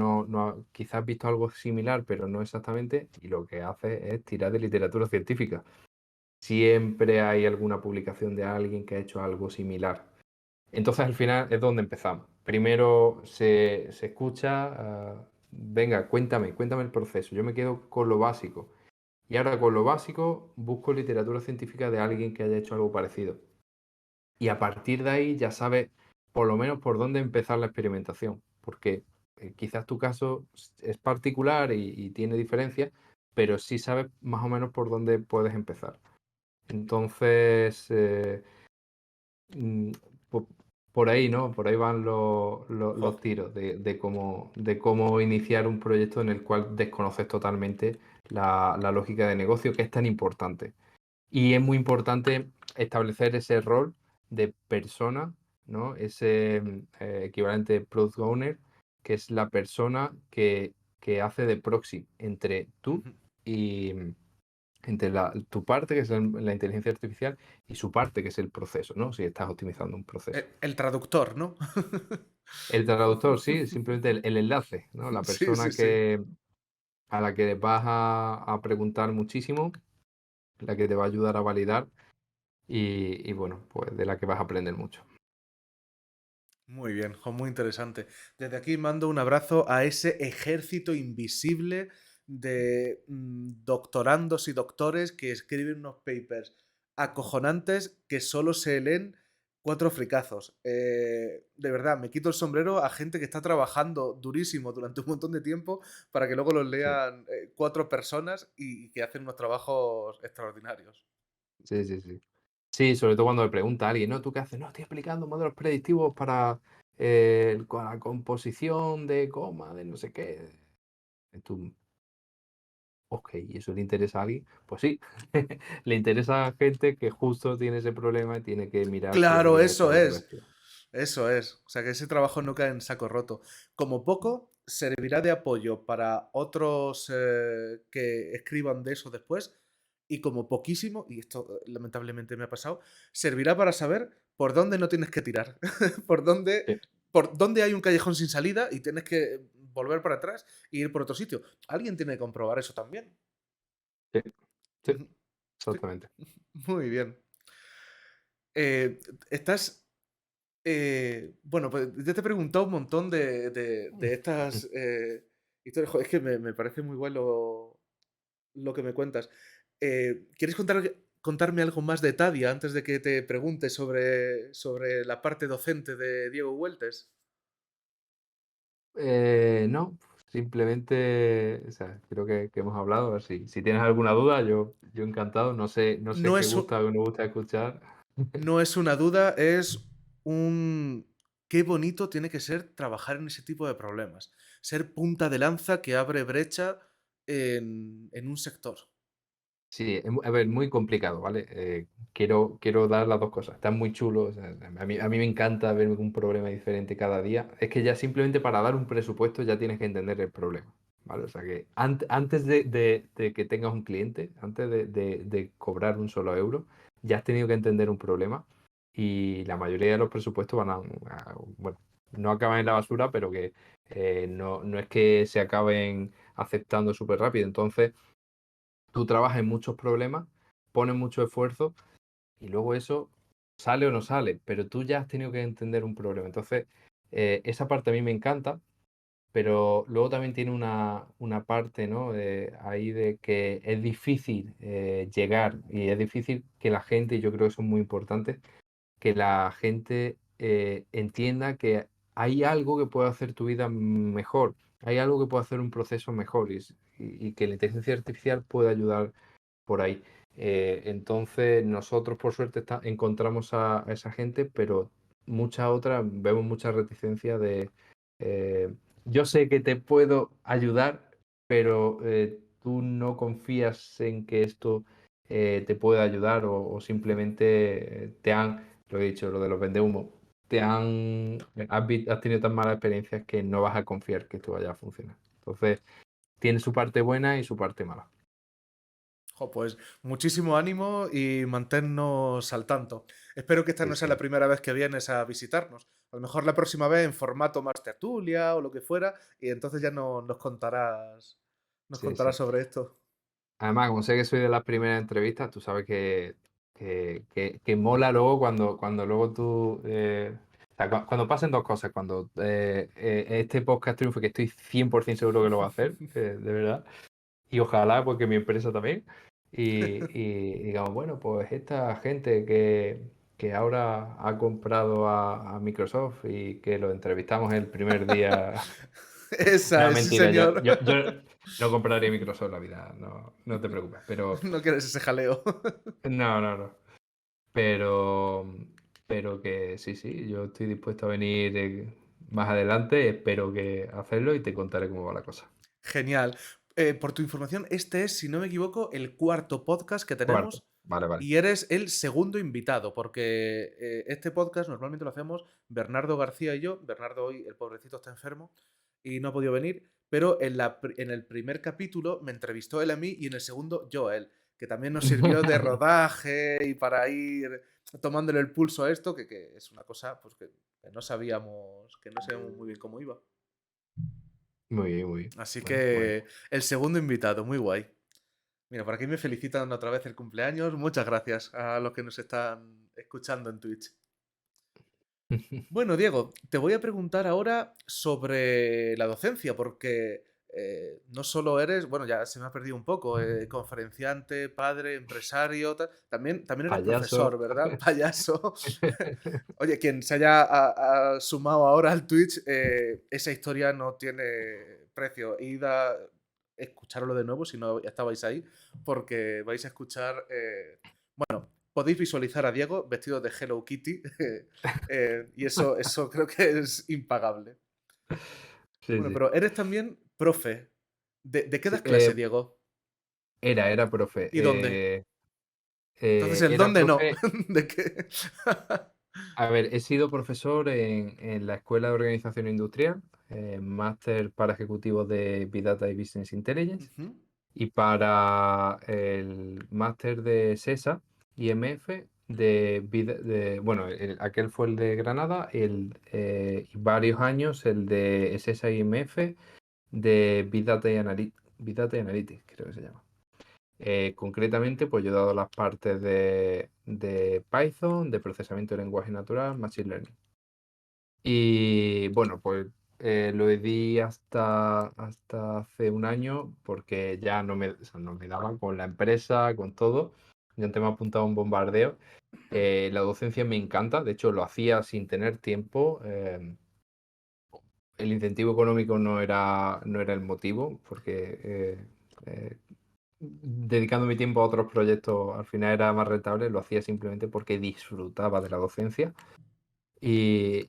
[SPEAKER 2] quizás has visto algo similar, pero no exactamente, y lo que haces es tirar de literatura científica. Siempre hay alguna publicación de alguien que ha hecho algo similar. Entonces al final es donde empezamos. Primero se escucha, venga, cuéntame el proceso. Yo me quedo con lo básico. Y ahora con lo básico busco literatura científica de alguien que haya hecho algo parecido. Y a partir de ahí ya sabes por lo menos por dónde empezar la experimentación, porque quizás tu caso es particular y tiene diferencias, pero sí sabes más o menos por dónde puedes empezar. Entonces, mm, po- por ahí, ¿no? Por ahí van
[SPEAKER 1] Jo,
[SPEAKER 2] los tiros de cómo iniciar un proyecto en el cual desconoces totalmente la lógica de negocio, que es tan importante. Y es muy importante establecer ese rol de persona, ¿no? Ese equivalente product owner, que es la persona que hace de proxy entre tú
[SPEAKER 1] ujú.
[SPEAKER 2] y entre tu parte, que es la inteligencia artificial, y su parte, que es el proceso, ¿no? Si estás optimizando un proceso.
[SPEAKER 1] El traductor, ¿no?
[SPEAKER 2] El traductor, sí, simplemente el enlace, ¿no? La
[SPEAKER 1] Sí, sí,
[SPEAKER 2] persona
[SPEAKER 1] sí.
[SPEAKER 2] a la que vas a preguntar muchísimo, la que te va a ayudar a validar y bueno, pues de la que vas a aprender mucho.
[SPEAKER 1] Muy bien, jo, muy interesante. Desde aquí mando un abrazo a ese ejército invisible de doctorandos y doctores que escriben unos papers acojonantes que solo se leen cuatro fricazos. De verdad, me quito el sombrero a gente que está trabajando durísimo durante un montón de tiempo para que luego los
[SPEAKER 2] Sí,
[SPEAKER 1] lean cuatro personas y que hacen unos trabajos extraordinarios.
[SPEAKER 2] sí, sí, sí. Sí, sobre todo cuando le pregunta a alguien, ¿no? ¿Tú qué haces? No, estoy explicando modelos predictivos para con la composición de coma, de no sé qué. Y tú, ok, ¿y eso le interesa a alguien? Pues sí, le interesa a gente que justo tiene ese problema y tiene que mirar si
[SPEAKER 1] Claro,
[SPEAKER 2] alguien está
[SPEAKER 1] eso
[SPEAKER 2] detrás de
[SPEAKER 1] es.
[SPEAKER 2] esto.
[SPEAKER 1] Eso es. O sea, que ese trabajo no cae en saco roto. Como poco, servirá de apoyo para otros que escriban de eso después. Y como poquísimo, y esto lamentablemente me ha pasado, servirá para saber por dónde no tienes que tirar. por dónde,
[SPEAKER 2] Sí,
[SPEAKER 1] por dónde hay un callejón sin salida y tienes que volver para atrás e ir por otro sitio. Alguien tiene que comprobar eso también.
[SPEAKER 2] sí, sí,
[SPEAKER 1] Ujú. Sí,
[SPEAKER 2] exactamente.
[SPEAKER 1] muy bien. Eh, ¿Estás bueno, pues ya te he preguntado un montón de estas historias. Joder, es que me parece muy bueno lo que me cuentas. ¿Quieres contarme algo más de Tadia antes de que te pregunte sobre la parte docente de Diego Hueltes?
[SPEAKER 2] No, simplemente, o sea, creo que hemos hablado. A ver si tienes alguna duda, yo encantado. No sé
[SPEAKER 1] No
[SPEAKER 2] qué
[SPEAKER 1] es,
[SPEAKER 2] gusta o no gusta escuchar.
[SPEAKER 1] no es una duda, es un... Qué bonito tiene que ser trabajar en ese tipo de problemas. Ser punta de lanza que abre brecha en un sector.
[SPEAKER 2] Sí, a ver, muy complicado, ¿vale? Quiero dar las dos cosas. Están muy chulos. O sea, a mí me encanta ver un problema diferente cada día. Es que ya simplemente para dar un presupuesto ya tienes que entender el problema, ¿vale? O sea que antes de que tengas un cliente, antes de cobrar un solo euro, ya has tenido que entender un problema y la mayoría de los presupuestos bueno, no acaban en la basura, pero que no es que se acaben aceptando súper rápido. Entonces tú trabajas en muchos problemas, pones mucho esfuerzo y luego eso sale o no sale, pero tú ya has tenido que entender un problema. Entonces, esa parte a mí me encanta, pero luego también tiene una parte, ¿no? Ahí de que es difícil llegar y es difícil que la gente, y yo creo que eso es muy importante, que la gente entienda que hay algo que puede hacer tu vida mejor, hay algo que puede hacer un proceso mejor y que la inteligencia artificial puede ayudar por ahí. Entonces, nosotros por suerte encontramos a esa gente, pero muchas otras vemos mucha reticencia de eh, yo sé que te puedo ayudar, pero tú no confías en que esto te pueda ayudar o simplemente lo he dicho, lo de los vendehumos, has tenido tan malas experiencias que no vas a confiar que esto vaya a funcionar. Entonces, tiene su parte buena y su parte mala.
[SPEAKER 1] Jo, pues muchísimo ánimo y manténnos al tanto. Espero que esta
[SPEAKER 2] Sí,
[SPEAKER 1] no sea la
[SPEAKER 2] sí,
[SPEAKER 1] primera vez que vienes a visitarnos. A lo mejor la próxima vez en formato más tertulia o lo que fuera, y entonces ya nos
[SPEAKER 2] sí,
[SPEAKER 1] contarás
[SPEAKER 2] sí.
[SPEAKER 1] sobre esto.
[SPEAKER 2] Además, como sé que soy de las primeras entrevistas, tú sabes que mola luego cuando luego tú... o sea, cuando pasen dos cosas, cuando este podcast triunfe, que estoy 100% seguro que lo va a hacer, de verdad, y ojalá porque mi empresa también, y digamos, bueno, pues esta gente que ahora ha comprado a Microsoft y que lo entrevistamos el primer día.
[SPEAKER 1] Esa
[SPEAKER 2] No,
[SPEAKER 1] es, sí,
[SPEAKER 2] mentira,
[SPEAKER 1] señor.
[SPEAKER 2] yo no compraría Microsoft en la vida, no te preocupes. Pero
[SPEAKER 1] No quieres ese jaleo.
[SPEAKER 2] no. Pero, pero que sí, sí, yo estoy dispuesto a venir más adelante, espero que hacerlo y te contaré cómo va la cosa.
[SPEAKER 1] Genial. Por tu información, este es, si no me equivoco, el cuarto podcast que
[SPEAKER 2] Cuarto,
[SPEAKER 1] tenemos
[SPEAKER 2] vale, vale.
[SPEAKER 1] y eres el segundo invitado, porque este podcast normalmente lo hacemos Bernardo García y yo. Bernardo hoy, el pobrecito, está enfermo y no ha podido venir, pero en el primer capítulo me entrevistó él a mí y en el segundo yo a él, que también nos sirvió de rodaje y para ir tomándole el pulso a esto, que es una cosa pues, que no sabíamos muy bien cómo iba.
[SPEAKER 2] Muy bien, muy bien.
[SPEAKER 1] Así
[SPEAKER 2] Bueno.
[SPEAKER 1] que el segundo invitado, muy guay. Mira, por aquí me felicitan otra vez el cumpleaños. Muchas gracias a los que nos están escuchando en Twitch. Bueno, Diego, te voy a preguntar ahora sobre la docencia, porque no solo eres, bueno, ya se me ha perdido un poco, conferenciante, padre, empresario, también eres
[SPEAKER 2] Payaso.
[SPEAKER 1] profesor, ¿verdad? Payaso. Oye, quien se haya sumado ahora al Twitch, esa historia no tiene precio. Id a escucharlo de nuevo si no ya estabais ahí, porque vais a escuchar. Bueno, podéis visualizar a Diego vestido de Hello Kitty, y eso creo que es impagable.
[SPEAKER 2] Sí,
[SPEAKER 1] Bueno,
[SPEAKER 2] sí.
[SPEAKER 1] pero eres también profe. ¿De qué
[SPEAKER 2] Sí,
[SPEAKER 1] das clase, Diego?
[SPEAKER 2] era profe.
[SPEAKER 1] ¿Y dónde? Entonces, ¿el
[SPEAKER 2] Era
[SPEAKER 1] dónde no?
[SPEAKER 2] profe.
[SPEAKER 1] ¿De qué?
[SPEAKER 2] A ver, he sido profesor en la Escuela de Organización Industrial, máster para ejecutivos de Big Data y Business Intelligence,
[SPEAKER 1] Ujú.
[SPEAKER 2] y para el máster de SESA IMF bueno, aquel fue el de Granada, y varios años el de SESA IMF de Big Data y Analytics, creo que se llama. Concretamente, pues yo he dado las partes de Python, de procesamiento de lenguaje natural, Machine Learning. Y bueno, pues lo di hasta hace un año porque ya o sea, no me daban con la empresa, con todo. Yo antes me he apuntado a un bombardeo. La docencia me encanta, de hecho lo hacía sin tener tiempo. El incentivo económico no era el motivo, porque eh, dedicando mi tiempo a otros proyectos al final era más rentable, lo hacía simplemente porque disfrutaba de la docencia y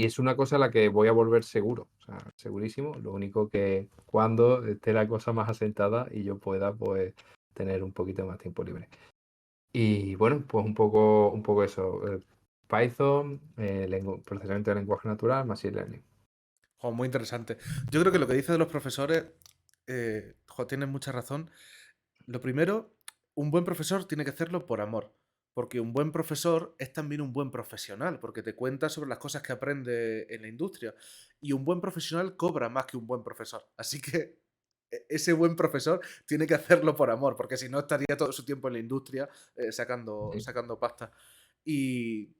[SPEAKER 2] es una cosa a la que voy a volver seguro, o sea, segurísimo. Lo único que cuando esté la cosa más asentada y yo pueda, pues tener un poquito más tiempo libre. Y bueno, pues un poco eso. Python, procesamiento de lenguaje natural, Machine Learning.
[SPEAKER 1] Jo, muy interesante. Yo creo que lo que dice de los profesores, tienes mucha razón. Lo primero, un buen profesor tiene que hacerlo por amor, porque un buen profesor es también un buen profesional, porque te cuenta sobre las cosas que aprende en la industria. Y un buen profesional cobra más que un buen profesor. Así que ese buen profesor tiene que hacerlo por amor, porque si no estaría todo su tiempo en la industria
[SPEAKER 2] Sí,
[SPEAKER 1] sacando pasta. Y,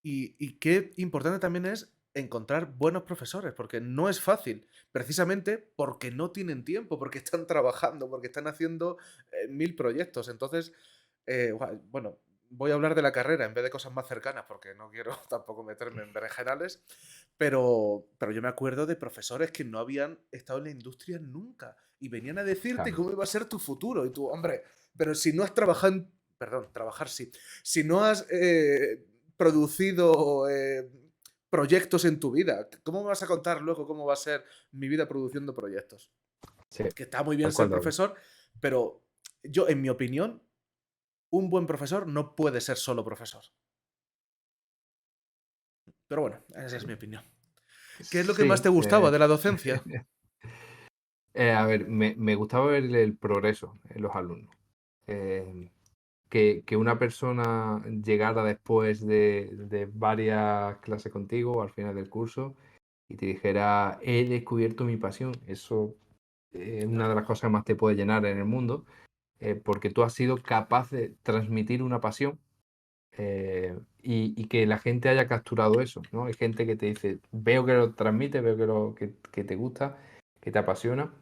[SPEAKER 1] y qué importante también es encontrar buenos profesores, porque no es fácil, precisamente porque no tienen tiempo, porque están trabajando, porque están haciendo 1000 proyectos. Entonces, bueno, voy a hablar de la carrera en vez de cosas más cercanas, porque no quiero tampoco meterme en berenjenales, pero yo me acuerdo de profesores que no habían estado en la industria nunca y venían a decirte
[SPEAKER 2] claro.
[SPEAKER 1] cómo iba a ser tu futuro. Y tú, hombre, pero si no has trabajado en... Perdón, trabajar sí. Si no has producido proyectos en tu vida. ¿Cómo me vas a contar luego cómo va a ser mi vida produciendo proyectos?
[SPEAKER 2] Sí,
[SPEAKER 1] Que está muy bien
[SPEAKER 2] tal
[SPEAKER 1] ser
[SPEAKER 2] cual, David.
[SPEAKER 1] profesor, pero yo, en mi opinión, un buen profesor no puede ser solo profesor. Pero bueno, esa es mi opinión. ¿Qué es lo que más te
[SPEAKER 2] Sí.
[SPEAKER 1] gustaba de la docencia?
[SPEAKER 2] A ver, me gustaba ver el progreso en los alumnos. Eh, que una persona llegara después de varias clases contigo al final del curso y te dijera, he descubierto mi pasión. Eso es una de
[SPEAKER 1] Claro.
[SPEAKER 2] las cosas que más te puede llenar en el mundo, porque tú has sido capaz de transmitir una pasión, y que la gente haya capturado eso, ¿no? Hay gente que te dice, veo que lo transmite, veo que te gusta, que te apasiona,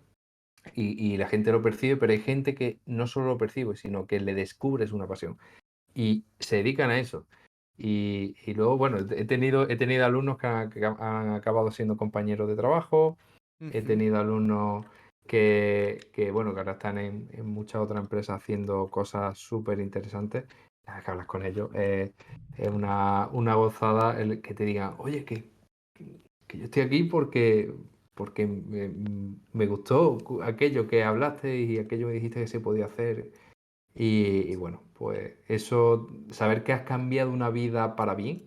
[SPEAKER 2] y la gente lo percibe, pero hay gente que no solo lo percibe, sino que le descubres una pasión y se dedican a eso. Y luego, bueno, he tenido alumnos que han acabado siendo compañeros de trabajo, he
[SPEAKER 1] Ujú.
[SPEAKER 2] tenido alumnos bueno, que ahora están en muchas otras empresas haciendo cosas súper interesantes. Cada vez que hablas con ellos, es una gozada el que te digan, oye, que yo estoy aquí porque me gustó aquello que hablaste y aquello que dijiste que se podía hacer. Y bueno, pues eso, saber que has cambiado una vida para bien,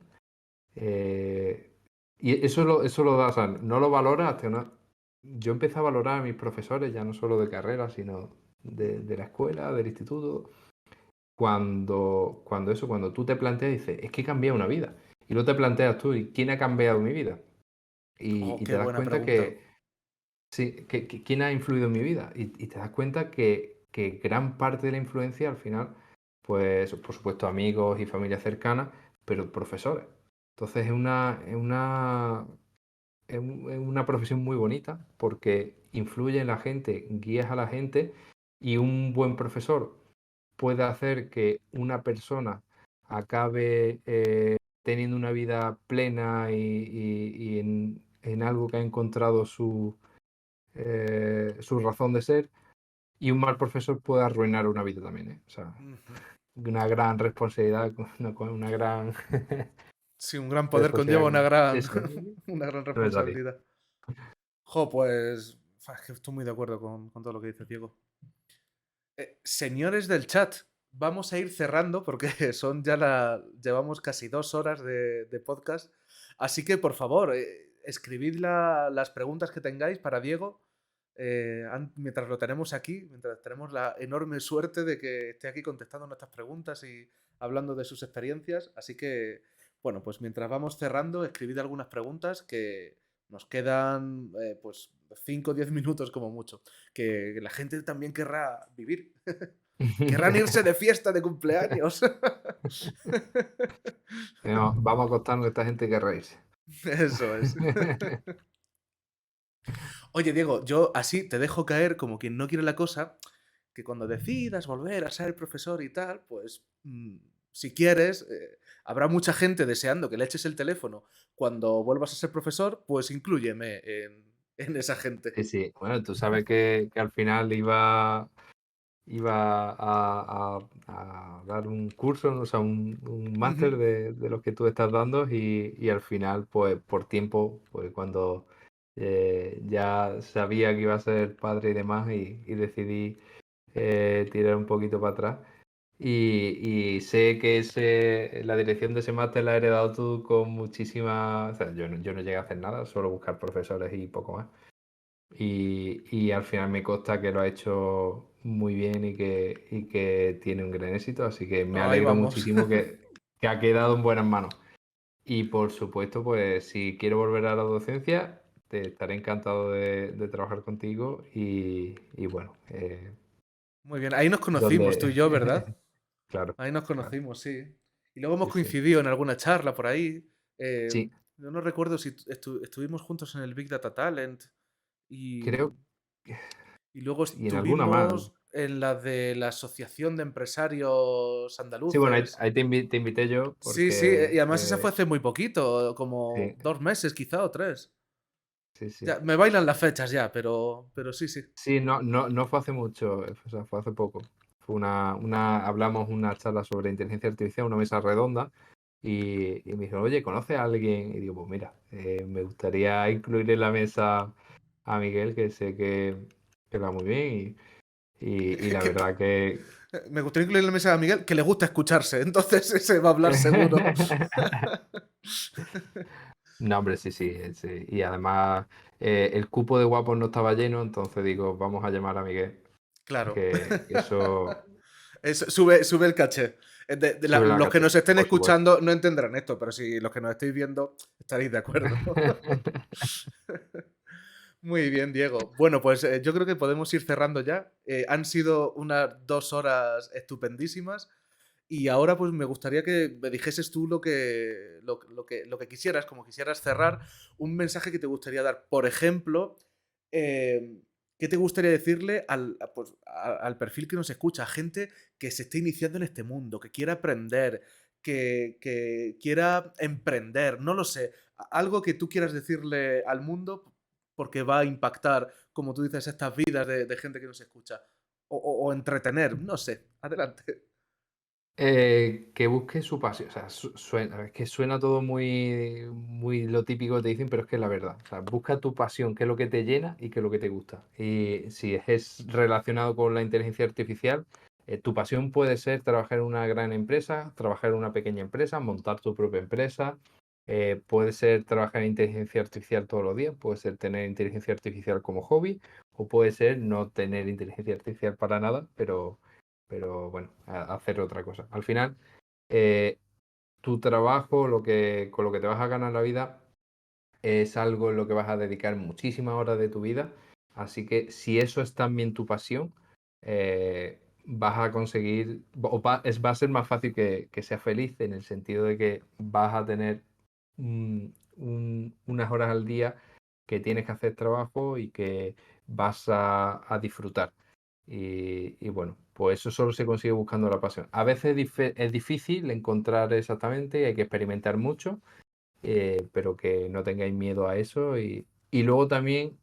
[SPEAKER 2] eh, y eso lo da, o sea, no lo valoras hasta una... Yo empecé a valorar a mis profesores, ya no solo de carrera, sino de la escuela, del instituto, cuando tú te planteas y dices, es que he cambiado una vida. Y luego te planteas tú, ¿y quién ha cambiado mi vida?
[SPEAKER 1] Oh,
[SPEAKER 2] Y
[SPEAKER 1] qué
[SPEAKER 2] te das
[SPEAKER 1] buena
[SPEAKER 2] cuenta
[SPEAKER 1] pregunta.
[SPEAKER 2] que, sí, ¿quién ha influido en mi vida? Y te das cuenta que gran parte de la influencia al final, pues por supuesto amigos y familia cercana, pero profesores. Entonces es una profesión muy bonita porque influye en la gente, guías a la gente, y un buen profesor puede hacer que una persona acabe teniendo una vida plena y en algo que ha encontrado su razón de ser, y un mal profesor puede arruinar una vida también, ¿eh? O sea,
[SPEAKER 1] Ujú.
[SPEAKER 2] una gran responsabilidad, una gran
[SPEAKER 1] Sí, un gran poder conlleva
[SPEAKER 2] responsabilidad
[SPEAKER 1] una
[SPEAKER 2] con
[SPEAKER 1] gran,
[SPEAKER 2] eso.
[SPEAKER 1] una gran
[SPEAKER 2] No me salía.
[SPEAKER 1] responsabilidad. Jo, pues es que estoy muy de acuerdo con todo lo que dice Diego. Señores del chat, vamos a ir cerrando porque llevamos casi 2 horas de podcast. Así que, por favor, escribid las preguntas que tengáis para Diego. Mientras lo tenemos aquí, mientras tenemos la enorme suerte de que esté aquí contestando nuestras preguntas y hablando de sus experiencias. Así que, bueno, pues mientras vamos cerrando, escribid algunas preguntas que nos quedan pues 5 o 10 minutos como mucho. Que la gente también querrá vivir. Querrán irse de fiesta de cumpleaños.
[SPEAKER 2] No, vamos a acostarnos a esta gente que reírse.
[SPEAKER 1] Eso es. Oye, Diego, yo así te dejo caer como quien no quiere la cosa, que cuando decidas volver a ser profesor y tal, pues si quieres, habrá mucha gente deseando que le eches el teléfono cuando vuelvas a ser profesor, pues inclúyeme en esa gente.
[SPEAKER 2] Sí, sí. Bueno, tú sabes que al final iba a dar un curso, ¿no? O sea, un máster
[SPEAKER 1] Ujú.
[SPEAKER 2] de los que tú estás dando, y al final, pues por tiempo, pues cuando ya sabía que iba a ser padre y demás, y decidí tirar un poquito para atrás. Y sé que la dirección de ese máster la has heredado tú con muchísima... O sea, yo no llegué a hacer nada, solo buscar profesores y poco más. Y al final me consta que lo ha hecho muy bien y que tiene un gran éxito, así que me
[SPEAKER 1] Ahí
[SPEAKER 2] alegro
[SPEAKER 1] vamos.
[SPEAKER 2] muchísimo que ha quedado en buenas manos. Y por supuesto, pues si quiero volver a la docencia, te estaré encantado de trabajar contigo y bueno,
[SPEAKER 1] Muy bien, ahí nos conocimos tú y
[SPEAKER 2] donde...
[SPEAKER 1] yo, ¿verdad?
[SPEAKER 2] Claro,
[SPEAKER 1] Ahí nos
[SPEAKER 2] claro,
[SPEAKER 1] conocimos, sí. Y luego hemos
[SPEAKER 2] sí, sí.
[SPEAKER 1] coincidido en alguna charla por ahí.
[SPEAKER 2] Sí,
[SPEAKER 1] Yo no recuerdo si estuvimos juntos en el Big Data Talent
[SPEAKER 2] creo
[SPEAKER 1] y, y luego
[SPEAKER 2] y en alguna más.
[SPEAKER 1] estuvimos en la de la Asociación de Empresarios
[SPEAKER 2] Sí, bueno, ahí,
[SPEAKER 1] Andaluces.
[SPEAKER 2] ahí te invité yo
[SPEAKER 1] Sí, sí, y
[SPEAKER 2] porque
[SPEAKER 1] además esa fue hace muy poquito, como
[SPEAKER 2] sí,
[SPEAKER 1] 2 meses quizá o 3.
[SPEAKER 2] sí, sí.
[SPEAKER 1] Ya, me bailan las fechas ya, pero sí, sí.
[SPEAKER 2] Sí, no fue hace mucho, o sea, fue hace poco. Fue hablamos una charla sobre inteligencia artificial, una mesa redonda, y me dijo, oye, ¿conoces a alguien? Y digo, pues mira, me gustaría incluir en la mesa a Miguel, que sé que va muy bien, y la
[SPEAKER 1] Que-
[SPEAKER 2] verdad que...
[SPEAKER 1] Me gustaría incluir en la mesa a Miguel que le gusta escucharse, entonces ese va a hablar seguro.
[SPEAKER 2] No, hombre, sí, sí, sí. Y además el cupo de guapos no estaba lleno, entonces digo, vamos a llamar a Miguel,
[SPEAKER 1] Claro.
[SPEAKER 2] que eso
[SPEAKER 1] Sube el caché.
[SPEAKER 2] sube la
[SPEAKER 1] Los que
[SPEAKER 2] caché,
[SPEAKER 1] nos estén
[SPEAKER 2] por supuesto.
[SPEAKER 1] escuchando no entenderán esto, pero si los que nos estáis viendo estaréis de acuerdo. Muy bien, Diego. Bueno, pues yo creo que podemos ir cerrando ya. Han sido unas 2 horas estupendísimas. Y ahora pues me gustaría que me dijeses tú lo que quisieras, como quisieras cerrar, un mensaje que te gustaría dar. Por ejemplo, eh, ¿qué te gustaría decirle al perfil que nos escucha? A gente que se esté iniciando en este mundo, que quiera aprender, que quiera emprender, no lo sé. Algo que tú quieras decirle al mundo porque va a impactar, como tú dices, estas vidas de gente que nos escucha. O entretener, no sé. Adelante.
[SPEAKER 2] Que busque su pasión. O sea, suena, es que suena todo muy, muy lo típico que te dicen, pero es que es la verdad. O sea, busca tu pasión, qué es lo que te llena y qué es lo que te gusta. Y si es relacionado con la inteligencia artificial, tu pasión puede ser trabajar en una gran empresa, trabajar en una pequeña empresa, montar tu propia empresa. Puede ser trabajar en inteligencia artificial todos los días, puede ser tener inteligencia artificial como hobby, o puede ser no tener inteligencia artificial para nada, pero bueno, hacer otra cosa. Al final, eh, tu trabajo, con lo que te vas a ganar la vida, es algo en lo que vas a dedicar muchísimas horas de tu vida. Así que si eso es también tu pasión, vas a conseguir, va a ser más fácil que seas feliz en el sentido de que vas a tener unas horas al día que tienes que hacer trabajo y que vas a disfrutar. Y bueno, pues eso solo se consigue buscando la pasión. A veces es difícil encontrar exactamente, hay que experimentar mucho, pero que no tengáis miedo a eso. Y luego también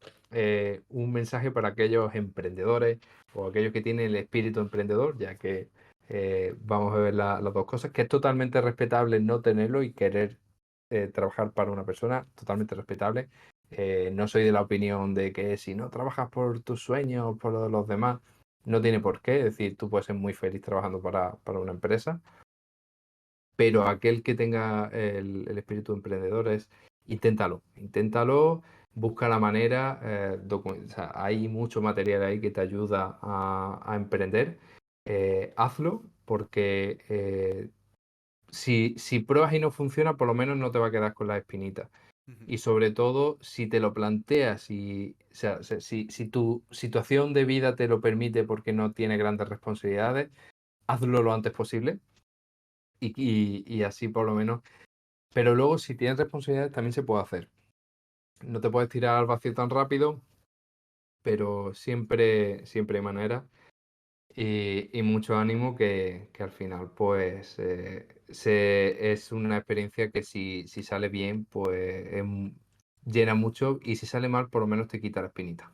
[SPEAKER 2] un mensaje para aquellos emprendedores o aquellos que tienen el espíritu emprendedor, ya que vamos a ver las dos cosas, que es totalmente respetable no tenerlo y querer trabajar para una persona, totalmente respetable. No soy de la opinión de que si no trabajas por tus sueños, por lo de los demás, no tiene por qué. Es decir, tú puedes ser muy feliz trabajando para una empresa, pero aquel que tenga el espíritu emprendedor es inténtalo, busca la manera, o sea, hay mucho material ahí que te ayuda a emprender, hazlo porque si pruebas y no funciona, por lo menos no te va a quedar con la espinita.
[SPEAKER 1] Ujú.
[SPEAKER 2] Y sobre todo, si te lo planteas y, o sea, si tu situación de vida te lo permite porque no tiene grandes responsabilidades, hazlo lo antes posible y así por lo menos. Pero luego, si tienes responsabilidades, también se puede hacer. No te puedes tirar al vacío tan rápido, pero siempre hay manera. Y mucho ánimo que al final, pues, es una experiencia que si sale bien, pues llena mucho. Y si sale mal, por lo menos te quita la espinita.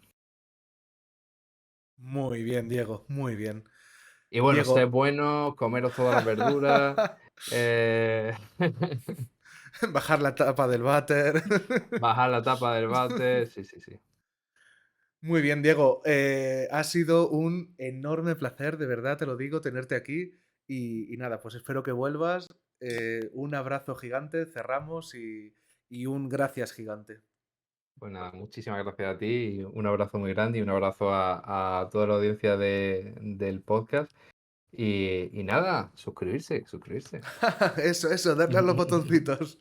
[SPEAKER 1] Muy bien, Diego, muy bien.
[SPEAKER 2] Y bueno, sed
[SPEAKER 1] Diego,
[SPEAKER 2] bueno, comeros todas las verduras. eh,
[SPEAKER 1] bajar la tapa del váter.
[SPEAKER 2] Bajar la tapa del váter. Sí, sí, sí.
[SPEAKER 1] Muy bien, Diego. Ha sido un enorme placer, de verdad te lo digo, tenerte aquí. Y nada, pues espero que vuelvas. Un abrazo gigante, cerramos y un gracias gigante.
[SPEAKER 2] Pues nada, muchísimas gracias a ti, y un abrazo muy grande y un abrazo a toda la audiencia del podcast. Y nada, suscribirse, suscribirse.
[SPEAKER 1] Eso, darle a los botoncitos.